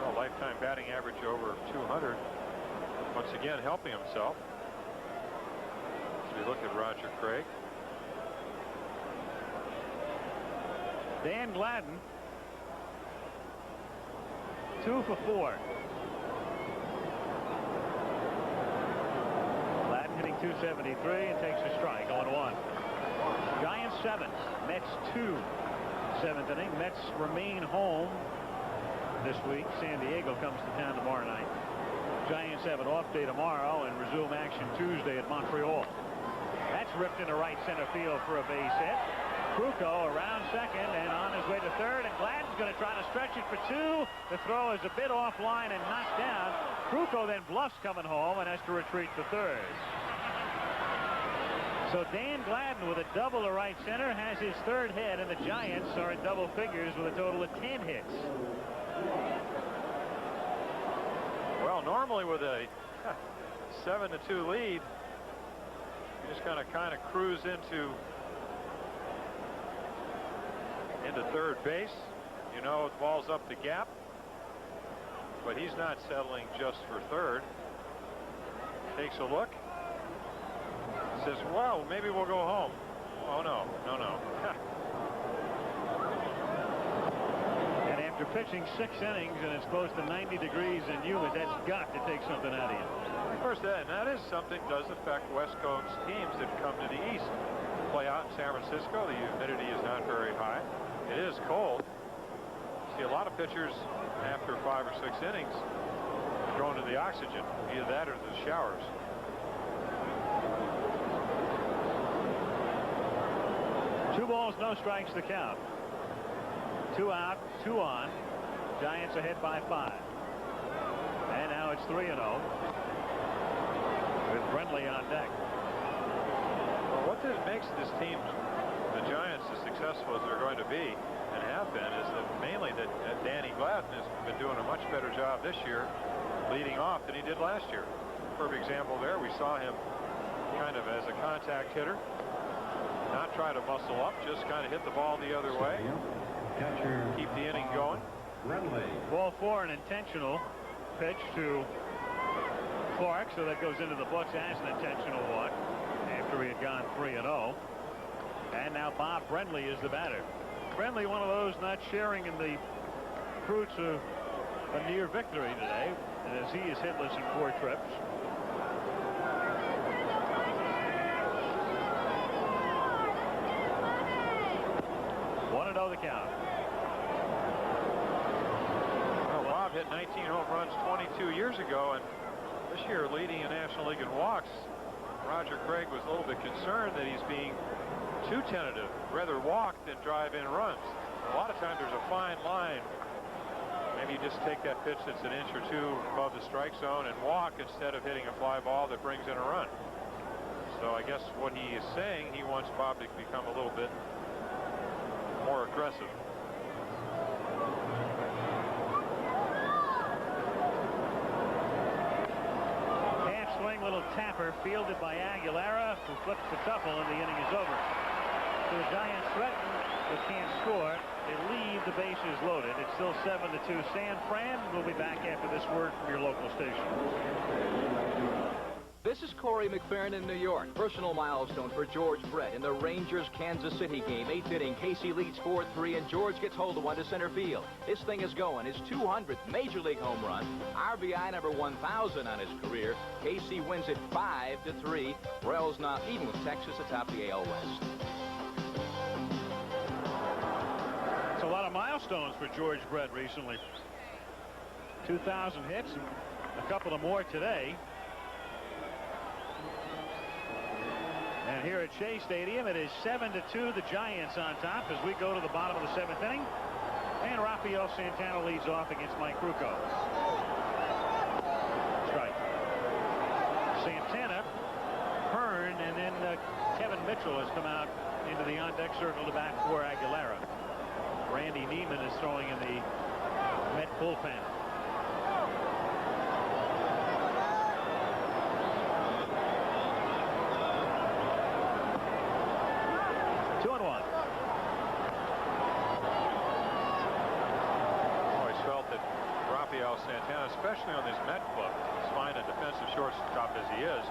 Well, lifetime batting average over 200. Once again helping himself as we look at Roger Craig. Dan Gladden 2 for 4. Gladden hitting .273 and takes a strike. 0-1. Giants 7, Mets 2. 7th inning. Mets remain home this week. San Diego comes to town tomorrow night. Giants have an off day tomorrow and resume action Tuesday at Montreal. That's ripped into right center field for a base hit. Krukow around second and on his way to third, and Gladden's going to try to stretch it for 2. The throw is a bit offline and knocked down. Krukow then bluffs coming home and has to retreat to third. So Dan Gladden with a double to right center has his 3rd hit, and the Giants are in double figures with a total of 10 hits. Well, normally with a 7-2 lead, you just kind of cruise into third base. You know the ball's up the gap, but he's not settling just for third. Takes a look. Says, well, maybe we'll go home. Oh, no. And after pitching 6 innings and it's close to 90 degrees and humid, that's got to take something out of you. Of course, that is something does affect West Coast teams that come to the east. Play out in San Francisco. The humidity is not very high. It is cold. See a lot of pitchers after 5 or 6 innings thrown to the oxygen. Either that or the showers. Two balls, no strikes to count. 2 out, 2 on. Giants ahead by 5. And now it's 3-0 with Brentley on deck. Well, what makes this team, the Giants, as successful as they're going to be and have been, is that mainly that Danny Gladden has been doing a much better job this year leading off than he did last year. Perfect example there. We saw him kind of as a contact hitter, not try to muscle up, just kind of hit the ball the other way, keep the inning going. Ball 4, an intentional pitch to Clark, so that goes into the books as an intentional walk after he had gone 3-0. And now Bob Brenly is the batter. Brenly, one of those not sharing in the fruits of a near victory today, as he is hitless in 4 trips. The count. Well, Bob hit 19 home runs 22 years ago, and this year leading in National League in walks. Roger Craig was a little bit concerned that he's being too tentative, rather walk than drive in runs. A lot of times there's a fine line. Maybe you just take that pitch that's an inch or two above the strike zone and walk instead of hitting a fly ball that brings in a run. So I guess what he is saying, he wants Bob to become a little bit more aggressive. Half swing, little tapper, fielded by Aguilera, who flips the tuffle, and the inning is over. So the Giants threaten, but can't score. They leave the bases loaded. It's still 7-2 San Fran. We'll be back after this word from your local station. This is Corey McFerrin in New York. Personal milestone for George Brett in the Rangers-Kansas City game. 8th inning, Casey leads 4-3, and George gets hold of one to center field. This thing is going. His 200th Major League home run. RBI number 1,000 on his career. Casey wins it 5-3. Royals now even with Texas atop the AL West. It's a lot of milestones for George Brett recently. 2,000 hits, and a couple of more today. And here at Shea Stadium, it is 7-2, the Giants on top as we go to the bottom of the 7th inning. And Rafael Santana leads off against Mike Krukow. Strike. Santana, Hearn, and then Kevin Mitchell has come out into the on-deck circle to bat for Aguilera. Randy Neiman is throwing in the Met bullpen. 2-1. Always felt that Rafael Santana, especially on this Met club, as fine a defensive shortstop as he is,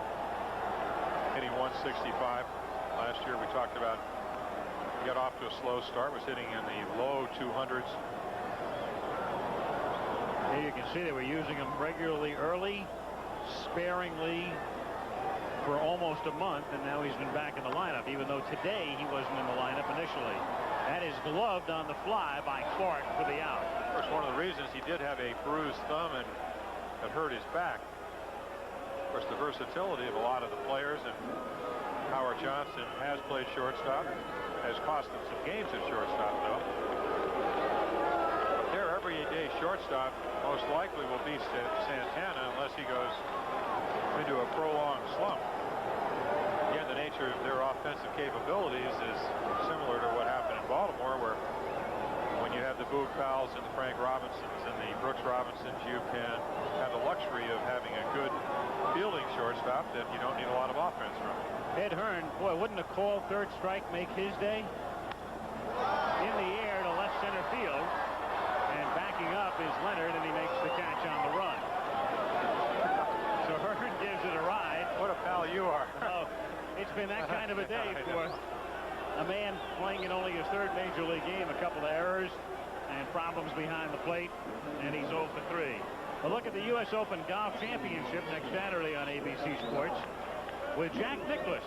hitting 165 last year. We talked about he got off to a slow start, was hitting in the low 200s. Here you can see they were using him regularly early, sparingly for almost a month, and now he's been back in the lineup, even though today he wasn't in the lineup initially. That is gloved on the fly by Clark for the out. Of course, one of the reasons he did have a bruised thumb and it hurt his back. Of course, the versatility of a lot of the players, and Howard Johnson has played shortstop, has cost them some games at shortstop, though. But their everyday shortstop most likely will be Santana unless he goes into a prolonged slump. Again, the nature of their offensive capabilities is similar to what happened in Baltimore, where when you have the Boog Powells and the Frank Robinsons and the Brooks Robinsons, you can have the luxury of having a good fielding shortstop that you don't need a lot of offense from. Ed Hearn, boy, wouldn't a called third strike make his day? In the air to left center field, and backing up is Leonard, and he makes the catch on the run. So Hearn gives it a ride. What a pal you are. Oh, it's been that kind of a day for a man playing in only his 3rd Major League game. A couple of errors and problems behind the plate, and he's 0 for 3. A look at the U.S. Open Golf Championship next Saturday on ABC Sports with Jack Nicklaus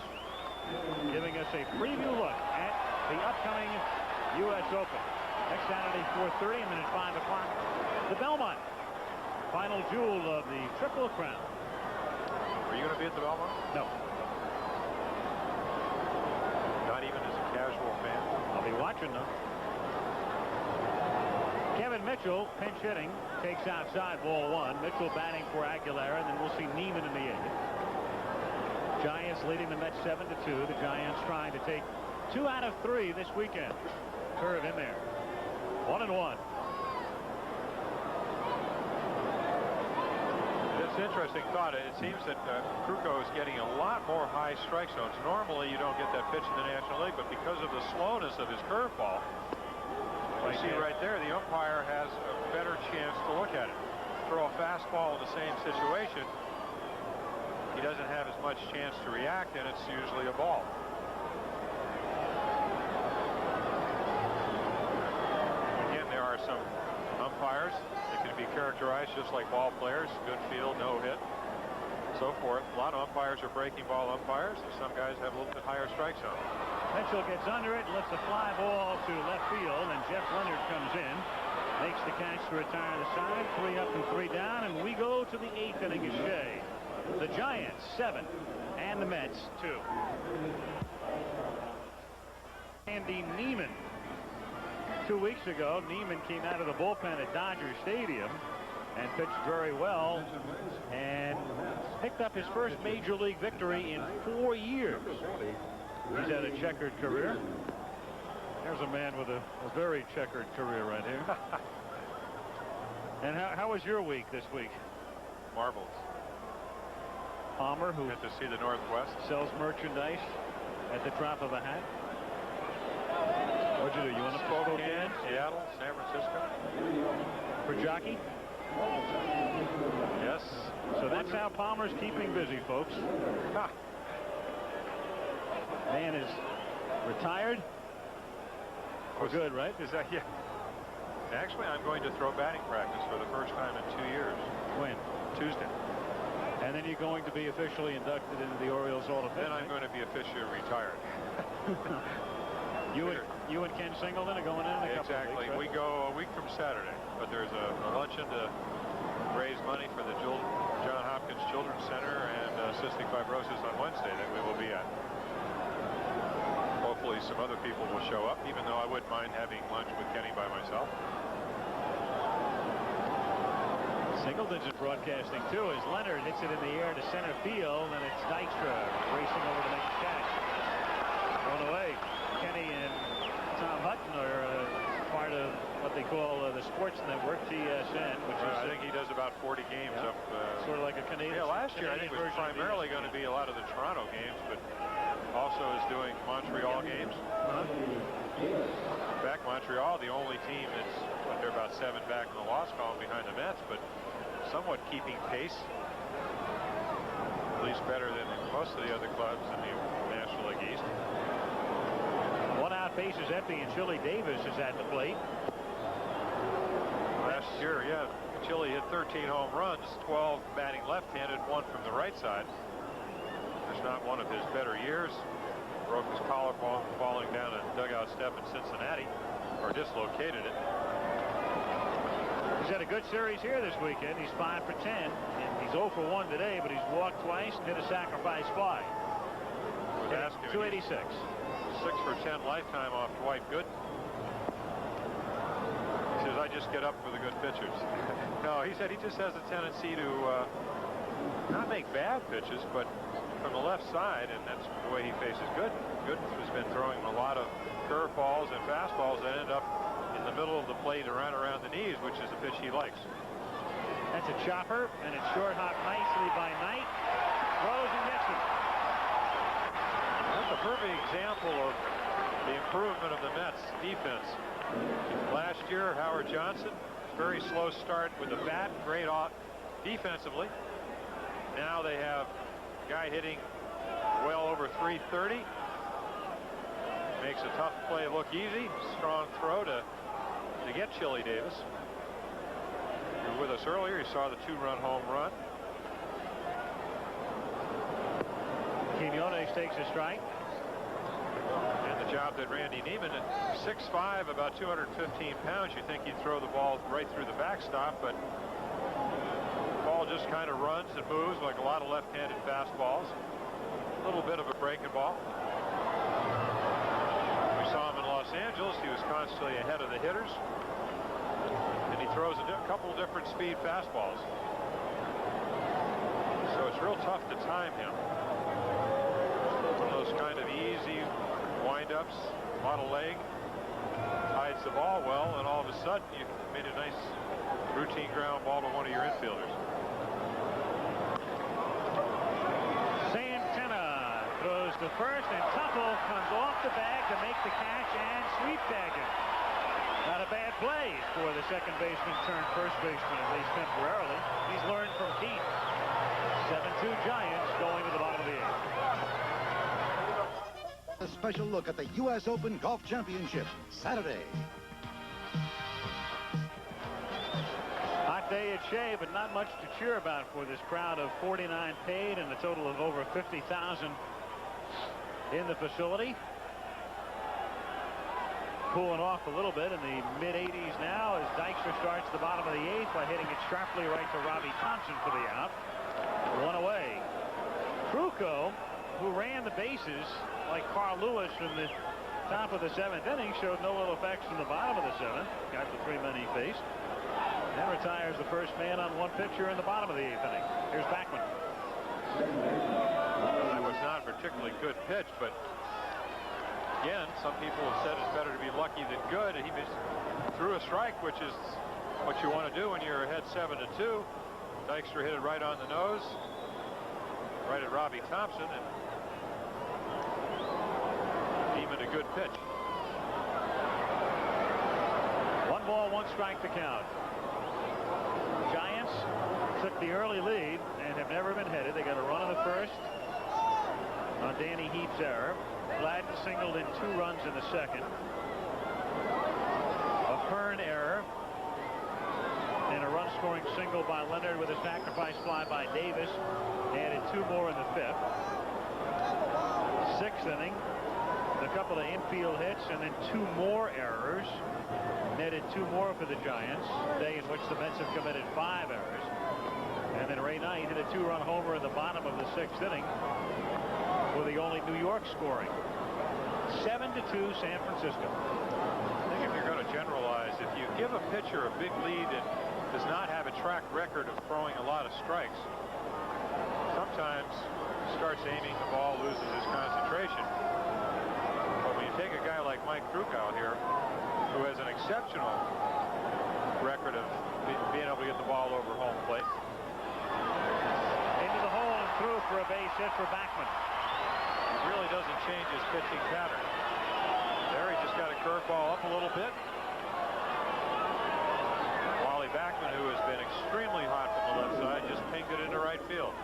giving us a preview look at the upcoming U.S. Open. Next Saturday, 4:30, and then at 5 o'clock, the Belmont. Final jewel of the Triple Crown. Are you going to be at the Belmont? No. Not even as a casual fan? I'll be watching them. Kevin Mitchell, pinch hitting, takes outside, ball 1. Mitchell batting for Aguilera, and then we'll see Neiman in the 8th. Giants leading the Mets 7-2. The Giants trying to take 2 out of 3 this weekend. Curve in there. 1-1. It's an interesting thought. It seems that Krukow is getting a lot more high strike zones. Normally you don't get that pitch in the National League, but because of the slowness of his curveball, you see right there, the umpire has a better chance to look at it. Throw a fastball in the same situation, he doesn't have as much chance to react, and it's usually a ball. Again, there are some umpires that can be characterized just like ball players. Good field, no hit, so forth. A lot of umpires are breaking ball umpires, and some guys have a little bit higher strike zone. Mitchell gets under it, lifts a fly ball to left field, and Jeff Leonard comes in, makes the catch to retire the side. 3 up and 3 down, and we go to the 8th inning of Shea. The Giants 7 and the Mets 2. Andy Neiman. 2 weeks ago, Neiman came out of the bullpen at Dodger Stadium and pitched very well and picked up his first major league victory in 4 years. He's had a checkered career. There's a man with a very checkered career right here. And how was your week this week? Marvelous. Palmer, who got to see the Northwest, sells merchandise at the drop of a hat. What'd you do? You want to photo again? Seattle, San Francisco. For jockey? Yes. So that's how Palmer's keeping busy, folks. Man is retired. For good, right? Is that, yeah. Actually, I'm going to throw batting practice for the first time in 2 years. When? Tuesday. And then you're going to be officially inducted into the Orioles Hall of Fame. Then I'm going to be officially retired. You and Ken Singleton are going in a couple of weeks, right? We go a week from Saturday, but there's a luncheon to raise money for the John Hopkins Children's Center and cystic fibrosis on Wednesday that we will be at. Hopefully some other people will show up, even though I wouldn't mind having lunch with Kenny by myself. Singleton's in broadcasting too as Leonard hits it in the air to center field, and it's Dykstra racing over to make the catch. Going away. Kenny and Tom Hutton are part of what they call the Sports Network, TSN, which is I think he does about 40 games up. Sort of like a Canadian. Yeah, last year I think it was primarily going to be a lot of the Toronto games, but also is doing Montreal games. In fact, Montreal, the only team that's, they're about 7 back in the loss column behind the Mets, but somewhat keeping pace, at least better than most of the other clubs in the National League East. 1 out, bases empty, and Chili Davis is at the plate. Last year, yeah, Chili hit 13 home runs, 12 batting left-handed, 1 from the right side. It's not one of his better years. Broke his collarbone falling down a dugout step in Cincinnati, or dislocated it. He's had a good series here this weekend. He's 5 for 10, and he's 0 for 1 today, but he's walked twice and hit a sacrifice fly. 286. 6 for 10 lifetime off Dwight Gooden. He says, I just get up for the good pitchers. No, he said he just has a tendency to not make bad pitches, but from the left side, and that's the way he faces Gooden. Gooden has been throwing a lot of curveballs and fastballs that end up in the middle of the plate around the knees, which is a pitch he likes. That's a chopper, and it's short hop nicely by Knight. Throws and gets it. That's a perfect example of the improvement of the Mets defense. Last year, Howard Johnson, very slow start with the bat, great off defensively. Now they have a guy hitting well over 330. Makes a tough play look easy. Strong throw to get Chili Davis. You were with us earlier. You saw the 2-run home run. Quinones takes a strike. And the job that Randy Neiman at 6'5", about 215 pounds, you think he'd throw the ball right through the backstop, but the ball just kind of runs and moves like a lot of left-handed fastballs. A little bit of a breaking ball. We saw him in Los Angeles. He was constantly ahead of the hitters. And he throws a couple of different speed fastballs. So it's real tough to time him. One of those kind of easy wind-ups, model leg, hides the ball well, and all of a sudden you made a nice routine ground ball to one of your infielders. Santana throws to first, and Tuffle comes off the bag to make the catch and sweep tag him. Not a bad play for the second baseman turned first baseman, at least temporarily. He's learned from Keith. 7-2 Giants going to the bottom of the eighth. A special look at the U.S. Open Golf Championship, Saturday. Hot day at Shea, but not much to cheer about for this crowd of 49 paid and a total of over 50,000 in the facility. Cooling off a little bit in the mid-80s now as Dykstra starts the bottom of the eighth by hitting it sharply right to Robbie Thompson for the out. One away. Krukow, who ran the bases like Carl Lewis in the top of the seventh inning, showed no ill effects in the bottom of the seventh. Got the 3 men he faced. And retires the first man on one pitcher in the bottom of the eighth inning. Here's Backman. That was not a particularly good pitch, but again, some people have said it's better to be lucky than good. He threw a strike, which is what you want to do when you're ahead 7-2. Dykstra hit it right on the nose, right at Robbie Thompson, and deemed it a good pitch. 1 ball, 1 strike to count. Giants took the early lead and have never been headed. They got a run in the first on Danny Heath's error. Gladden singled in 2 runs in the second. A Hearn error. And a run-scoring single by Leonard with a sacrifice fly by Davis. Added 2 more in the fifth. 6th inning. A couple of infield hits and then 2 more errors. Netted 2 more for the Giants. A day in which the Mets have committed 5 errors. And then Ray Knight hit a 2-run homer in the bottom of the 6th inning, with the only New York scoring. 7-2 San Francisco. I think if you're going to generalize, if you give a pitcher a big lead and does not have a track record of throwing a lot of strikes, sometimes starts aiming the ball, loses his concentration. But when you take a guy like Mike Krukow here, who has an exceptional record of being able to get the ball over home plate. Into the hole and through for a base hit for Backman. He really doesn't change his pitching pattern. There he just got a curveball up a little bit. Wally Backman, who has been extremely hot from the left side, just pinged it into right field.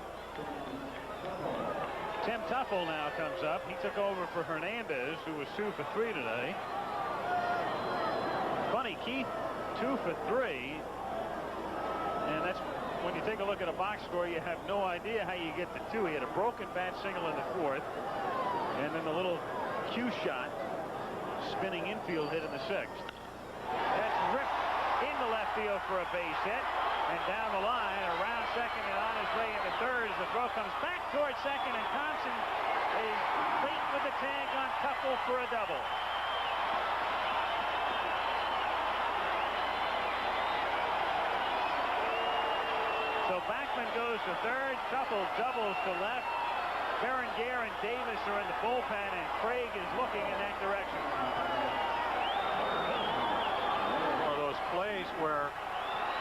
Tim Tuffle now comes up. He took over for Hernandez, who was 2 for 3 today. Funny, Keith 2 for 3, and that's when you take a look at a box score, you have no idea how you get to 2. He had a broken bat single in the 4th, and then the little cue shot spinning infield hit in the 6th. That's ripped into left field for a base hit, and down the line around second and on his way into third as the throw comes back towards second, and Thompson is late with the tag on Tuffle for a double. So Backman goes to third. Tuffle doubles to left. Berenguer and Davis are in the bullpen, and Craig is looking in that direction. One of those plays where,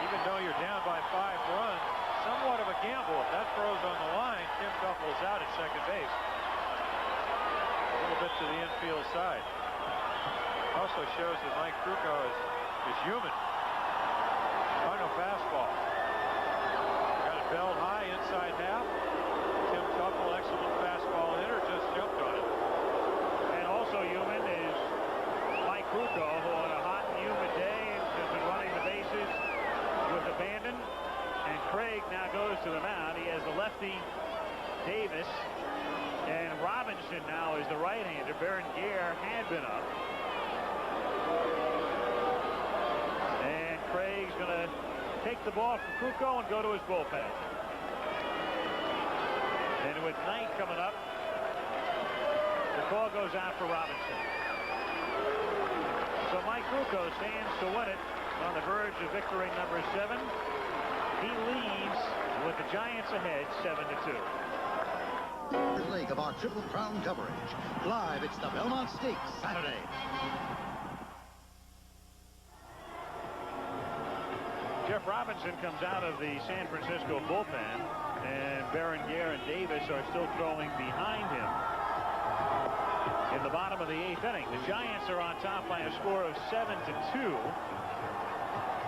even though you're down by 5 runs, somewhat of a gamble. If that throws on the line, Tim Tuffle is out at second base. A little bit to the infield side. Also shows that Mike Krukow is human. Final fastball. Belled high inside half. Tim Tuffle, excellent fastball hitter, just jumped on it. And also human is Mike Krukow, who on a hot and humid day has been running the bases with abandon. And Craig now goes to the mound. He has the lefty Davis, and Robinson now is the right-hander. Berenguer had been up. And Craig's going to take the ball from Krukow and go to his bullpen. And with Knight coming up, the call goes out for Robinson. So Mike Krukow stands to win it on the verge of victory number 7. He leads with the Giants ahead 7-2. leg of our Triple Crown coverage. Live, it's the Belmont Stakes Saturday. Jeff Robinson comes out of the San Francisco bullpen, and Berenguer and Davis are still throwing behind him. In the bottom of the 8th inning, the Giants are on top by a score of 7-2.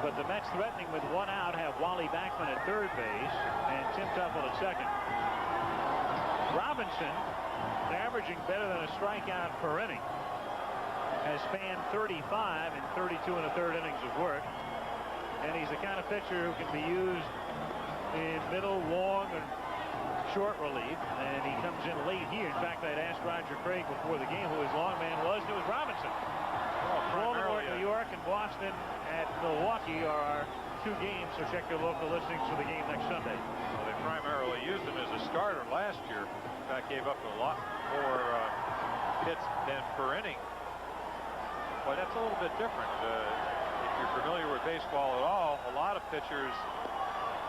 But the Mets, threatening with 1 out, have Wally Backman at third base and Tim Tuffle at second. Robinson, averaging better than a strikeout per inning, has spanned 35 in 32 1/3 innings of work. And he's the kind of pitcher who can be used in middle, long, and short relief. And he comes in late here. In fact, I'd asked Roger Craig before the game who his long man was. It was Robinson. Baltimore, New York, and Boston at Milwaukee are our 2 games. So check your local listings for the game next Sunday. Well, they primarily used him as a starter last year. In fact, gave up a lot more hits than per inning. But that's a little bit different. If you're familiar with baseball at all, a lot of pitchers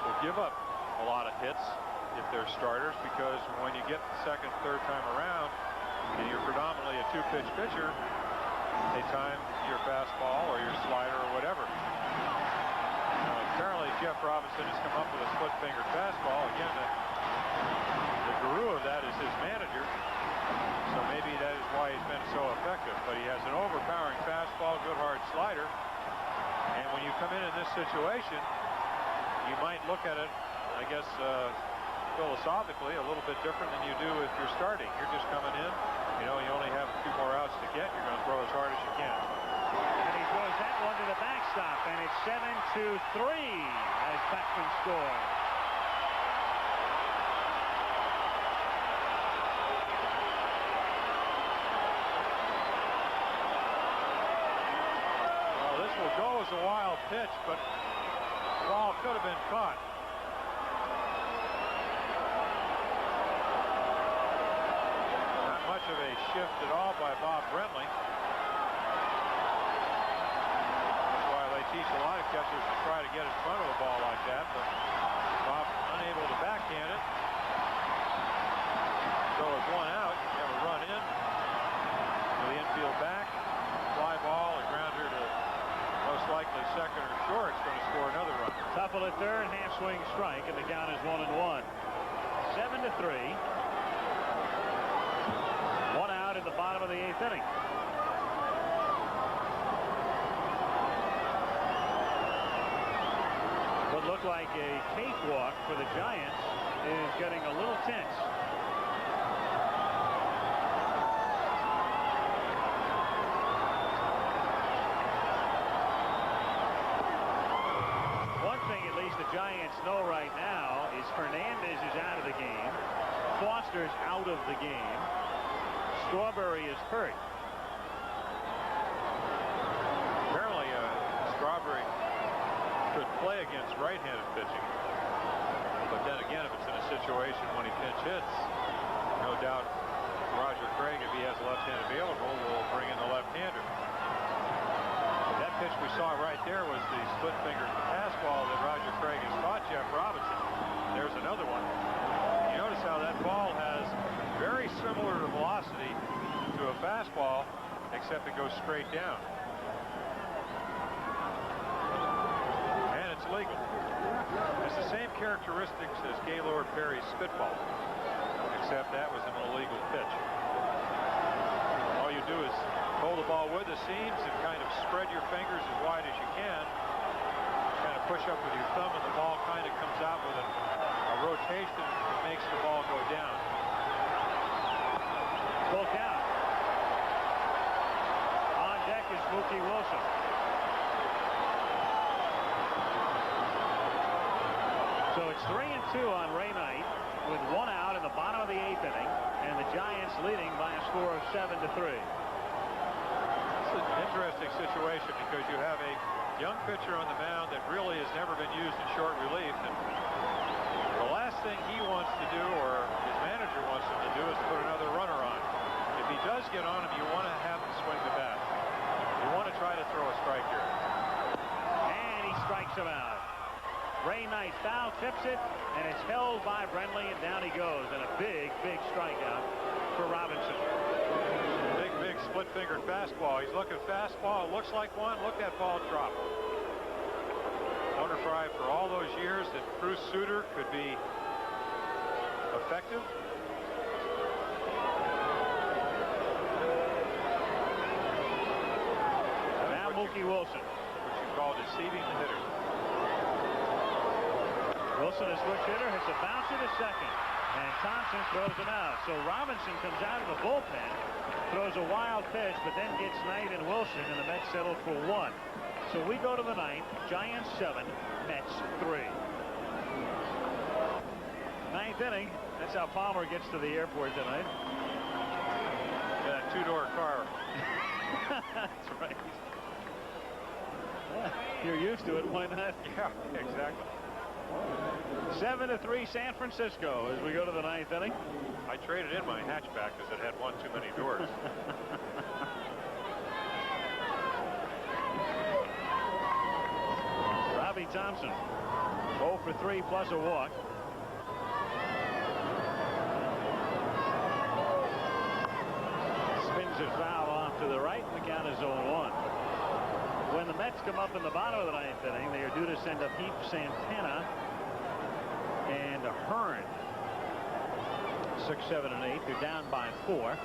will give up a lot of hits if they're starters, because when you get the second, third time around, and you're predominantly a 2-pitch pitcher, they time your fastball or your slider or whatever. Apparently, Jeff Robinson has come up with a split-fingered fastball. Again, the guru of that is his manager, so maybe that is why he's been so effective. But he has an overpowering fastball, good hard slider. And when you come in this situation, you might look at it, I guess, philosophically a little bit different than you do if you're starting. You're just coming in, you only have a few more outs to get. You're going to throw as hard as you can. And he throws that one to the backstop, and it's 7-3 as Beckman scores. Will go as a wild pitch, but the ball could have been caught. Not much of a shift at all by Bob Brentley. That's why they teach a lot of catchers to try to get in front of a ball like that, but Bob unable to backhand it. So it's 1 out. You have a run in to the infield back. Fly ball, a grounder to most likely second or short. It's going to score another run. Tuffle at third, half swing strike, and the count is 1-1. 7-3. 1 out in the bottom of the 8th inning. What looked like a cakewalk for the Giants is getting a little tense. The Giants know right now is Hernandez is out of the game. Foster's out of the game. Strawberry is hurt. Apparently, Strawberry could play against right-handed pitching. But then again, if it's in a situation when he pinch hits, no doubt Roger Craig, if he has a left hand available, will bring in the left-hander. That pitch we saw right there was the split-fingered fastball that Roger Craig has taught Jeff Robinson. There's another one. You notice how that ball has very similar to velocity to a fastball, except it goes straight down. And it's legal. It's the same characteristics as Gaylord Perry's spitball, except that was an illegal pitch. All you do is hold the ball with the seams and kind of spread your fingers as wide as you can. Kind of push up with your thumb, and the ball kind of comes out with a rotation that makes the ball go down. Full count. On deck is Mookie Wilson. So it's 3-2 on Ray Knight with 1 out in the bottom of the 8th inning, and the Giants leading by a score of 7-3. It's an interesting situation because you have a young pitcher on the mound that really has never been used in short relief, and the last thing he wants to do, or his manager wants him to do, is put another runner on. If he does get on him, you want to have him swing the bat. You want to try to throw a strike here. And he strikes him out. Ray Knight foul tips it, and it's held by Brenly, and down he goes. And a big, big strikeout for Robinson. Big split-fingered fastball. He's looking fastball. It looks like one. Look, that ball drop. Wonder for all those years that Bruce Sutter could be effective. Now Mookie Wilson. Which you call deceiving the hitter. Wilson, a switch hitter, hits a bouncer to second. And Thompson throws him out. So Robinson comes out of the bullpen, throws a wild pitch, but then gets Knight and Wilson, and the Mets settle for 1. So we go to the 9th. Giants 7, Mets 3. 9th inning. That's how Palmer gets to the airport tonight. That two-door car. That's right. Yeah, you're used to it. Why not? Yeah, exactly. 7-3 San Francisco as we go to the 9th inning. I traded in my hatchback because it had one too many doors. Robbie Thompson 0 for 3 plus a walk. Spins it foul off to the right, and the count is 0-1. When the Mets come up in the bottom of the 9th inning, they are due to send up Heath, Santana, and Hearn. 6, 7, and 8. They're down by 4.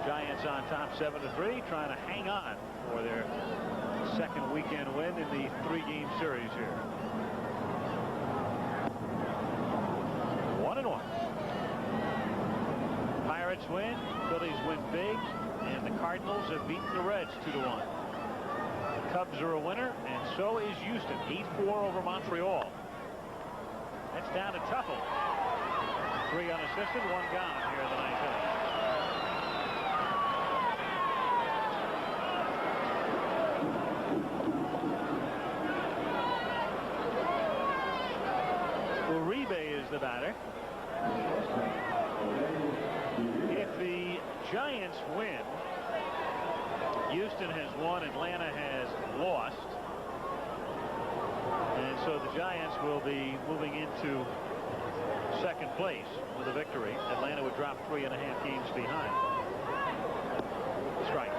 Giants on top 7-3, trying to hang on for their second weekend win in the 3-game series here. 1-1. Pirates win, Phillies win big, and the Cardinals have beaten the Reds 2-1. Cubs are a winner, and so is Houston. 8-4 over Montreal. That's down to Tuffle. 3 unassisted, 1 gone here in the 9th inning. Uribe is the batter. If the Giants win, Houston has won, Atlanta has lost, and so the Giants will be moving into second place with a victory. Atlanta would drop 3.5 games behind. Strike.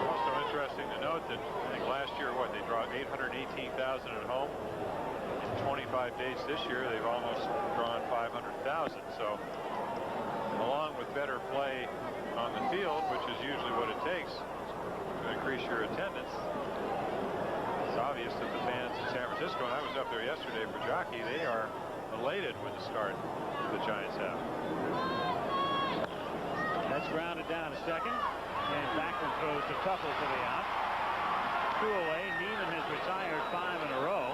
Also interesting to note that I think last year, they draw 818,000 at home. 25 days this year, they've almost drawn 500,000. So along with better play on the field, which is usually what it takes to increase your attendance, it's obvious that the fans in San Francisco, and I was up there yesterday for Jockey, they are elated with the start the Giants have. That's grounded down to second, and Backlund throws to Tuffle for the out. 2 away. Neiman has retired 5 in a row.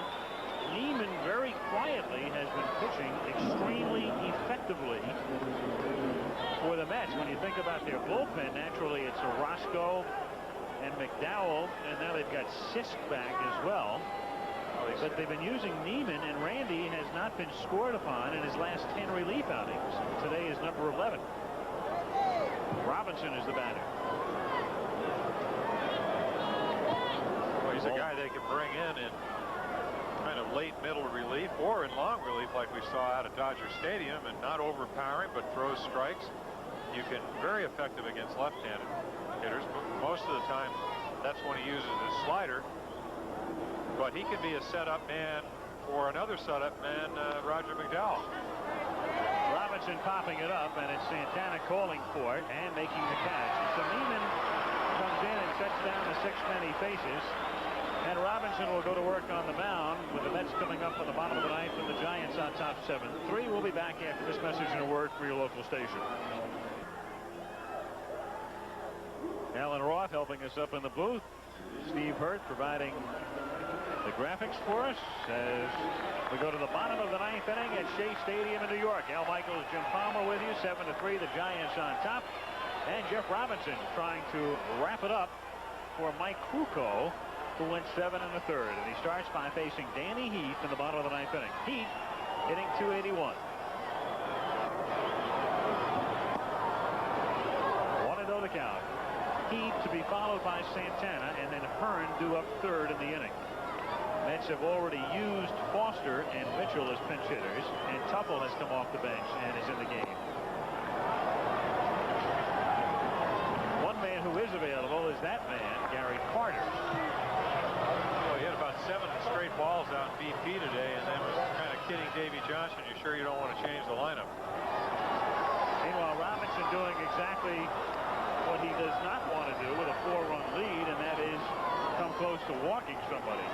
Neiman very quietly has been pitching extremely effectively for the Mets. When you think about their bullpen, naturally it's Orozco and McDowell, and now they've got Sisk back as well. But they've been using Neiman, and Randy has not been scored upon in his last 10 relief outings. Today is number 11. Robinson is the batter. Well, he's a guy they can bring in kind of late middle relief or in long relief like we saw out at Dodger Stadium, and not overpowering but throws strikes. You can very effective against left-handed hitters, but most of the time that's when he uses his slider. But he could be a setup man for another setup man, Roger McDowell. Robinson popping it up, and it's Santana calling for it and making the catch. So Neiman comes in and sets down the 6 men he faces. And Robinson will go to work on the mound with the Mets coming up on the bottom of the 9th and the Giants on top 7-3. We'll be back after this message and a word for your local station. Alan Roth helping us up in the booth. Steve Hurt providing the graphics for us as we go to the bottom of the 9th inning at Shea Stadium in New York. Al Michaels, Jim Palmer with you. 7-3, the Giants on top. And Jeff Robinson trying to wrap it up for Mike Krukow, who went 7 1/3, and he starts by facing Danny Heath in the bottom of the 9th inning. Heath hitting .281. 1-0 the count. to be followed by Santana, and then Hearn due up third in the inning. Mets have already used Foster and Mitchell as pinch hitters, and Tupple has come off the bench and is in the game. One man who is available is that man, Gary Carter. Well, he had about 7 straight balls out in BP today, and then was kind of kidding Davey Johnson. You sure you don't want to change the lineup? Meanwhile, Robinson doing exactly what he does not want to do with a 4-run lead, and that is come close to walking somebody.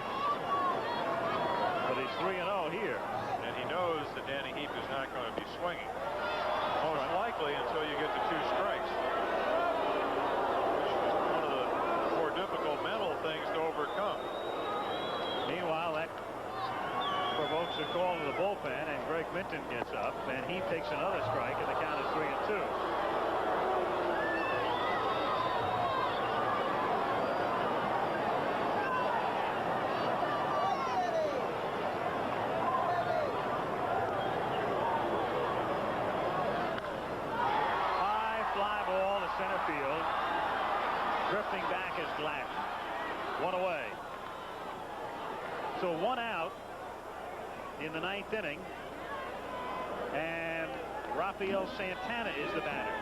But he's 3-0 here. And he knows that Danny Heap is not going to be swinging. Most likely until you get to 2 strikes. Which is one of the more difficult mental things to overcome. Meanwhile, that provokes a call to the bullpen, and Greg Minton gets up, and he takes another strike, and the count is 3-2. Center field, drifting back is Glass. 1 away. So 1 out in the 9th inning, and Rafael Santana is the batter.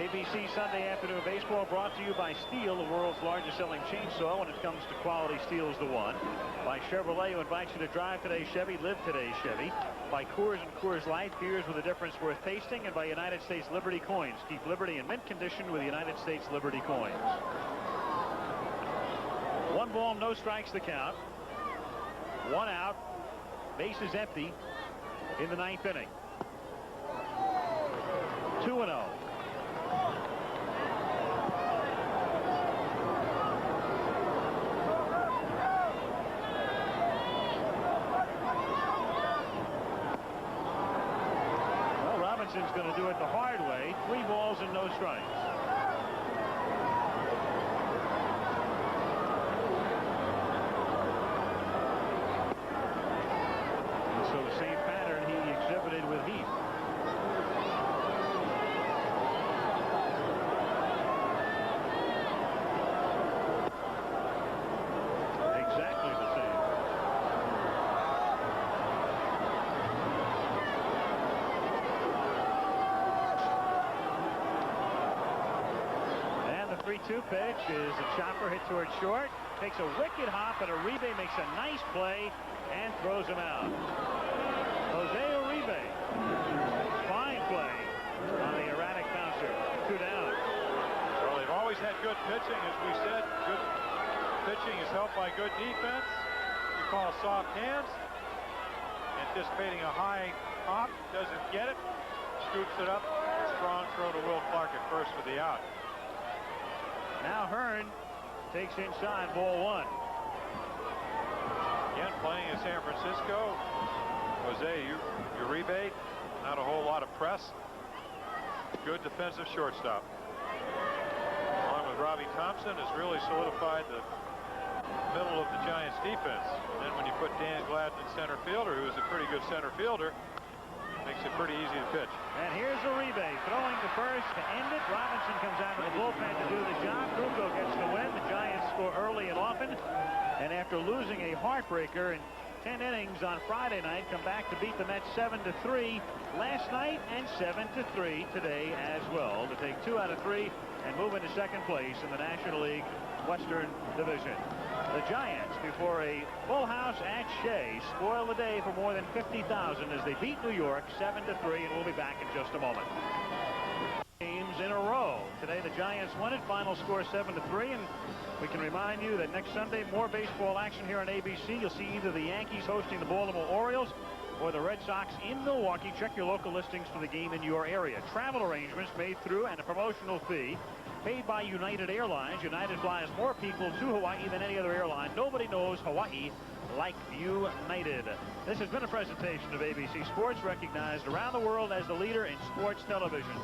ABC Sunday Afternoon Baseball brought to you by Steel, the world's largest selling chainsaw when it comes to quality. Steel's the one. By Chevrolet, who invites you to drive today's Chevy, live today's Chevy. By Coors and Coors Light, beers with a difference worth tasting. And by United States Liberty Coins. Keep Liberty in mint condition with United States Liberty Coins. 1 ball, no strikes the count. 1 out. Bases empty in the 9th inning. 2-0. Robinson's going to do it the hard way. 3 balls and no strikes. And so the same pattern he exhibited with Heath. Exactly the same. And the 3-2 pitch is a chopper hit towards short. Takes a wicked hop, and Uribe makes a nice play and throws him out. Jose Uribe. Fine play on the erratic bouncer. 2 down. Well, they've always had good pitching, as we said. Good pitching is helped by good defense. You call soft hands. Anticipating a high hop. Doesn't get it. Scoops it up. Strong throw to Will Clark at first for the out. Now Hearn takes inside, ball 1. Again, playing in San Francisco. Jose Uribe, not a whole lot of press. Good defensive shortstop. Along with Robbie Thompson, has really solidified the middle of the Giants defense. And then when you put Dan Gladden in center fielder, who is a pretty good center fielder, makes it pretty easy to pitch. And here's Uribe throwing to first to end it. Robinson comes out of the bullpen to do the job. Kruko gets the win. The Giants score early and often. And after losing a heartbreaker in 10 innings on Friday night, come back to beat the Mets 7-3 last night and 7-3 today as well, to take 2 out of 3 and move into second place in the National League Western Division. The Giants, before a full house at Shea, spoil the day for more than 50,000 as they beat New York 7-3, and we'll be back in just a moment. Games in a row. Today the Giants won it, final score 7-3, and we can remind you that next Sunday more baseball action here on ABC. You'll see either the Yankees hosting the Baltimore Orioles or the Red Sox in Milwaukee. Check your local listings for the game in your area. Travel arrangements made through and a promotional fee paid by United Airlines. United flies more people to Hawaii than any other airline. Nobody knows Hawaii like United. This has been a presentation of ABC Sports, recognized around the world as the leader in sports television.